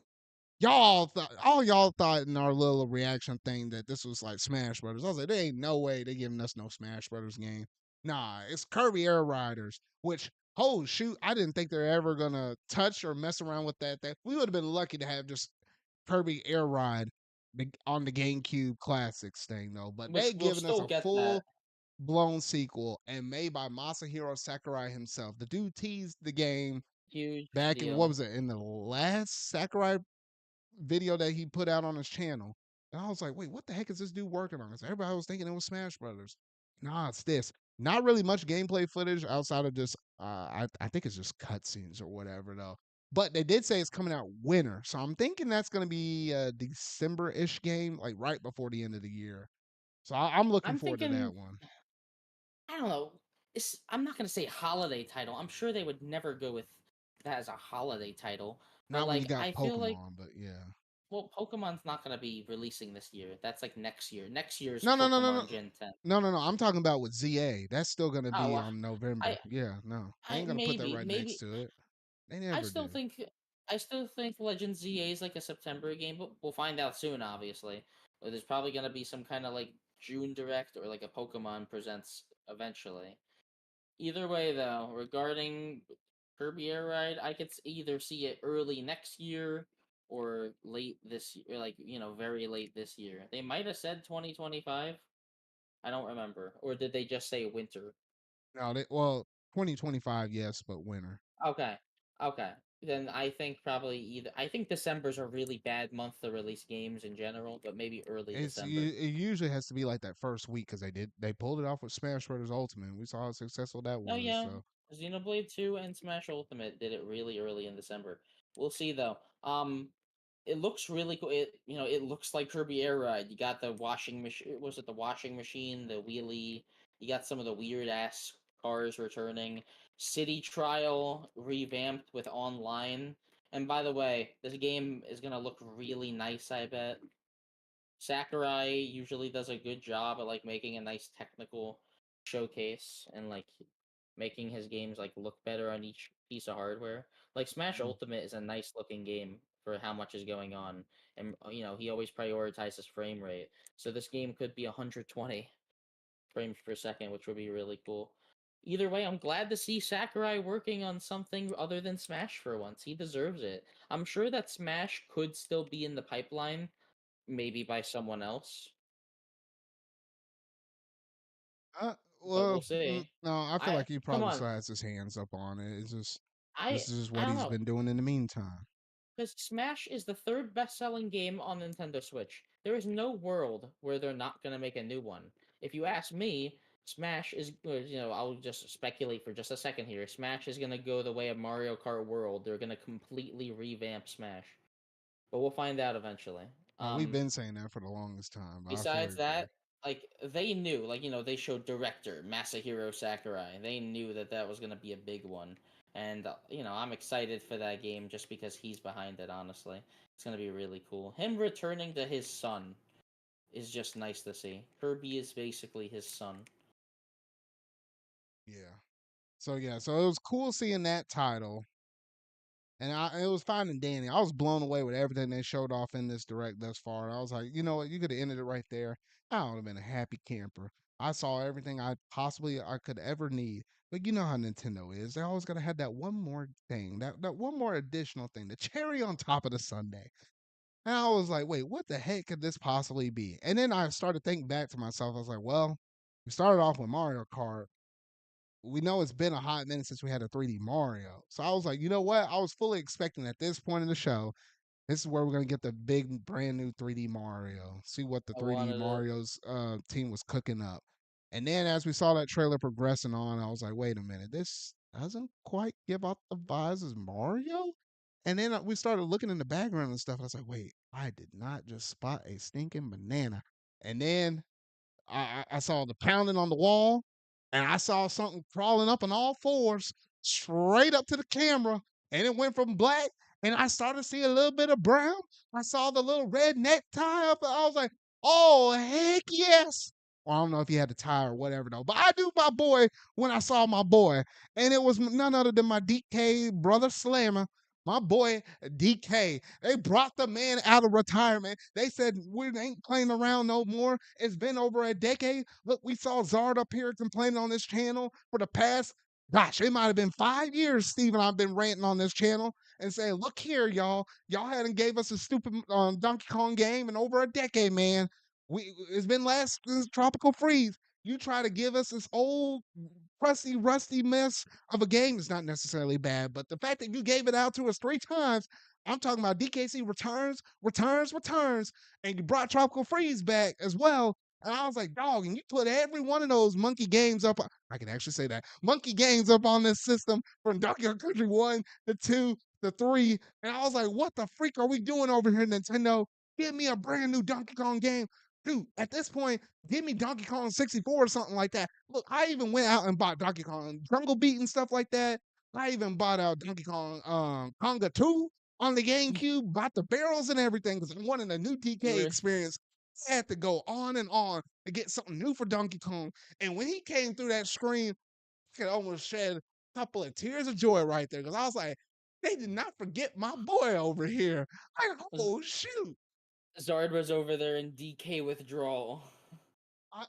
all y'all thought in our little reaction thing that this was like Smash Brothers. I was like, there ain't no way they giving us no Smash Brothers game. Nah, it's Kirby Air Riders, which oh shoot, I didn't think they're ever gonna touch or mess around with that. That we would have been lucky to have just Kirby Air Ride on the GameCube Classics thing though. But they Which we'll giving us still a get full that blown sequel and made by Masahiro Sakurai himself. The dude teased the game huge back in what deal. was it in the last Sakurai video that he put out on his channel. And I was like, wait, what the heck is this dude working on? 'Cause everybody was thinking it was Smash Brothers. Nah, it's this. Not really much gameplay footage outside of just I think it's just cutscenes or whatever though. But they did say it's coming out winter. So I'm thinking that's gonna be a December-ish game, like right before the end of the year. So I'm looking I'm forward to thinking that one. I don't know. I'm not gonna say holiday title. I'm sure they would never go with that as a holiday title. But Not when you like, got I feel like Pokemon, but yeah. well, Pokemon's not gonna be releasing this year. That's like next year. Next year's No, no, no, no, Pokemon no. Gen 10. No. I'm talking about with ZA. That's still gonna Oh, be well, on November. I, Yeah, no. They I ain't gonna put that right next maybe to it. They I never still do. think I still think Legend ZA is like a September game, but we'll find out soon. Obviously, or there's probably gonna be some kind of like June direct or like a Pokemon presents eventually. Either way, though, regarding Kirby Air Ride, I could either see it early next year or late this year, like very late this year. They might have said 2025. I don't remember, or did they just say winter? No, they well, 2025, yes, but winter. Okay, okay. then I think probably either. I think December's a really bad month to release games in general, but maybe early December. It usually has to be like that first week because they pulled it off with Smash Brothers Ultimate. We saw how successful that Oh was. yeah, So Xenoblade 2 and Smash Ultimate did it really early in December. We'll see though. It looks really cool. It looks like Kirby Air Ride. You got the washing machine. Was it the washing machine? The wheelie. You got some of the weird ass cars returning. City Trial revamped with online. And by the way, this game is gonna look really nice. I bet. Sakurai usually does a good job at like making a nice technical showcase and like making his games like look better on each piece of hardware. Like Smash mm, Ultimate is a nice looking game for how much is going on, and he always prioritizes frame rate. So this game could be 120 frames per second, which would be really cool. Either way, I'm glad to see Sakurai working on something other than Smash for once. He deserves it. I'm sure that Smash could still be in the pipeline, maybe by someone else, but we'll see. no, I feel I like he come probably on. still has his hands up on it. It's just I this is just I what don't he's know. been doing in the meantime. Because Smash is the third best-selling game on Nintendo Switch. There is no world where they're not gonna make a new one. If you ask me, Smash is, I'll just speculate for just a second here. Smash is gonna go the way of Mario Kart World. They're gonna completely revamp Smash, but we'll find out eventually. We've Um, been saying that for the longest time, but I fully Besides agree. that, like they knew, they showed director Masahiro Sakurai. They knew that that was gonna be a big one, and I'm excited for that game just because he's behind it. Honestly, it's gonna be really cool. Him returning to his son is just nice to see. Kirby is basically his son. Yeah. So yeah, so it was cool seeing that title. And it was fine and dandy. I was blown away with everything they showed off in this direct thus far. I was like, you know what, you could have ended it right there. I would have been a happy camper. I saw everything I could ever need. But you know how Nintendo is. They always gotta have that one more thing, that one more additional thing, the cherry on top of the sundae. And I was like, wait, what the heck could this possibly be? And then I started thinking back to myself. I was like, well, we started off with Mario Kart. We know it's been a hot minute since we had a 3D Mario. So I was like, you know what? I was fully expecting at this point in the show, this is where we're gonna get the big brand new 3D Mario. See what the I 3D wanted it. Mario's team was cooking up. And then as we saw that trailer progressing on, I was like, wait a minute, this doesn't quite give out the vibes as Mario. And then we started looking in the background and stuff. I was like, wait, I did not just spot a stinking banana. And then I saw the pounding on the wall, and I saw something crawling up on all fours straight up to the camera, and it went from black, and I started to see a little bit of brown. I saw the little red necktie up, and I was like, "Oh heck yes!" Well, I don't know if he had the tie or whatever though, but I knew my boy when I saw my boy, and it was none other than my DK brother Slammer. My boy DK. They brought the man out of retirement. They said we ain't playing around no more. It's been over a decade. Look, we saw Zard up here complaining on this channel for the past, gosh, it might have been 5 years. Steve and I've been ranting on this channel and saying, look here, y'all. Y'all hadn't gave us a stupid Donkey Kong game in over a decade, man. It's been last since Tropical Freeze. You try to give us this old crusty, rusty mess of a game is not necessarily bad, but the fact that you gave it out to us 3 times, I'm talking about DKC returns, returns, returns, and you brought Tropical Freeze back as well. And I was like, dog, and you put every one of those monkey games up. I can actually say that monkey games up on this system from Donkey Kong Country 1 to 2 to 3. And I was like, what the freak are we doing over here, Nintendo? Give me a brand new Donkey Kong game. Dude, at this point, give me Donkey Kong 64 or something like that. Look, I even went out and bought Donkey Kong Jungle Beat and stuff like that. I even bought out Donkey Kong Konga 2 on the GameCube, bought the barrels and everything because I wanted a new You DK were experience. I had to go on to get something new for Donkey Kong. And when he came through that screen, I could almost shed a couple of tears of joy right there because I was like, they did not forget my boy over here. Like, oh shoot. Zard was over there in DK withdrawal.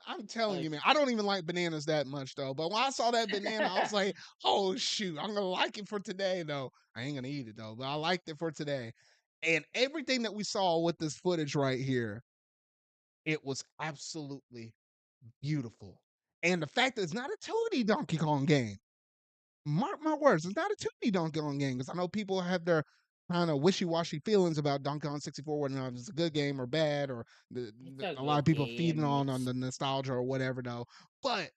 I'm telling Like you, man, I don't even like bananas that much though. But when I saw that banana, I was like, oh shoot, I'm gonna like it for today though. I ain't gonna eat it though, but I liked it for today. And everything that we saw with this footage right here, it was absolutely beautiful. And the fact that it's not a 2D Donkey Kong game. Mark my words, it's not a 2D Donkey Kong game because I know people have their kind of wishy-washy feelings about Donkey Kong 64, whether or not it's a good game or bad, or It's a a lot of good people feeding game. on It's the nostalgia or whatever though. But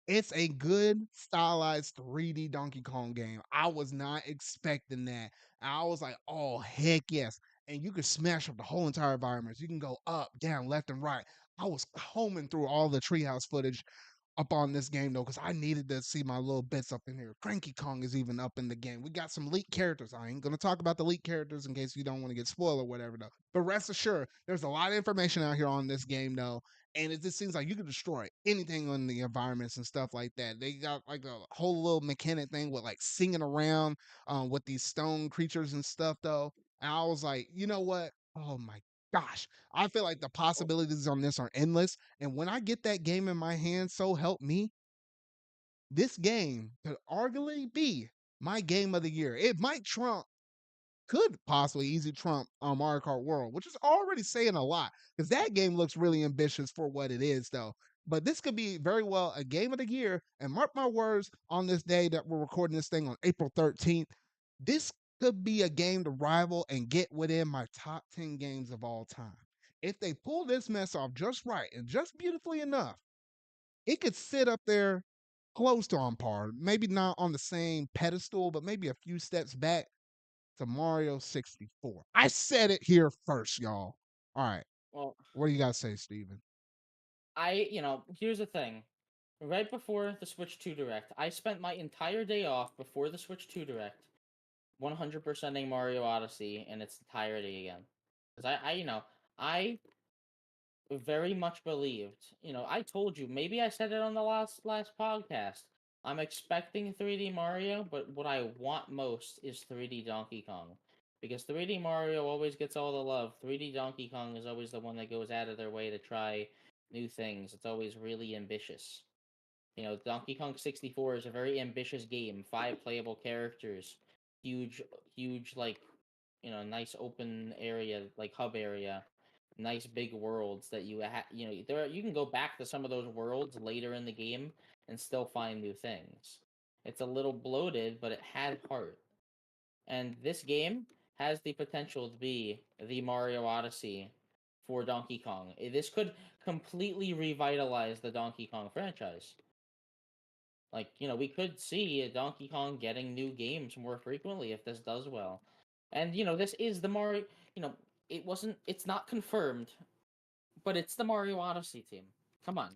it's a good stylized 3D Donkey Kong game. I was not expecting that. I was like, oh heck yes. And you could smash up the whole entire environment. You can go up, down, left, and right. I was combing through all the treehouse footage up on this game though, because I needed to see my little bits up in here. Cranky Kong is even up in the game. We got some leaked characters. I ain't gonna talk about the leaked characters in case you don't want to get spoiled or whatever though. But rest assured, there's a lot of information out here on this game though, and it just seems like you can destroy anything on the environments and stuff like that. They got like a whole little mechanic thing with like singing around with these stone creatures and stuff though. And I was like, you know what? Oh my gosh, I feel like the possibilities on this are endless. And when I get that game in my hand, so help me, this game could arguably be my game of the year. It might trump, could possibly easy trump Mario Kart World, which is already saying a lot because that game looks really ambitious for what it is, though. But this could be very well a game of the year. And mark my words, on this day that we're recording this thing on April 13th, this could be a game to rival and get within my top 10 games of all time. If they pull this mess off just right and just beautifully enough, it could sit up there close to on par. Maybe not on the same pedestal, but maybe a few steps back to Mario 64. I said it here first, y'all. All right. well, What do you guys say, Steven? here's the thing. Right before the Switch 2 Direct, I spent my entire day off before the Switch 2 Direct 100%ing Mario Odyssey in its entirety again. Because I very much believed, I told you, maybe I said it on the last podcast. I'm expecting 3D Mario, but what I want most is 3D Donkey Kong. Because 3D Mario always gets all the love. 3D Donkey Kong is always the one that goes out of their way to try new things. It's always really ambitious. Donkey Kong 64 is a very ambitious game. 5 playable characters, huge, huge, like, nice open area, like hub area, nice big worlds that you can go back to some of those worlds later in the game and still find new things. It's a little bloated, but it had heart. And this game has the potential to be the Mario Odyssey for Donkey Kong. This could completely revitalize the Donkey Kong franchise. Like, we could see Donkey Kong getting new games more frequently if this does well. And, this is the Mario, you know, it's not confirmed, but it's the Mario Odyssey team. Come on,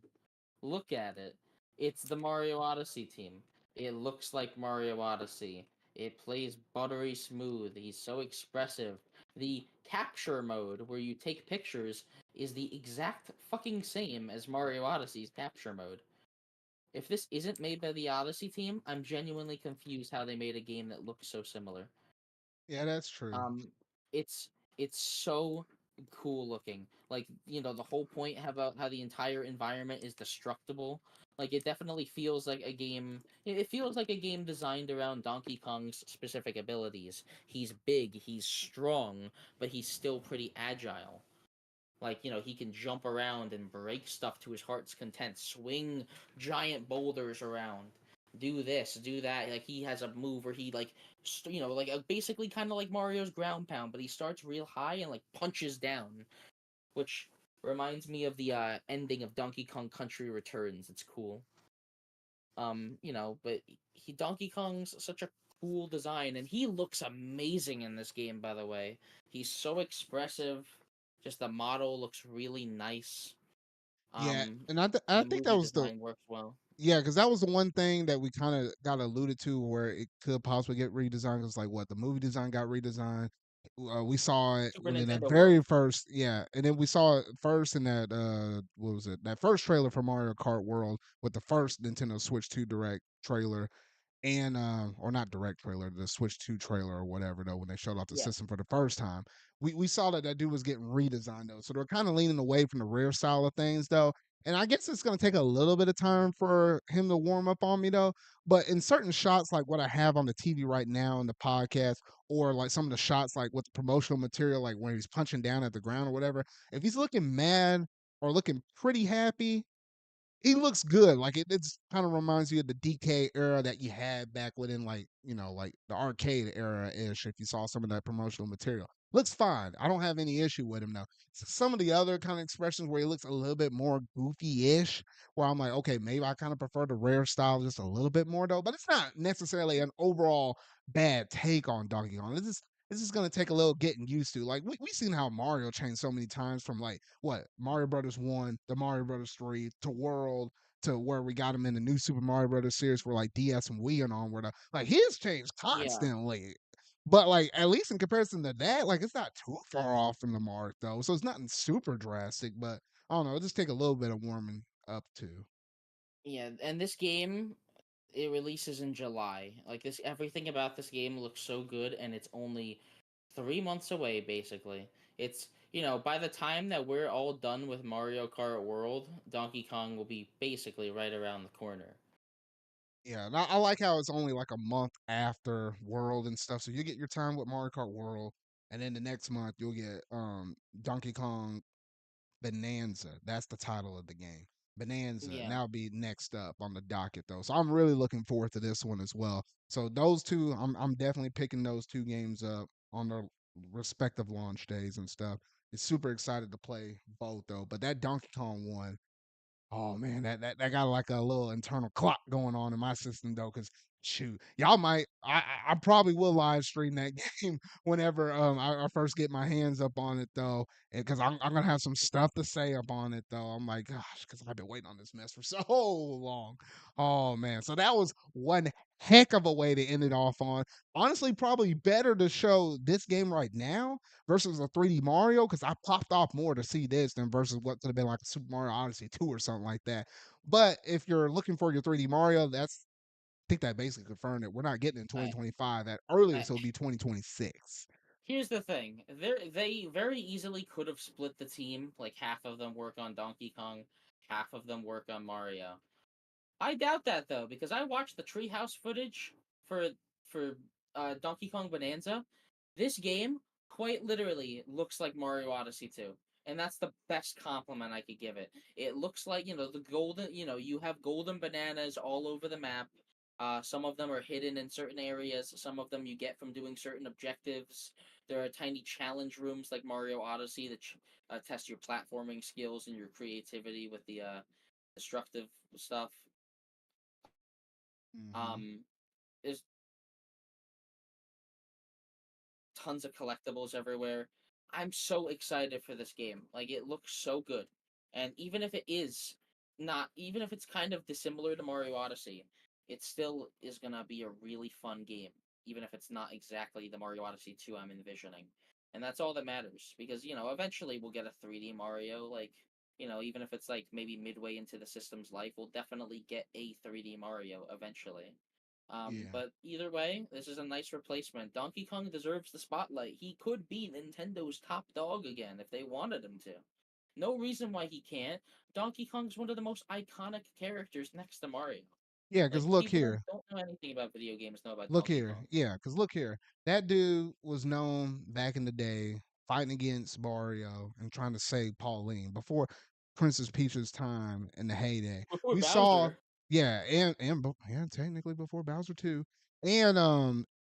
look at it. It's the Mario Odyssey team. It looks like Mario Odyssey. It plays buttery smooth. He's so expressive. The capture mode, where you take pictures, is the exact fucking same as Mario Odyssey's capture mode. If this isn't made by the Odyssey team, I'm genuinely confused how they made a game that looks so similar. Yeah, that's true. Um, it's it's so cool looking. Like, the whole point about how the entire environment is destructible. Like, it definitely feels like a game. It feels like a game designed around Donkey Kong's specific abilities. He's big, he's strong, but he's still pretty agile. Like, he can jump around and break stuff to his heart's content, swing giant boulders around, do this, do that. Like, he has a move where he, like, basically kind of like Mario's ground pound, but he starts real high and, like, punches down, which reminds me of the ending of Donkey Kong Country Returns. It's cool. But Donkey Kong's such a cool design, and he looks amazing in this game, by the way. He's so expressive. Just the model looks really nice. Yeah, Um, and I the think that movie was the design works well. yeah, because that was the one thing that we kind of got alluded to where it could possibly get redesigned. It's like what the movie design got redesigned. We saw it Super when in that Nintendo very World. first, yeah, and then we saw it first in that what was it? That first trailer for Mario Kart World with the first Nintendo Switch 2 Direct trailer, and or not direct trailer, the Switch 2 trailer or whatever though, when they showed off the Yeah. system for the first time. We saw that dude was getting redesigned though. So they're kind of leaning away from the rear style of things though. And I guess it's gonna take a little bit of time for him to warm up on me though. But in certain shots, like what I have on the TV right now in the podcast, or like some of the shots like with the promotional material, like when he's punching down at the ground or whatever, if he's looking mad or looking pretty happy, he looks good. Like it's kind of reminds you of the DK era that you had back within like like the arcade era ish. If you saw some of that promotional material, looks fine. I don't have any issue with him though. Some of the other kind of expressions where he looks a little bit more goofy ish, where I'm like, okay, maybe I kind of prefer the rare style just a little bit more though. But it's not necessarily an overall bad take on Donkey Kong. It's just gonna take a little getting used to. Like we seen how Mario changed so many times from like what Mario Brothers one to Mario Brothers three to World to where we got him in the new Super Mario Brothers series for like DS and Wii and onward. Like his changed Yeah. constantly. But like at least in comparison to that, like it's not too far off from the mark though. So it's nothing super drastic, but I don't know, it just take a little bit of warming up to. Yeah, and this game, it releases in July. Like this, everything about this game looks so good, and it's only 3 months away. Basically, it's by the time that we're all done with Mario Kart World, Donkey Kong will be basically right around the corner. Yeah, and I like how it's only like a month after World and stuff. So you get your time with Mario Kart World, and then the next month you'll get Donkey Kong Bonanza. That's the title of the game. Bonanza. And Yeah, that'll be next up on the docket though. So I'm really looking forward to this one as well. So those two, I'm definitely picking those two games up on their respective launch days and stuff. It's super excited to play both though. But that Donkey Kong one, oh man, that got like a little internal clock going on in my system though, because shoot, y'all might I probably will live stream that game whenever I first get my hands up on it though, because I'm gonna have some stuff to say up on it though. I'm like, gosh, because I've been waiting on this mess for so long. Oh man, so that was one heck of a way to end it off on. Honestly, probably better to show this game right now versus a 3D Mario because I popped off more to see this than versus what could have been like a Super Mario Odyssey 2 or something like that. But if you're looking for your 3D Mario, I think that basically confirmed it. We're not getting in I, 2025. At I earliest, it'll be 2026. here's the thing. They very easily could have split the team, like half of them work on Donkey Kong, half of them work on Mario. I doubt that though, because I watched the treehouse footage for Donkey Kong Bonanza. This game quite literally looks like Mario Odyssey 2. And that's the best compliment I could give it. It looks like, the golden, you have golden bananas all over the map. Some of them are hidden in certain areas. Some of them you get from doing certain objectives. There are tiny challenge rooms like Mario Odyssey that test your platforming skills and your creativity with the destructive stuff. Mm-hmm. There's tons of collectibles everywhere. I'm so excited for this game. Like it looks so good. And even if it is not even if it's kind of dissimilar to Mario Odyssey, it still is going to be a really fun game even if it's not exactly the Mario Odyssey 2 I'm envisioning. And that's all that matters because eventually we'll get a 3D Mario like even if it's like maybe midway into the system's life, we'll definitely get a 3D Mario eventually. Yeah. But either way, this is a nice replacement. Donkey Kong deserves the spotlight. He could be Nintendo's top dog again if they wanted him to. No reason why he can't. Donkey Kong's one of the most iconic characters next to Mario. Yeah, Like because look people that here. don't know anything about video games know about Look Donkey here. Kong. Yeah, because look here. That dude was known back in the day fighting against Mario and trying to save Pauline before Princess Peach's time in the heyday. Before We saw, Bowser. yeah, yeah, technically before Bowser too. And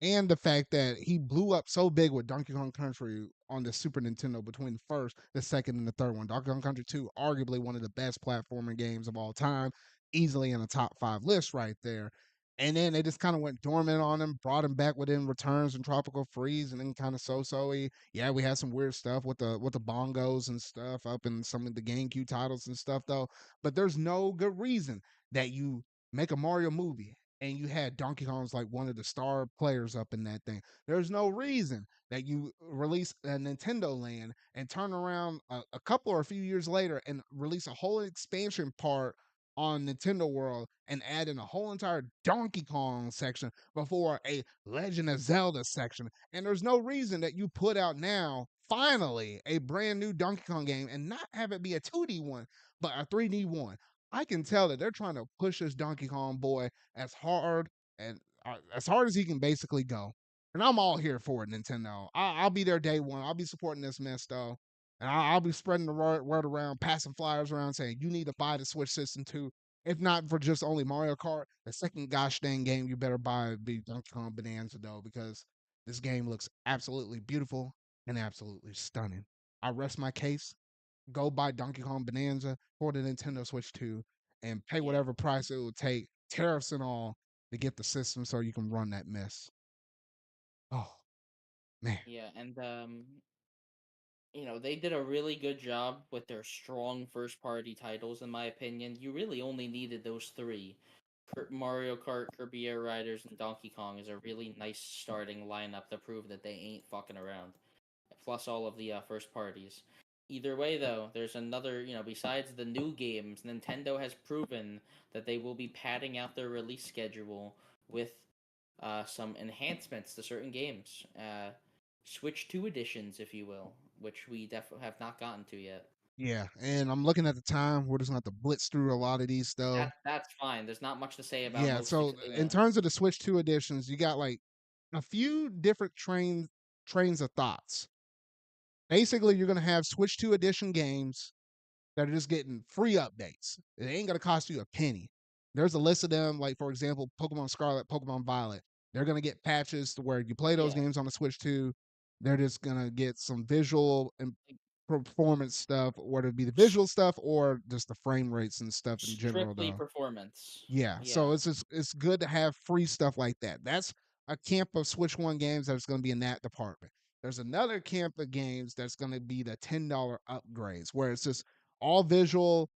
the fact that he blew up so big with Donkey Kong Country on the Super Nintendo between the first, the second, and the third one. Donkey Kong Country 2, arguably one of the best platforming games of all time, easily in a top five list right there. And then they just kind of went dormant on him, brought him back within Returns and Tropical Freeze, and then kind of so-so-y. Yeah, we had some weird stuff with the bongos and stuff up in some of the GameCube titles and stuff though. But there's no good reason that you make a Mario movie and you had Donkey Kong's like one of the star players up in that thing. There's no reason that you release a Nintendo Land and turn around a couple or a few years later and release a whole expansion part on Nintendo World and add in a whole entire Donkey Kong section before a Legend of Zelda section. And there's no reason that you put out now, finally, a brand new Donkey Kong game and not have it be a 2D one, but a 3D one. I can tell that they're trying to push this Donkey Kong boy as hard and as hard as he can basically go. And I'm all here for it, Nintendo. I'll be there day one. I'll be supporting this mess though. And I'll be spreading the word around, passing flyers around saying, you need to buy the Switch System too. If not for just only Mario Kart, the second gosh dang game you better buy would be Donkey Kong Bonanza though, because this game looks absolutely beautiful and absolutely stunning. I rest my case. Go buy Donkey Kong Bonanza for the Nintendo Switch 2 and pay Yeah, whatever price it will take, tariffs and all, to get the system so you can run that mess. Oh man. yeah, and they did a really good job with their strong first party titles, in my opinion. You really only needed those three. Mario Kart, Kirby Air Riders, and Donkey Kong is a really nice starting lineup to prove that they ain't fucking around. Plus all of the first parties. Either way, though, there's another, besides the new games, Nintendo has proven that they will be padding out their release schedule with some enhancements to certain games. Switch 2 editions, if you will, which we definitely have not gotten to yet. Yeah, and I'm looking at the time. We're just gonna have to blitz through a lot of these though. That's fine. There's not much to say about Yeah, most. so in terms of the Switch 2 editions, you got like a few different trains of thoughts. Basically, you're gonna have Switch 2 edition games that are just getting free updates. It ain't gonna cost you a penny. There's a list of them, like for example, Pokemon Scarlet, Pokemon Violet. They're gonna get patches to where you play those Yeah, games on the Switch 2. They're just gonna get some visual and performance stuff, whether it be the s- visual stuff or just the frame rates and stuff in general, strictly though. performance. Yeah, so Yeah, it's good to have free stuff like that. That's a camp of Switch One games that's going to be in that department. There's another camp of games that's going to be the $10 upgrades, where it's just all visual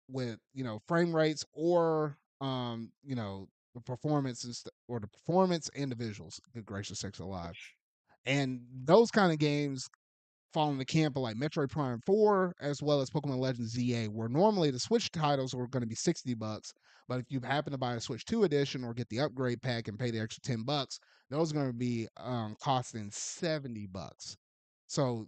with frame rates or the performance or the performance and the visuals. Good gracious, sakes alive! which And those kind of games following the camp of like Metroid Prime 4 as well as Pokemon Legends ZA, where normally the Switch titles were going to be $60, but if you happen to buy a Switch 2 edition or get the upgrade pack and pay the extra $10, those are going to be costing $70. So,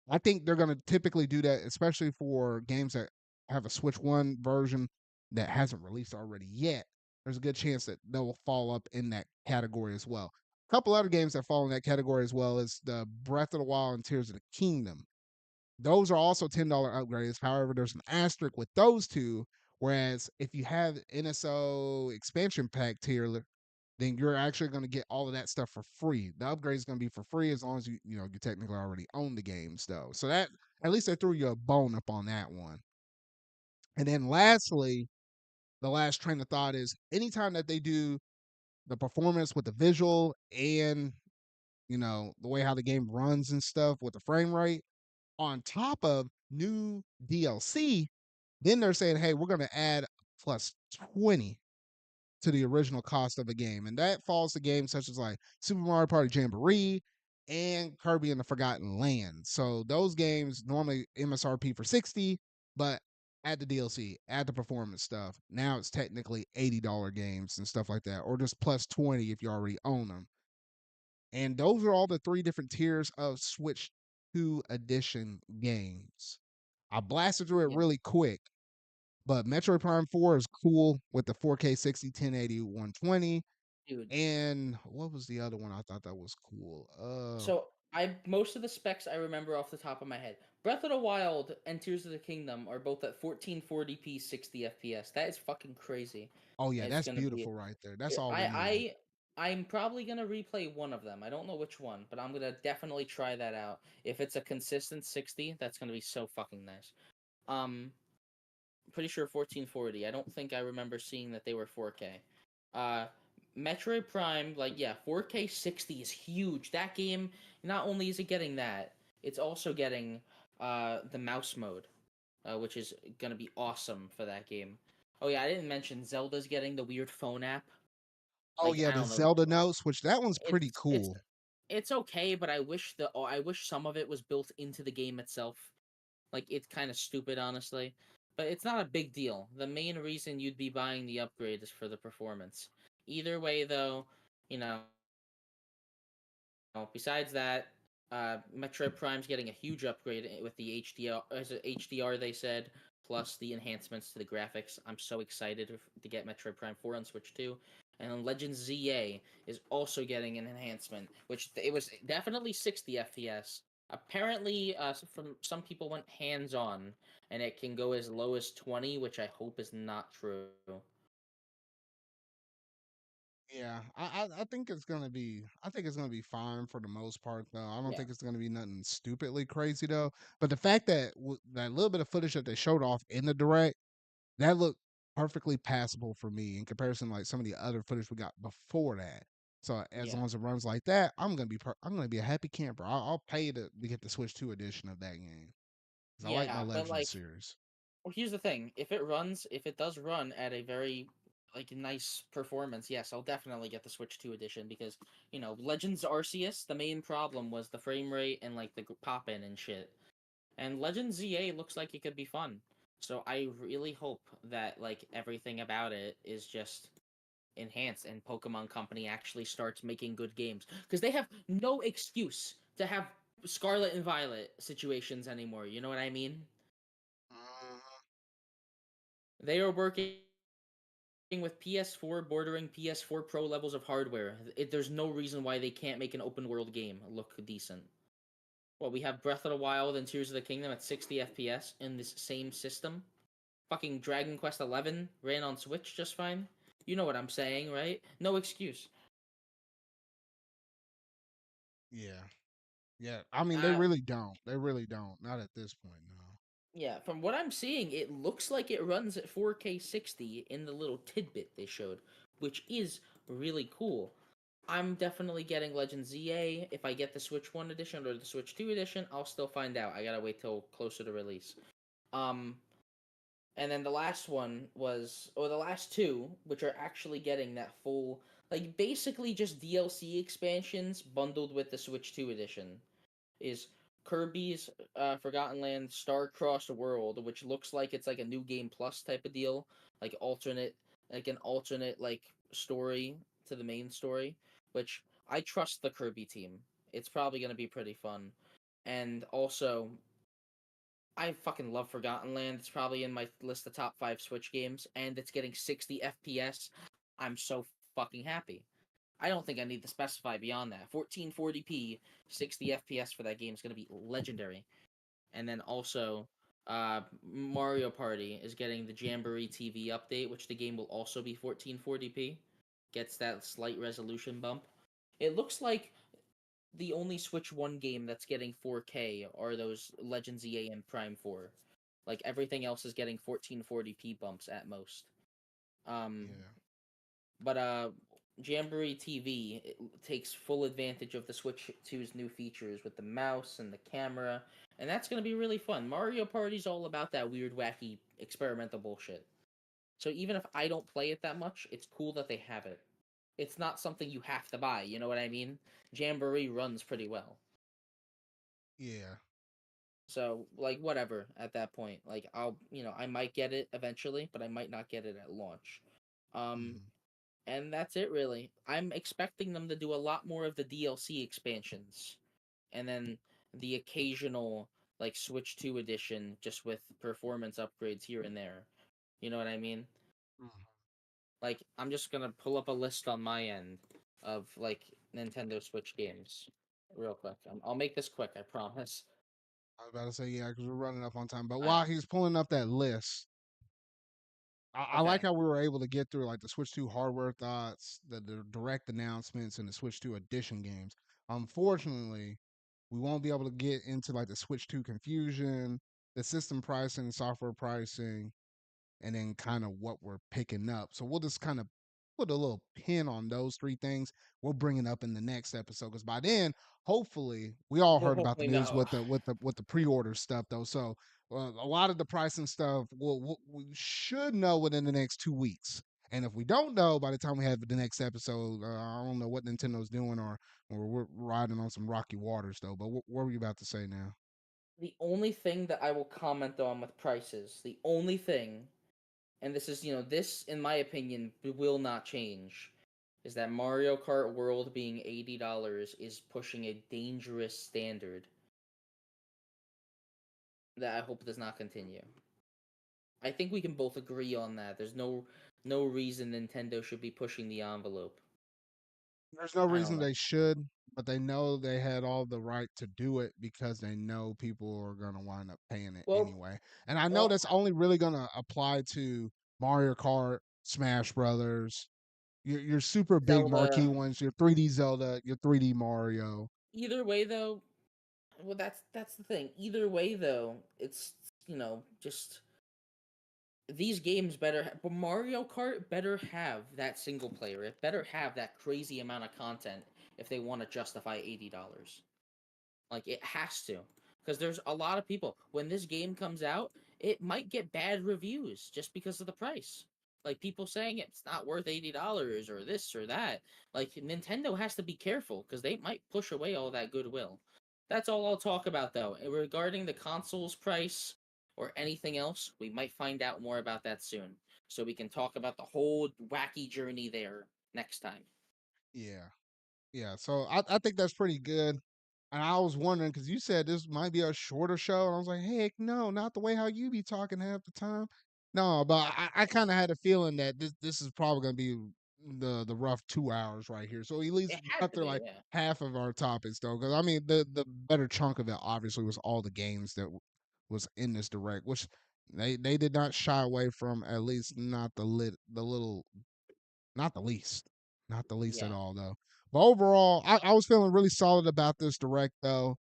I think they're going to typically do that, especially for games that have a Switch 1 version that hasn't released already yet. There's a good chance that they'll fall up in that category as well. A couple other games that fall in that category as well is the Breath of the Wild and Tears of the Kingdom. Those are also $10 upgrades. However, there's an asterisk with those two. Whereas if you have NSO expansion pack tier, then you're actually going to get all of that stuff for free. The upgrade is going to be for free as long as you technically already own the games though. So that at least they threw you a bone up on that one. And then lastly, the last train of thought is anytime that they do the performance with the visual and the way how the game runs and stuff with the frame rate on top of new DLC, then they're saying, hey, we're going to add plus 20 to the original cost of the game. And that falls to games such as like Super Mario Party Jamboree and Kirby and the Forgotten Land. So those games normally MSRP for 60, but add the DLC, add the performance stuff. Now it's technically $80 games and stuff like that, or just plus 20 if you already own them. And those are all the three different tiers of Switch 2 edition games. I blasted through it yeah, really quick, but Metroid Prime 4 is cool with the 4K 60, 1080, 120. dude. And what was the other one I thought that was cool? So I most of the specs I remember off the top of my head. Breath of the Wild and Tears of the Kingdom are both at 1440p 60 FPS. That is fucking crazy. Oh yeah, It's that's gonna be beautiful right there. That's all we need. I I'm probably gonna replay one of them. I don't know which one, but I'm gonna definitely try that out. If it's a consistent 60, that's gonna be so fucking nice. Um, pretty sure 1440. I don't think I remember seeing that they were 4K. Uh, Metroid Prime, like yeah, 4K 60 is huge. That game, not only is it getting that, it's also getting the mouse mode, which is gonna be awesome for that game. Oh yeah, I didn't mention Zelda's getting the weird phone app. Oh Like yeah, I the don't know, Zelda notes, which that one's pretty it's it's cool. it's okay, but I wish some of it was built into the game itself. Like it's kind of stupid, honestly. But it's not a big deal. The main reason you'd be buying the upgrade is for the performance. Either way, though, besides that, Metroid Prime's getting a huge upgrade with the HDR, as a HDR they said, plus the enhancements to the graphics. I'm so excited to get Metroid Prime 4 on Switch 2. And then Legends ZA is also getting an enhancement, which it was definitely 60 FPS. Apparently, from some people went hands on, and it can go as low as 20, which I hope is not true. Yeah, I think it's gonna be fine for the most part though. I don't Yeah. think it's gonna be nothing stupidly crazy though. But the fact that that little bit of footage that they showed off in the direct, that looked perfectly passable for me in comparison to like some of the other footage we got before that. So as Yeah. long as it runs like that, I'm gonna be a happy camper. I'll pay to get the Switch 2 edition of that game because I like my Yeah, but Legend like, series. well, here's the thing: if it does run at a very like nice performance, yes, I'll definitely get the Switch 2 edition because Legends Arceus. The main problem was the frame rate and like the pop in and shit. And Legends ZA looks like it could be fun. So I really hope that like everything about it is just enhanced and Pokemon Company actually starts making good games because they have no excuse to have Scarlet and Violet situations anymore. You know what I mean? Mhm. They are working with PS4 bordering PS4 Pro levels of hardware. There's no reason why they can't make an open world game look decent. Well, we have Breath of the Wild and Tears of the Kingdom at 60 FPS in this same system. Fucking Dragon Quest 11 ran on Switch just fine. You know what I'm saying, right? No excuse. Yeah, yeah. I mean, they Uh, really don't. They really don't. Not at this point, no. yeah, from what I'm seeing, it looks like it runs at 4K 60 in the little tidbit they showed, which is really cool. I'm definitely getting Legend ZA. If I get the Switch 1 edition or the Switch 2 edition, I'll still find out. I gotta wait till closer to release. Um, and then the last one was, or the last two, which are actually getting that full, like basically just DLC expansions bundled with the Switch 2 edition, is Kirby's Forgotten Land Star Crossed World, which looks like it's like a new game plus type of deal, like an alternate like story to the main story, which I trust the Kirby team. It's probably gonna be pretty fun, and also I fucking love Forgotten Land. It's probably in my list of top 5 Switch games, and it's getting 60 FPS. I'm so fucking happy. I don't think I need to specify beyond that. 1440p, 60 FPS for that game is going to be legendary. And then also, Mario Party is getting the Jamboree TV update, which the game will also be 1440p. Gets that slight resolution bump. It looks like the only Switch 1 game that's getting 4K are those Legends EA and Prime 4. Like everything else is getting 1440p bumps at most. Um, Yeah. but Jamboree TV takes full advantage of the Switch 2's new features with the mouse and the camera, and that's going to be really fun. Mario Party's all about that weird, wacky, experimental bullshit. So even if I don't play it that much, it's cool that they have it. It's not something you have to buy, you know what I mean? Jamboree runs pretty well. Yeah. So, like, whatever at that point. Like, I might get it eventually, but I might not get it at launch. Um, Mhm. and that's it, really. I'm expecting them to do a lot more of the DLC expansions, and then the occasional, like, Switch 2 edition, just with performance upgrades here and there. You know what I mean? Mhm. Like, I'm just gonna pull up a list on my end of, like, Nintendo Switch games real quick. I'll make this quick, I promise. I was about to say yeah, because we're running up on time. But I, while he's pulling up that list, I like okay. how we were able to get through like the Switch 2 hardware thoughts, the direct announcements, and the Switch 2 edition games. Unfortunately, we won't be able to get into like the Switch 2 confusion, the system pricing, software pricing, and then kind of what we're picking up. So we'll just kind of put a little pin on those three things. We'll bring it up in the next episode because by then, hopefully, we all Well, heard about the hopefully news no. with the pre-order stuff though. So a lot of the pricing stuff we should know within the next 2 weeks. And if we don't know by the time we have the next episode, I don't know what Nintendo's doing or we're riding on some rocky waters though. But what were you about to say now? The only thing that I will comment on with prices, the only thing, and this is, this, in my opinion, will not change, is that Mario Kart World being $80 is pushing a dangerous standard that I hope does not continue. I think we can both agree on that. There's no reason Nintendo should be pushing the envelope. There's no I don't reason know. they should, but they know they had all the right to do it because they know people are gonna wind up paying it Well, anyway. And I know well, that's only really gonna apply to Mario Kart, Smash Brothers, your super big marquee Zelda. ones, your 3D Zelda, your 3D Mario. Either way, though, well, that's the thing. Either way, though, it's just these games better. But Mario Kart better have that single player. It better have that crazy amount of content if they want to justify $80. Like it has to, because there's a lot of people. When this game comes out, it might get bad reviews just because of the price. Like people saying it's not worth $80 or this or that. Like Nintendo has to be careful because they might push away all that goodwill. That's all I'll talk about though. Regarding the console's price or anything else, we might find out more about that soon. So we can talk about the whole wacky journey there next time. Yeah. Yeah, so I think that's pretty good. And I was wondering because you said this might be a shorter show, and I was like, heck no, not the way how you be talking half the time. No, but I kind of had a feeling that this is probably gonna be the rough 2 hours right here. So at least It had cut to through be, like yeah. half of our topics though, because I mean the better chunk of it obviously was all the games that was in this direct, which they did not shy away from, at least not the little, not the least. Not the least at Yeah. all, though. But overall, I was feeling really solid about this direct, though.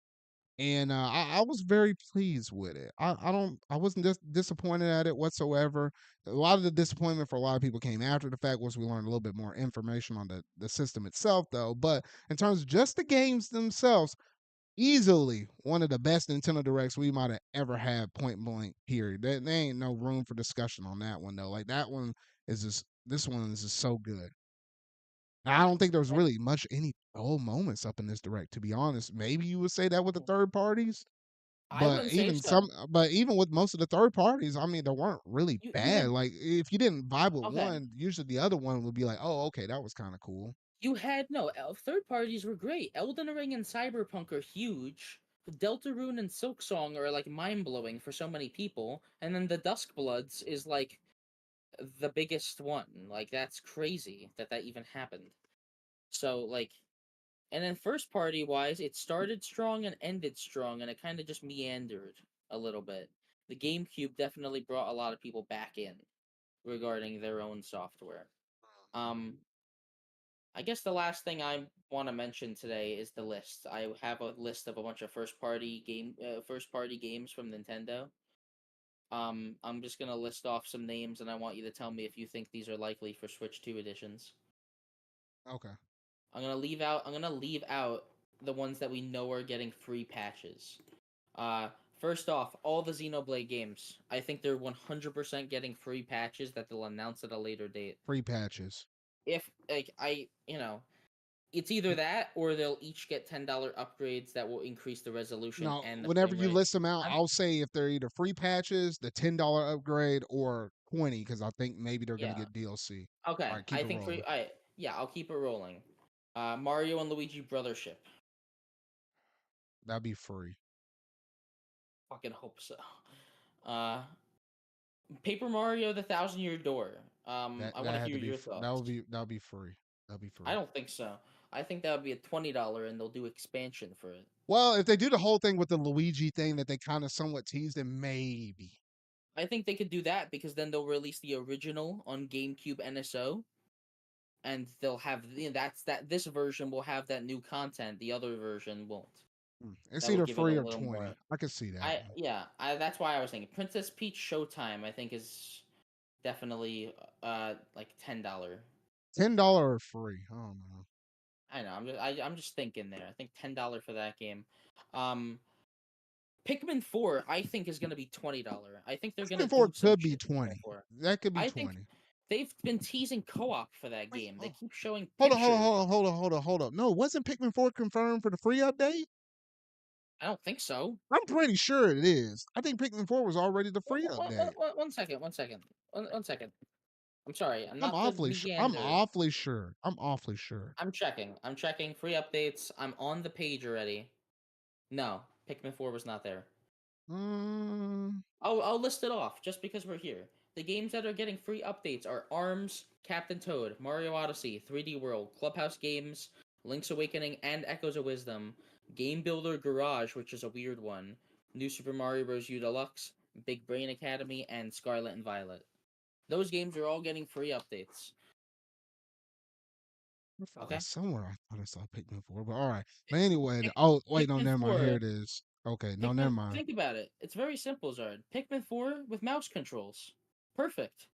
And I was very pleased with it. I wasn't disappointed at it whatsoever. A lot of the disappointment for a lot of people came after the fact once we learned a little bit more information on the system itself, though. But in terms of just the games themselves, easily one of the best Nintendo Directs we might have ever had, point blank, period. There ain't no room for discussion on that one, though. Like, that one is just, this one is just so good. I don't think there's really much any dull moments up in this direct, to be honest. Maybe you would say that with the third parties, I wouldn't say so. but even with most of the third parties, I mean, they weren't really You bad. had Like if you didn't vibe with okay. one, usually the other one would be like, oh, okay, that was kind of cool. You had no third parties were great. Elden Ring and Cyberpunk are huge. Deltarune and Silksong are like mind blowing for so many people, and then the Duskbloods is like the biggest one. Like that's crazy that that even happened. So like, and then first party wise, it started strong and ended strong, and it kind of just meandered a little bit. The GameCube definitely brought a lot of people back in regarding their own software. Um, I guess the last thing I want to mention today is the list. I have a list of a bunch of first party games from Nintendo. I'm just gonna list off some names, and I want you to tell me if you think these are likely for Switch 2 editions. Okay. I'm gonna leave out the ones that we know are getting free patches. First off, all the Xenoblade games. I think they're 100% getting free patches that they'll announce at a later date. Free patches. If like it's either that or they'll each get $10 upgrades that will increase the resolution Now, and the whenever frame you rate. list them out, I'm I'll say if they're either free patches, the $10 upgrade, or 20, because I think maybe they're gonna Yeah. get DLC. All Okay. right, keep I it think for rolling. I yeah, I'll keep it rolling. Mario and Luigi Brothership. That'd be free. Fucking hope so. Uh Paper Mario the Thousand Year Door. That I want that to had hear to be your thoughts. that would be free. That'd be I free. don't think so. I think that would be a $20 and they'll do expansion for it. Well, if they do the whole thing with the Luigi thing that they kind of somewhat teased, then maybe. I think they could do that because then they'll release the original on GameCube NSO and they'll have that this version will have that new content, the other version won't. It's That will either give it a free or little 20. more. I could see that one. I that's why I was thinking Princess Peach Showtime I think is definitely like $10. $10 or free. I don't know. I know. I'm just thinking there. I think $10 for that game. Um Pikmin 4 I think is going to be $20. I think they're going to Pikmin 4 do some could be shit with Pikmin 20. 4. That could be I think 20. they've been teasing co-op for that Wait, game. They oh, keep showing hold on, hold on, pictures. hold on, hold on, hold on, hold on. No, wasn't Pikmin 4 confirmed for the free update? I don't think so. I'm pretty sure it is. I think Pikmin 4 was already the free update. One second, one second. One second. I'm sorry. I'm I'm not the awfully sure. I'm meander. awfully sure. I'm awfully sure. I'm checking. I'm checking free updates. I'm on the page already. No, Pikmin 4 was not there. Mm, I'll list it off just because we're here. The games that are getting free updates are Arms, Captain Toad, Mario Odyssey, 3D World, Clubhouse Games, Link's Awakening, and Echoes of Wisdom, Game Builder Garage, which is a weird one, New Super Mario Bros. U Deluxe, Big Brain Academy, and Scarlet and Violet. Those games are all getting free updates. I felt like Okay? somewhere I thought I saw Pikmin 4, but all right. But anyway, Pick, oh wait, no, Pikmin never mind. Here 4. it is. Okay, no, never Pikmin, mind. think about it. It's very simple, Zard. Pikmin 4 with mouse controls. Perfect.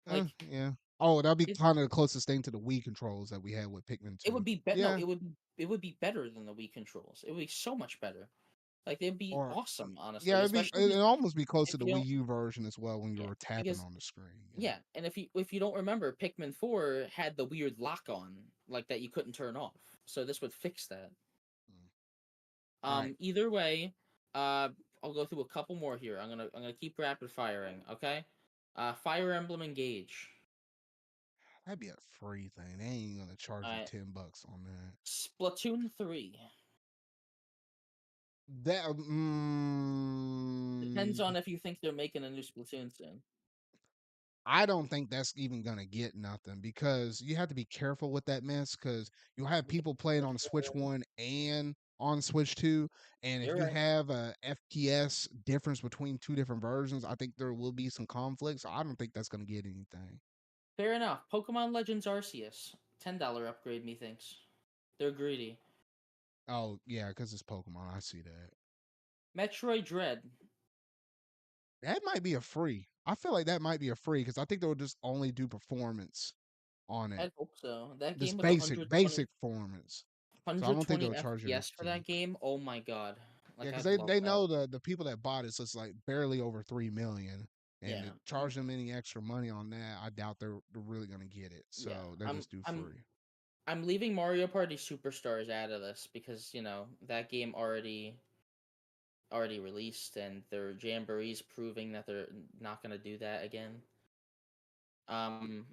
Like, Yeah. Oh, that'd be it, kind of the closest thing to the Wii controls that we had with Pikmin it 2. would be no, Yeah. it would be better than the Wii controls. It would be so much better. Like they'd be Or awesome, yeah, honestly. it'd be Especially it'd almost be close if to the you Wii don't, U version as well when you yeah, were tapping because on the screen. Yeah. yeah, and if you don't remember, Pikmin 4 had the weird lock on, like that you couldn't turn off. So this would fix that. Mm. All right. Either way, uh, I'll go through a couple more here. I'm gonna keep rapid firing. Okay. Fire Emblem Engage. That'd be a free thing. They ain't gonna charge you Uh, $10 on that. Splatoon 3. That Depends on if you think they're making a new Splatoon soon. I don't think that's even gonna get nothing because you have to be careful with that mess because you'll have people playing on Switch One and on Switch Two, and if You're you right. have a FPS difference between two different versions, I think there will be some conflicts. I don't think that's gonna get anything. Fair enough. Pokemon Legends Arceus. $10 upgrade, methinks. They're greedy. Oh yeah, because it's Pokemon. I see that. Metroid Dread. That might be a free. I feel like that might be a free because I think they'll just only do performance on it. I'd hope so. That game Just with basic performance. So I don't think 120 they'll charge you an FPS extra for 10. that game. Oh my god. Yeah, Like because I'd they love they that. know the people that bought it, so it's like barely over 3 million, and to Yeah. charge them any extra money on that, I doubt they're really gonna get it. Yeah. So they just do free. I'm leaving Mario Party Superstars out of this because, that game already released and their jamboree's proving that they're not going to do that again. Um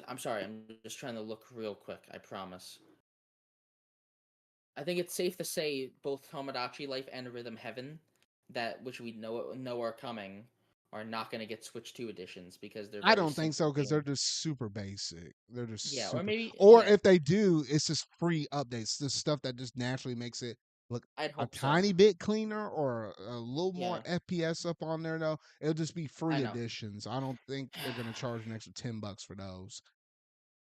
I'm sorry. I'm just trying to look real quick. I promise. I think it's safe to say both Tomodachi Life and Rhythm Heaven, that which we know are coming, are not going to get Switch 2 editions because they're I very don't think so simple because they're games. just super basic. They're just Yeah, or super. maybe Or yeah. if they do, it's just free updates. This stuff that just naturally makes it look I'd a hope so. tiny bit cleaner or a little more Yeah, FPS up on there. Though it'll just be I free know. editions. I don't think they're gonna charge an extra $10 for those.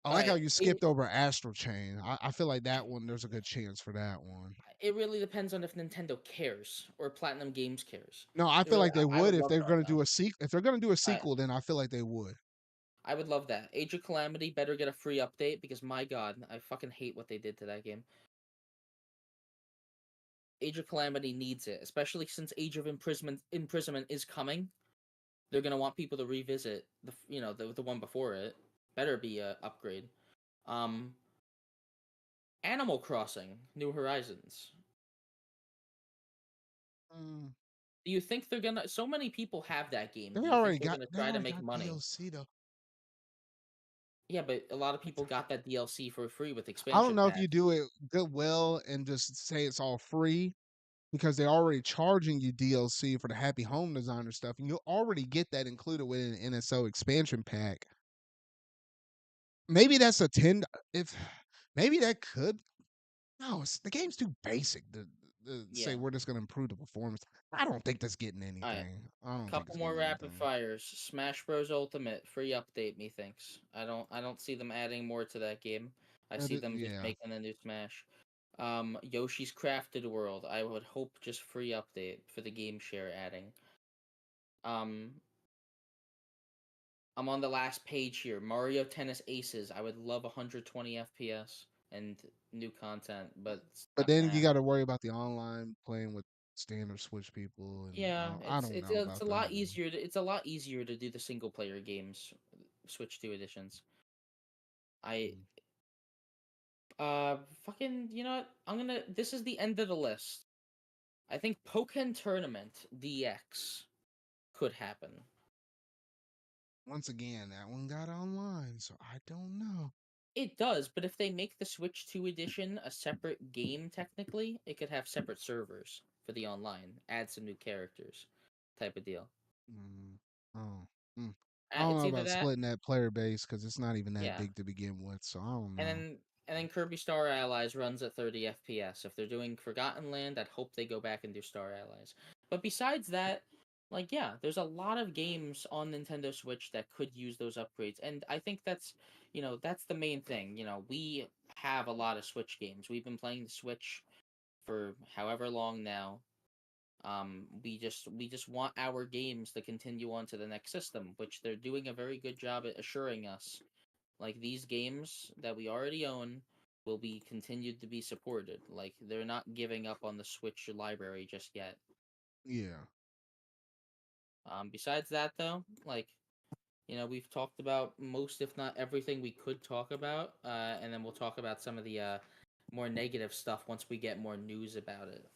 I All like how right. you skipped over Astral Chain. I feel like that one. There's a good chance for that one. It really depends on if Nintendo cares or Platinum Games cares. No, I It feel really, like they I would would if love they're that gonna though. do a sequel. If they're gonna do a I sequel, then I feel like they would. I would love that. Age of Calamity better get a free update because my god, I fucking hate what they did to that game. Age of Calamity needs it, especially since Age of Imprisonment is coming. They're gonna want people to revisit the one before it. Better be a upgrade. Um, Animal Crossing: New Horizons. Mm, Do you think they're gonna? So many people have that game. they Do you think already they're got. gonna They try to already make got money? DLC though. Yeah, but a lot of people got that DLC for free with I don't expansion know if you packs. do it goodwill and just say it's all free because they're already charging you DLC for the Happy Home Designer stuff, and you'll already get that included with an NSO expansion pack. Maybe that's a 10. If maybe that could. No, the game's too basic to say Yeah. we're just gonna improve the performance. I don't think that's getting All right. anything. I don't think Couple it's more getting rapid anything. fires. Smash Bros. Ultimate free update. Methinks. I don't see them adding more to that game. I see them just Yeah. making a new Smash. Yoshi's Crafted World. I would hope just free update for the game share adding. Um, I'm on the last page here. Mario Tennis Aces. I would love 120 FPS and new content, but it's But not gonna then you happen. got to worry about the online playing with standard Switch people, and Yeah, I it's don't it's know it's a about that lot one. easier. It's a lot easier to do the single player games. Switch 2 editions. I Mm. fucking you know what? I'm gonna. This is the end of the list. I think Pokken Tournament DX could happen. Once again, that one got online, so I don't know. It does, but if they make the Switch 2 edition a separate game, technically, it could have separate servers for the online, add some new characters, type of deal. Mm, oh, mm. I don't It's know either about that, splitting that player base because it's not even that yeah, big to begin with. So I don't and know. then Kirby Star Allies runs at 30 FPS. If they're doing Forgotten Land, I'd hope they go back and do Star Allies. But besides that, like yeah, there's a lot of games on Nintendo Switch that could use those upgrades, and I think that's the main thing. We have a lot of Switch games. We've been playing the Switch for however long now. We just want our games to continue on to the next system, which they're doing a very good job at assuring us. Like these games that we already own will be continued to be supported. Like they're not giving up on the Switch library just yet. Yeah, Besides that though, like we've talked about most, if not everything, we could talk about, and then we'll talk about some of the more negative stuff once we get more news about it.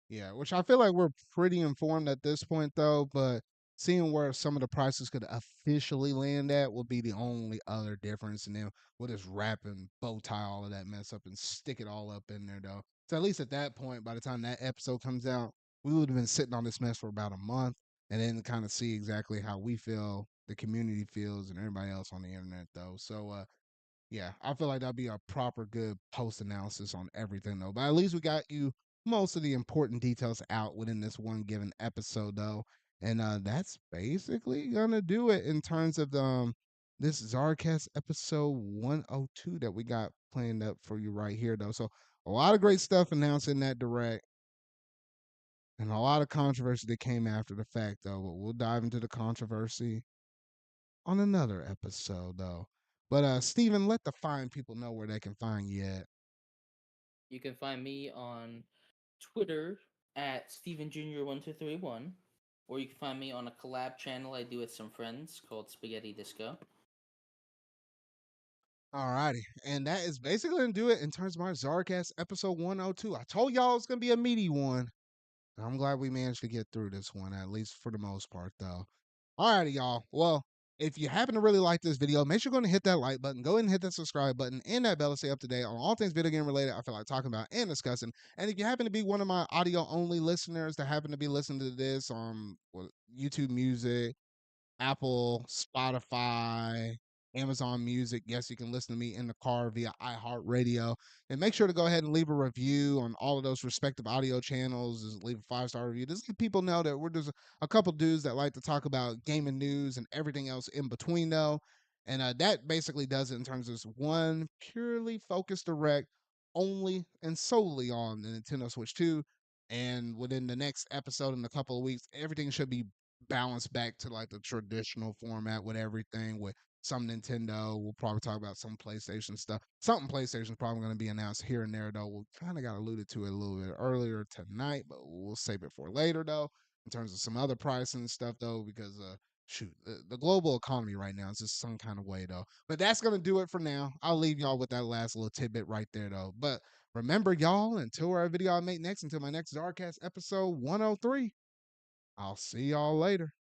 yeah. Which I feel like we're pretty informed at this point, though. But seeing where some of the prices could officially land at will be the only other difference. And then we'll just wrap and bow tie all of that mess up and stick it all up in there, though. So at least at that point, by the time that episode comes out, we would have been sitting on this mess for about a month, and then kind of see exactly how we feel, the community feels, and everybody else on the internet, though. So yeah, I feel like that'd be a proper good post analysis on everything though. But at least we got you most of the important details out within this one given episode though. And that's basically gonna do it in terms of this ZardCast episode 102 that we got planned up for you right here though. So a lot of great stuff announced in that direct and a lot of controversy that came after the fact though. But we'll dive into the controversy on another episode though. But Steven, let the fine people know where they can find you at. You can find me on Twitter at Steven Jr. 1231, or you can find me on a collab channel I do with some friends called Spaghetti Disco. Alrighty. And that is basically gonna do it in terms of my Zarcast episode 102. I told y'all it's gonna be a meaty one. And I'm glad we managed to get through this one, at least for the most part, though. Alrighty, y'all. Well, if you happen to really like this video, make sure you're going to hit that like button, go ahead and hit that subscribe button, and that bell to stay up to date on all things video game related I feel like talking about and discussing. And if you happen to be one of my audio only listeners that happen to be listening to this on YouTube Music, Apple, Spotify, Amazon Music. Yes, you can listen to me in the car via iHeartRadio. And make sure to go ahead and leave a review on all of those respective audio channels. Just leave a 5-star review. Just let people know that we're just a couple dudes that like to talk about gaming news and everything else in between, though. And that basically does it in terms of one purely focused direct only and solely on the Nintendo Switch 2. And within the next episode in a couple of weeks, everything should be balance back to like the traditional format with everything with some Nintendo. We'll probably talk about some PlayStation stuff. Something PlayStation's probably going to be announced here and there though. We kind of got alluded to it a little bit earlier tonight, but we'll save it for later though. In terms of some other pricing and stuff though, because shoot, the global economy right now is just some kind of way though. But that's gonna do it for now. I'll leave y'all with that last little tidbit right there though. But remember, y'all, until our video I make next, until my next ZardCast episode 103. I'll see y'all later.